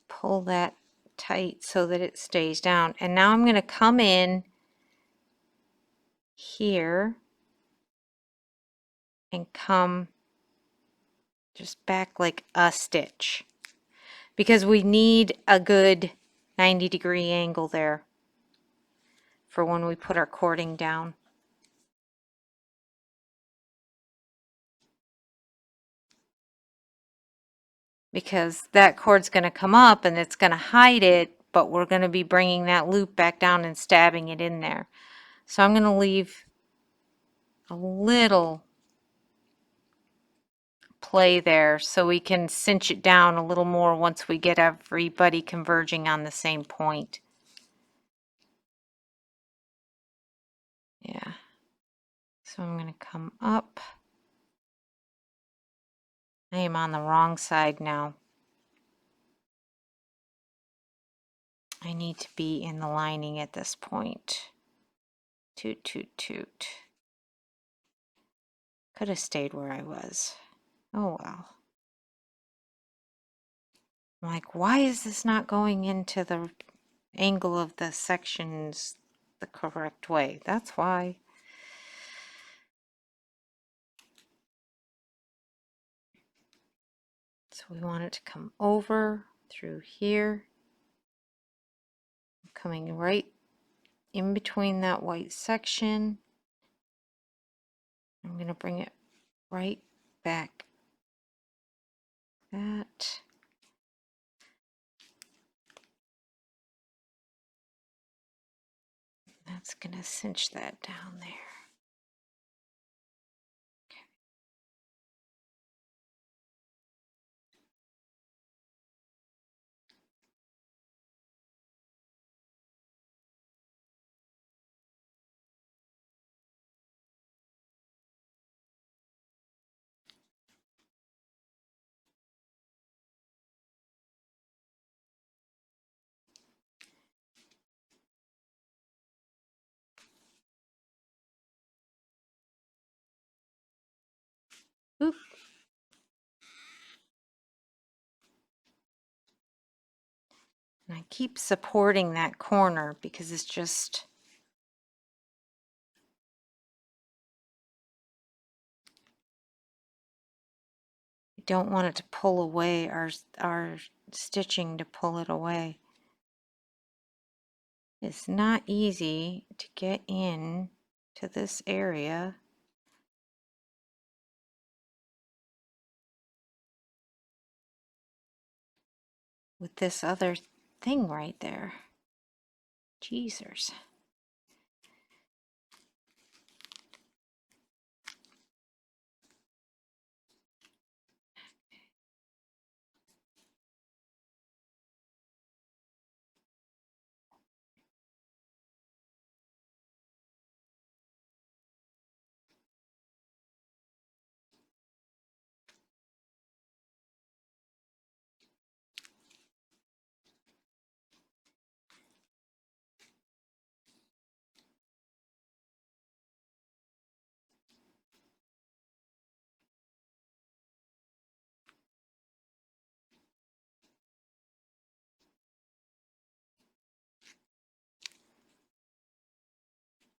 Pull that tight so that it stays down. And now I'm going to come in here and come just back like a stitch, because we need a good 90-degree angle there for when we put our cording down. Because that cord's going to come up and it's going to hide it, but we're going to be bringing that loop back down and stabbing it in there. So I'm going to leave a little play there so we can cinch it down a little more once we get everybody converging on the same point. Yeah. So I'm going to come up. I am on the wrong side now. I need to be in the lining at this point. Toot, toot, toot. Could have stayed where I was. Oh well. I'm like, why is this not going into the angle of the sections the correct way? That's why. So we want it to come over through here, coming right in between that white section. I'm going to bring it right back. That. That's going to cinch that down there. Oop. And I keep supporting that corner because it's just, we don't want it to pull away our stitching, to pull it away. It's not easy to get in to this area. With this other thing right there. Jeezers.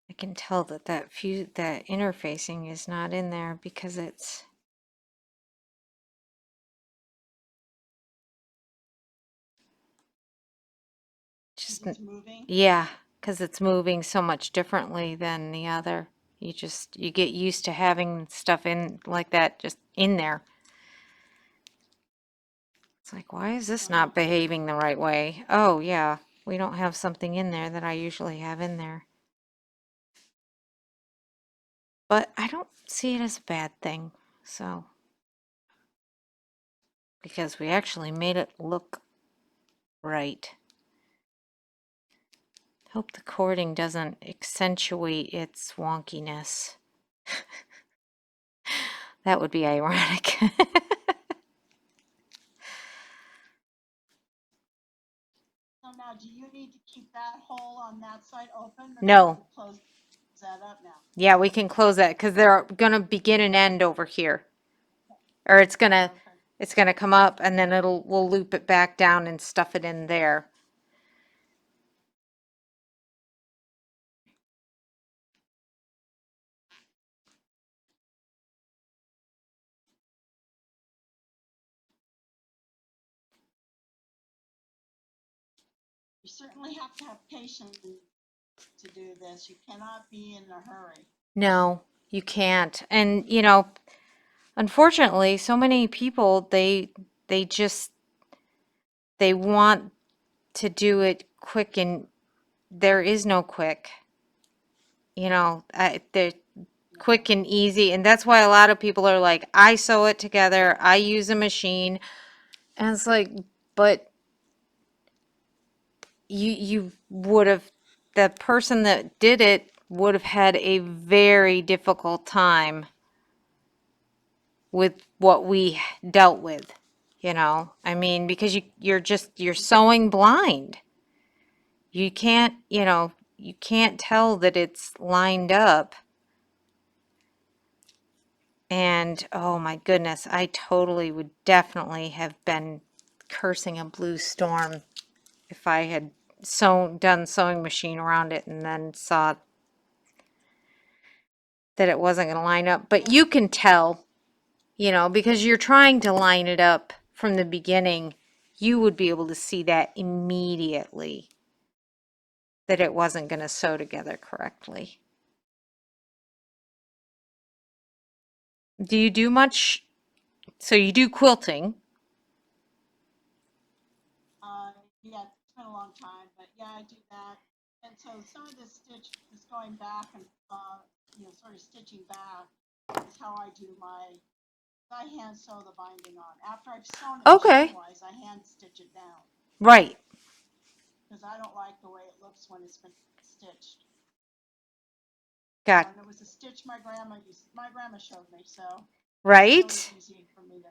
I can tell that that interfacing is not in there because it's just, It's moving. yeah, because it's moving so much differently than the other. You get used to having stuff in like that just in there. It's like, why is this not behaving the right way? Oh yeah, we don't have something in there that I usually have in there. but I don't see it as a bad thing. So, because we actually made it look right. Hope the cording doesn't accentuate its wonkiness. That would be ironic. So now, do you need to keep that hole on that side open, or No. can you close that up now? Yeah, we can close that because they're gonna begin and end over here. Or it's gonna come up and then we'll loop it back down and stuff it in there. You certainly have to have patience to do this. You cannot be in a hurry. No, you can't. And unfortunately, so many people they just they want to do it quick, and there is no quick. They're quick and easy, and that's why a lot of people are like, I sew it together, I use a machine, and it's like, but you would have, the person that did it would have had a very difficult time with what we dealt with, I mean, because you're sewing blind. You can't, you can't tell that it's lined up. And oh my goodness, I totally would definitely have been cursing a blue storm if I had done sewing machine around it and then saw that it wasn't going to line up. But you can tell, because you're trying to line it up from the beginning, you would be able to see that immediately that it wasn't going to sew together correctly. Do you do much? So you do quilting. Yeah, it's been a long time, but yeah, I do that. And so some of this stitch is going back and, sort of stitching back is how I do I hand sew the binding on. After I've sewn it Okay. machine-wise, I hand stitch it down. Right. Because I don't like the way it looks when it's been stitched. Got And it was a stitch my grandma showed me, so right. it's really easy for me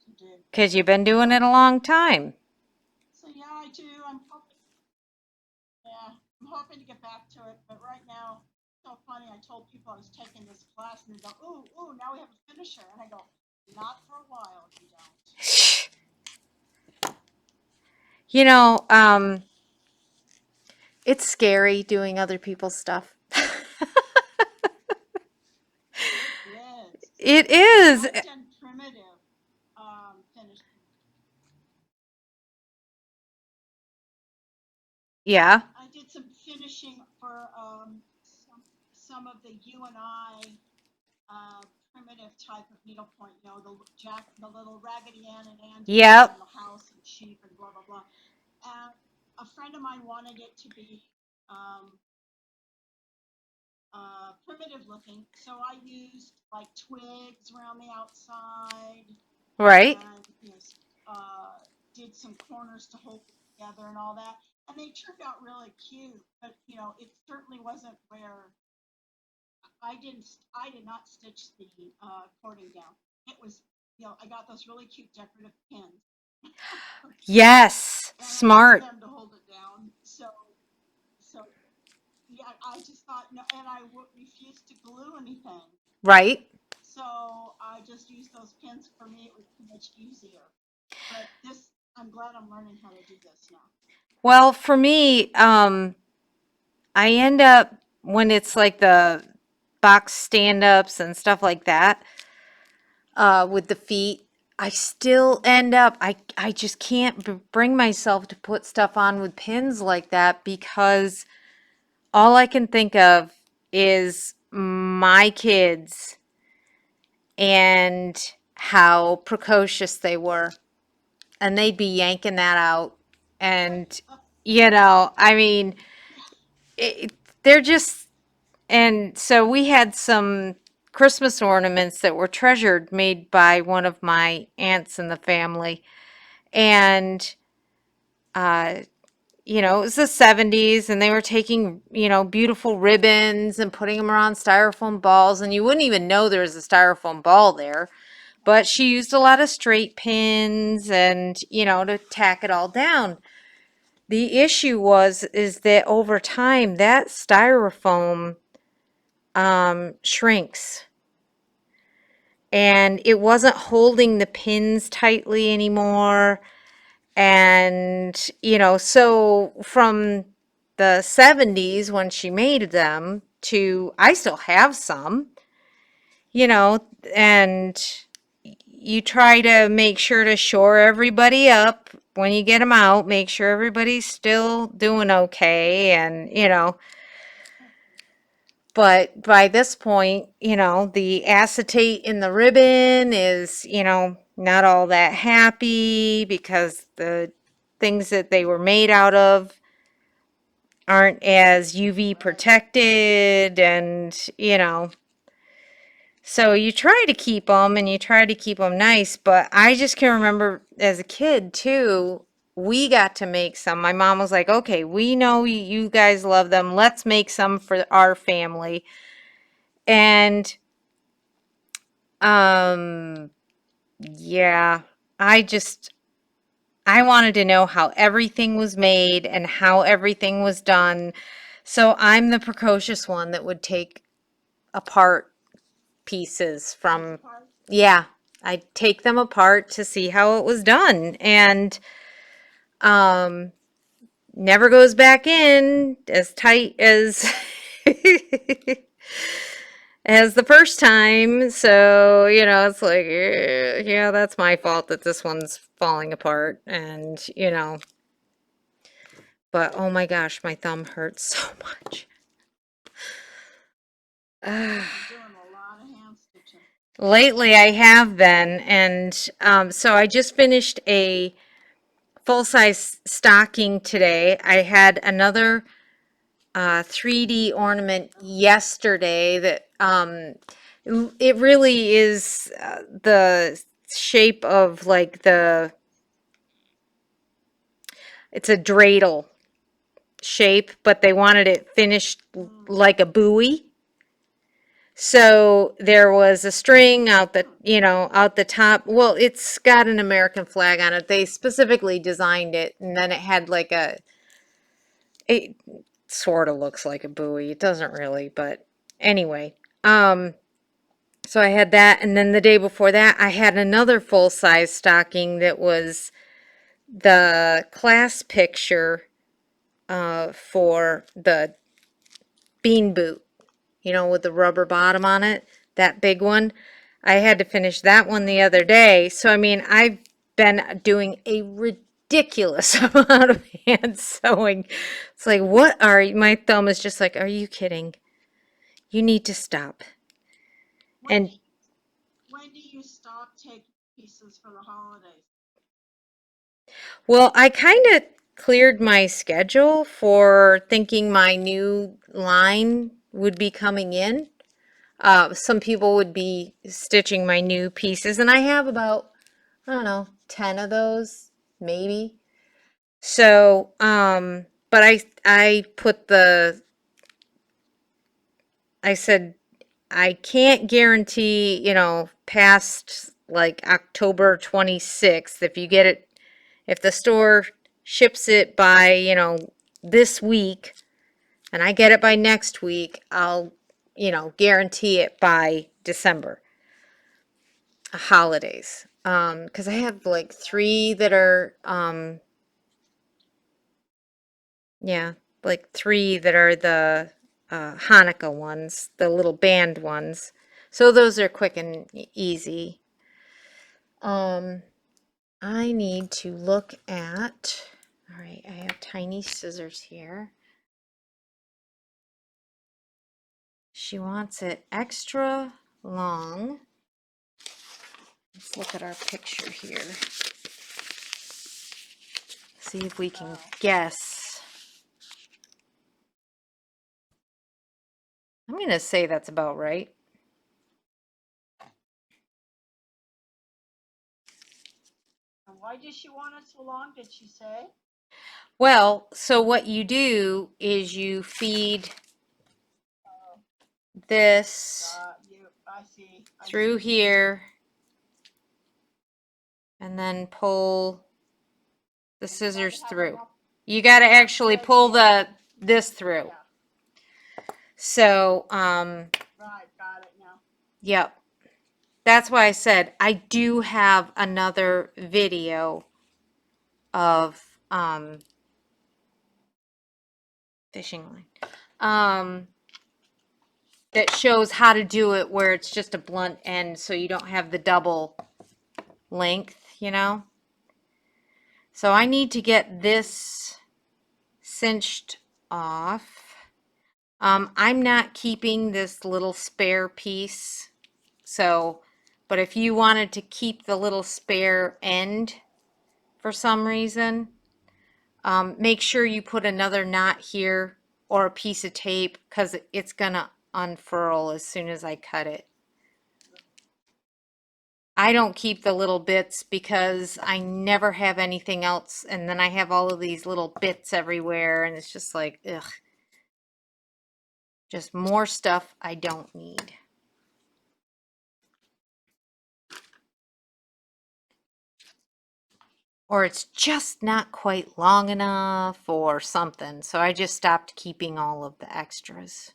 to do. Because you've been doing it a long time. So yeah, I do. I'm hoping to get back to it, but right now, it's so funny. I told people I was taking this class, and they go, "Ooh, now we have a finisher," and I go, "Not for a while, if you don't." You know, it's scary doing other people's stuff. It is. It is. I've done primitive finishing. Yeah. I did some finishing for some of the you and I primitive type of needlepoint. The little Raggedy Ann and Andy Yep. and the house and sheep and blah blah blah. And a friend of mine wanted it to be um, primitive looking, so I used like twigs around the outside. Right. And did some corners to hold it together and all that, and they turned out really cute. But it certainly wasn't where I did not stitch the cording down. It was, I got those really cute decorative pins. Yes. And Smart. I used them to hold it down. So yeah, I just thought no, and I refused to glue anything. Right. So I just used those pins. For me, it was too much easier. But I'm glad I'm learning how to do this now. Well, for me, I end up when it's like the box stand-ups and stuff like that, with the feet, I still end up, I just can't bring myself to put stuff on with pins like that because all I can think of is my kids and how precocious they were. And they'd be yanking that out. And, I mean, they're just, and so we had some Christmas ornaments that were treasured made by one of my aunts in the family. And, uh, it was the 70s and they were taking, beautiful ribbons and putting them around styrofoam balls. And you wouldn't even know there was a styrofoam ball there. But she used a lot of straight pins and, to tack it all down. The issue is that over time, that styrofoam shrinks. And it wasn't holding the pins tightly anymore. And, so from the 70s when she made them to, I still have some, and you try to make sure to shore everybody up when you get them out, make sure everybody's still doing okay. And, but by this point, the acetate in the ribbon is, not all that happy because the things that they were made out of aren't as UV protected. And, so you try to keep them and you try to keep them nice. But I just can remember as a kid too, we got to make some. My mom was like, okay, we know you guys love them. Let's make some for our family. And yeah, I wanted to know how everything was made and how everything was done. So I'm the precocious one that would take apart pieces from, yeah, I'd take them apart to see how it was done. And never goes back in as tight as as the first time. So, it's like, yeah, that's my fault that this one's falling apart. And, but oh my gosh, my thumb hurts so much. Doing a lot of hand stitching. Lately, I have been. And so I just finished a full-size stocking today. I had another 3D ornament yesterday that it really is the shape of like it's a dreidel shape, but they wanted it finished like a buoy. So there was a string out out the top. Well, it's got an American flag on it. They specifically designed it, and then it had like it sort of looks like a buoy. It doesn't really, but anyway. So I had that, and then the day before that, I had another full-size stocking that was the class picture for the bean boot, with the rubber bottom on it, that big one. I had to finish that one the other day. So, I mean, I've been doing a ridiculous amount of hand sewing. It's like, my thumb is just like, are you kidding? You need to stop. And When do you stop taking pieces for the holidays? well, I kind of cleared my schedule for thinking my new line would be coming in. Some people would be stitching my new pieces, and I have about, I don't know, 10 of those, maybe. So, but I I said, I can't guarantee, past like October 26th, if the store ships it by, this week and I get it by next week, I'll, guarantee it by December, holidays. Because I have like three that are, yeah, like three that are the Hanukkah ones, the little band ones. So those are quick and easy. I need to look at, all right, I have tiny scissors here. She wants it extra long. Let's look at our picture here. See if we can guess. I'm going to say that's about right. And why does she want it so long, did she say? Well, so what you do is you feed this I see. through here and then pull the scissors through. You got to actually pull this through. Yeah, So, right, got it now. yep. That's why I said I do have another video of fishing line that shows how to do it where it's just a blunt end so you don't have the double length, you know. So I need to get this cinched off. I'm not keeping this little spare piece. So, but if you wanted to keep the little spare end for some reason, make sure you put another knot here or a piece of tape because it's gonna unfurl as soon as I cut it. I don't keep the little bits because I never have anything else, and then I have all of these little bits everywhere, and it's just like, ugh. Just more stuff I don't need. Or it's just not quite long enough or something, so I just stopped keeping all of the extras.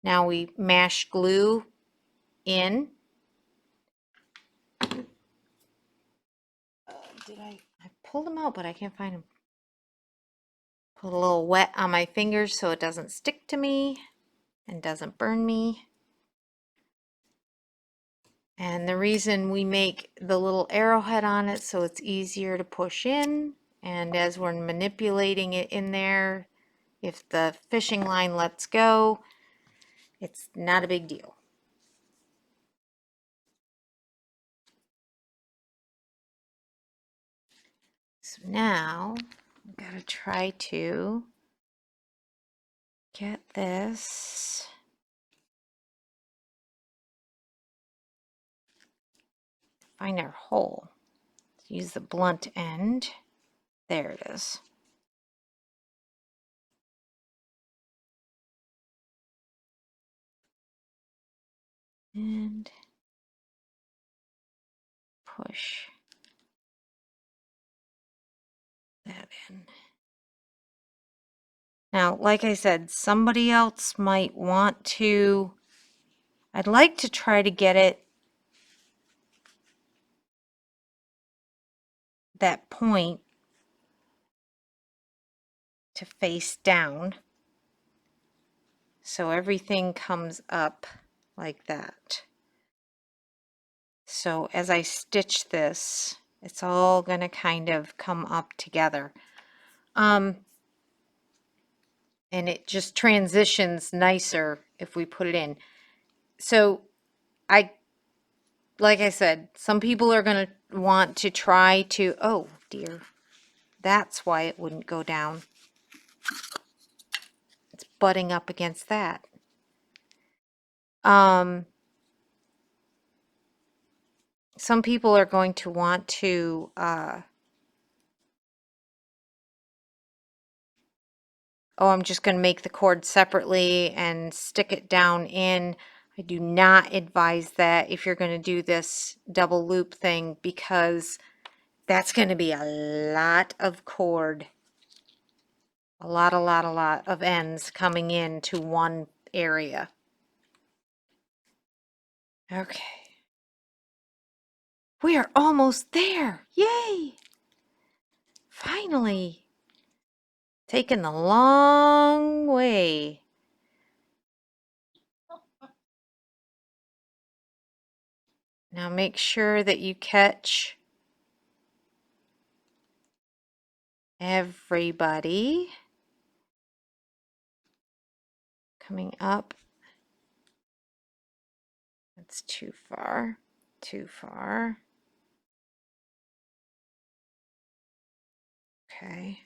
Now we mash glue in. I pulled them out, but I can't find them. Put a little wet on my fingers so it doesn't stick to me and doesn't burn me. And the reason we make the little arrowhead on it so it's easier to push in, and as we're manipulating it in there, if the fishing line lets go, it's not a big deal. So now I've got to try to get this find our hole. Use the blunt end. There it is. And push that in. Now, like I said, somebody else might want to, I'd like to try to get it that point to face down so everything comes up like that. So as I stitch this, it's all going to kind of come up together. And it just transitions nicer if we put it in. So like I said, some people are going to want to try to, oh dear, that's why it wouldn't go down. It's butting up against that. Some people are going to want to oh, I'm just going to make the cord separately and stick it down in. I do not advise that if you're going to do this double loop thing, because that's going to be a lot of cord. A lot of ends coming into one area. Okay. We are almost there. Yay! Finally. Taking the long way. Now make sure that you catch everybody coming up. That's too far. Too far. Okay.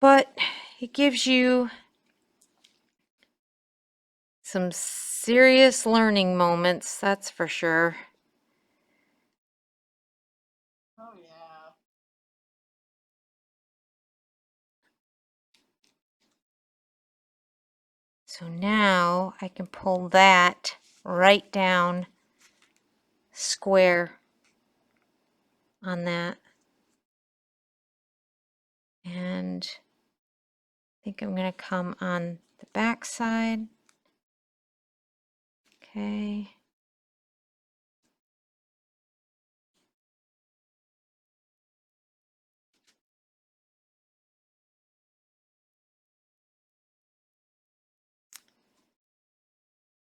but it gives you some serious learning moments, that's for sure. Oh, yeah. So now I can pull that right down square on that. And I think I'm going to come on the back side. Okay.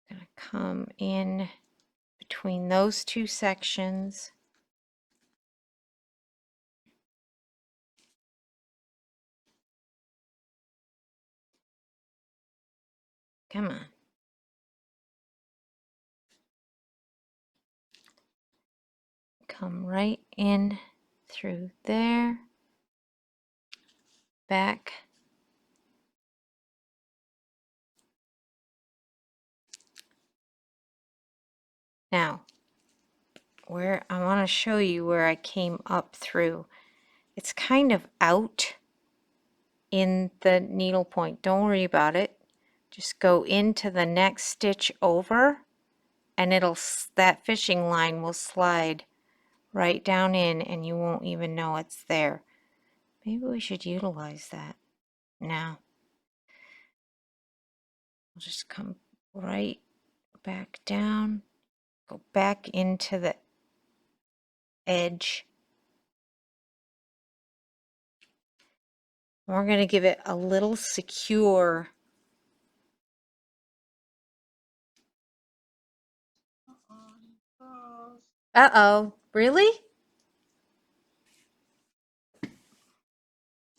I'm going to come in between those two sections. Come on. Come right in through there. Back. Now, where I want to show you where I came up through. It's kind of out in the needlepoint. Don't worry about it. Just go into the next stitch over and that fishing line will slide right down in and you won't even know it's there. Maybe we should utilize that. Now, we'll just come right back down, go back into the edge. We're going to give it a little secure. Uh-oh, really?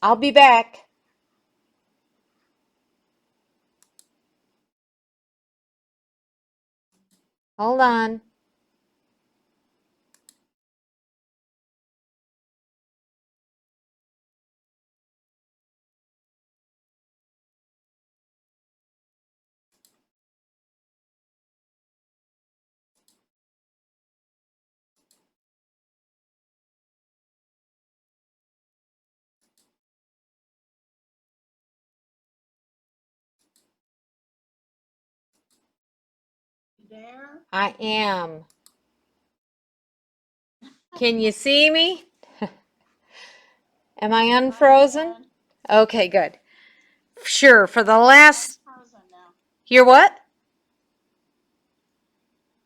I'll be back. Hold on. There? I am. Can you see me? Am I unfrozen? Okay, good. Sure, for the last... Frozen now. You're what?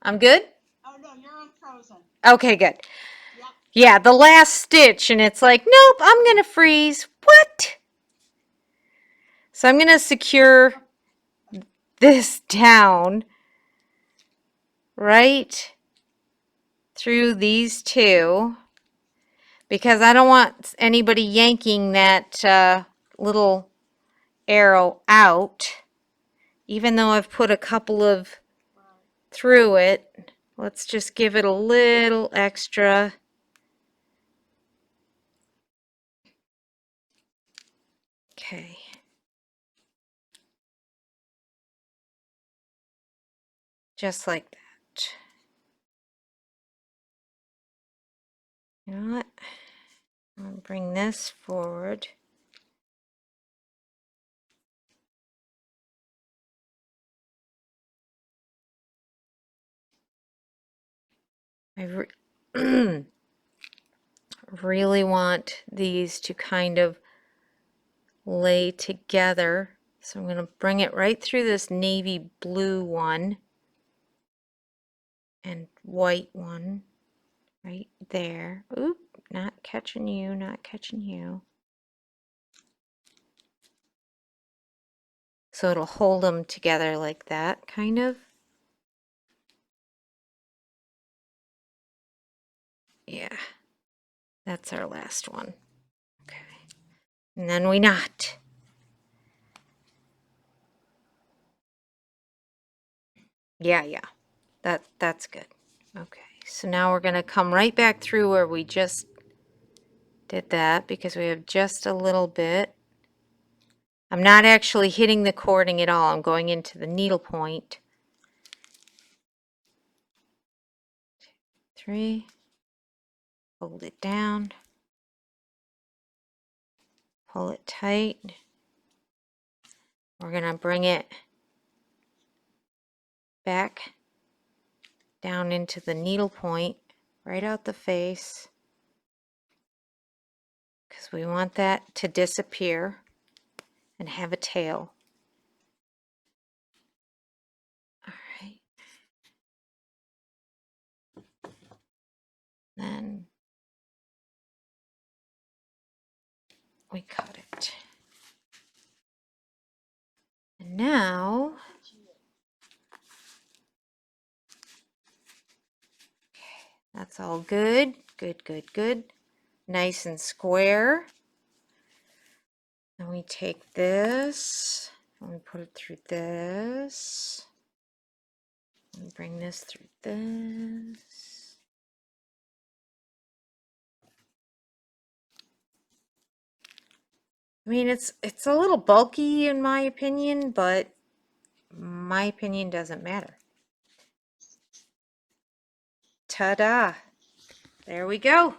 I'm good? Oh, no, you're unfrozen. Okay, good. Yep. Yeah, the last stitch, and it's like, nope, I'm going to freeze. What? So I'm going to secure this down right through these two because I don't want anybody yanking that little arrow out, even though I've put a couple of through it. Let's just give it a little extra. Okay. Just like that. You know what? I'll bring this forward. I really want these to kind of lay together. So I'm going to bring it right through this navy blue one and white one right there. Oop, not catching you, not catching you. So it'll hold them together like that, kind of. Yeah, that's our last one. Okay, and then we knot. Yeah, that's good. Okay, so now we're going to come right back through where we just did that because we have just a little bit. I'm not actually hitting the cording at all. I'm going into the needlepoint. 3, hold it down, pull it tight. We're going to bring it back down into the needlepoint, right out the face, because we want that to disappear and have a tail. All right. Then we cut it. And now, that's all good. Good, good, good. Nice and square. Then we take this and we put it through this. And bring this through this. I mean, it's a little bulky in my opinion, but my opinion doesn't matter. Ta-da! There we go.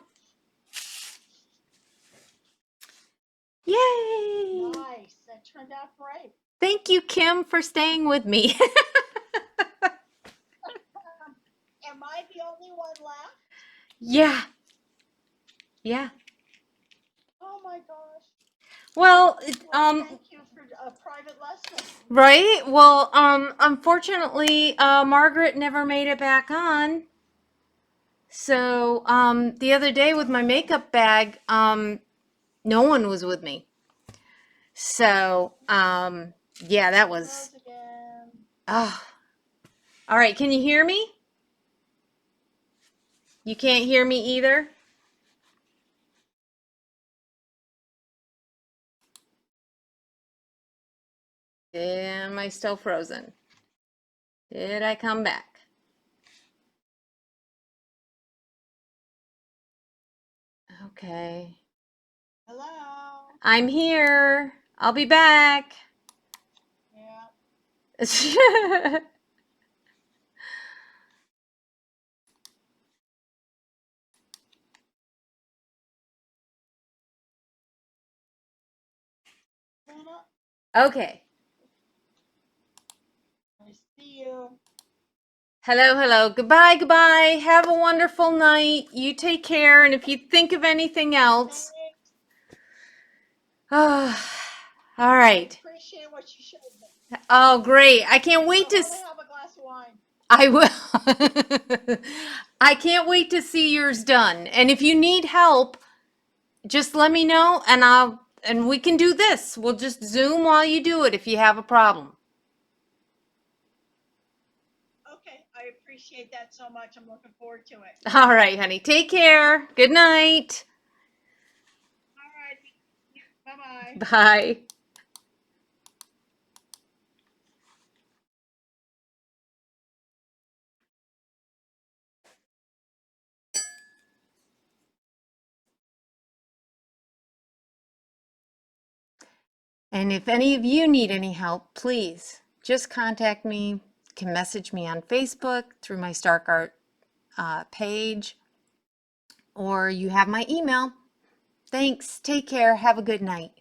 Yay! Nice. That turned out great. Thank you, Kim, for staying with me. Am I the only one left? Yeah. Yeah. Oh my gosh. Well, Thank you for a private lesson. right? Well, unfortunately, Margaret never made it back on. So, the other day with my makeup bag, no one was with me. So, yeah, that was, Close again. oh. All right, can you hear me? You can't hear me either? Am I still frozen? Did I come back? Okay. Hello. I'm here. I'll be back. Yeah. Okay. I see you. Hello, hello. Goodbye, goodbye. Have a wonderful night. You take care. And if you think of anything else. Oh, all right. Appreciate what you showed me. Oh, great. I can't wait to. I want to have a glass of wine. I will. I can't wait to see yours done. And if you need help, just let me know and we can do this. We'll just Zoom while you do it if you have a problem. Okay, I appreciate that so much. I'm looking forward to it. All right, honey. Take care. Good night. All right. Bye-bye. Bye. And if any of you need any help, please just contact me. You can message me on Facebook through my Stark Art page, or you have my email. Thanks. Take care. Have a good night.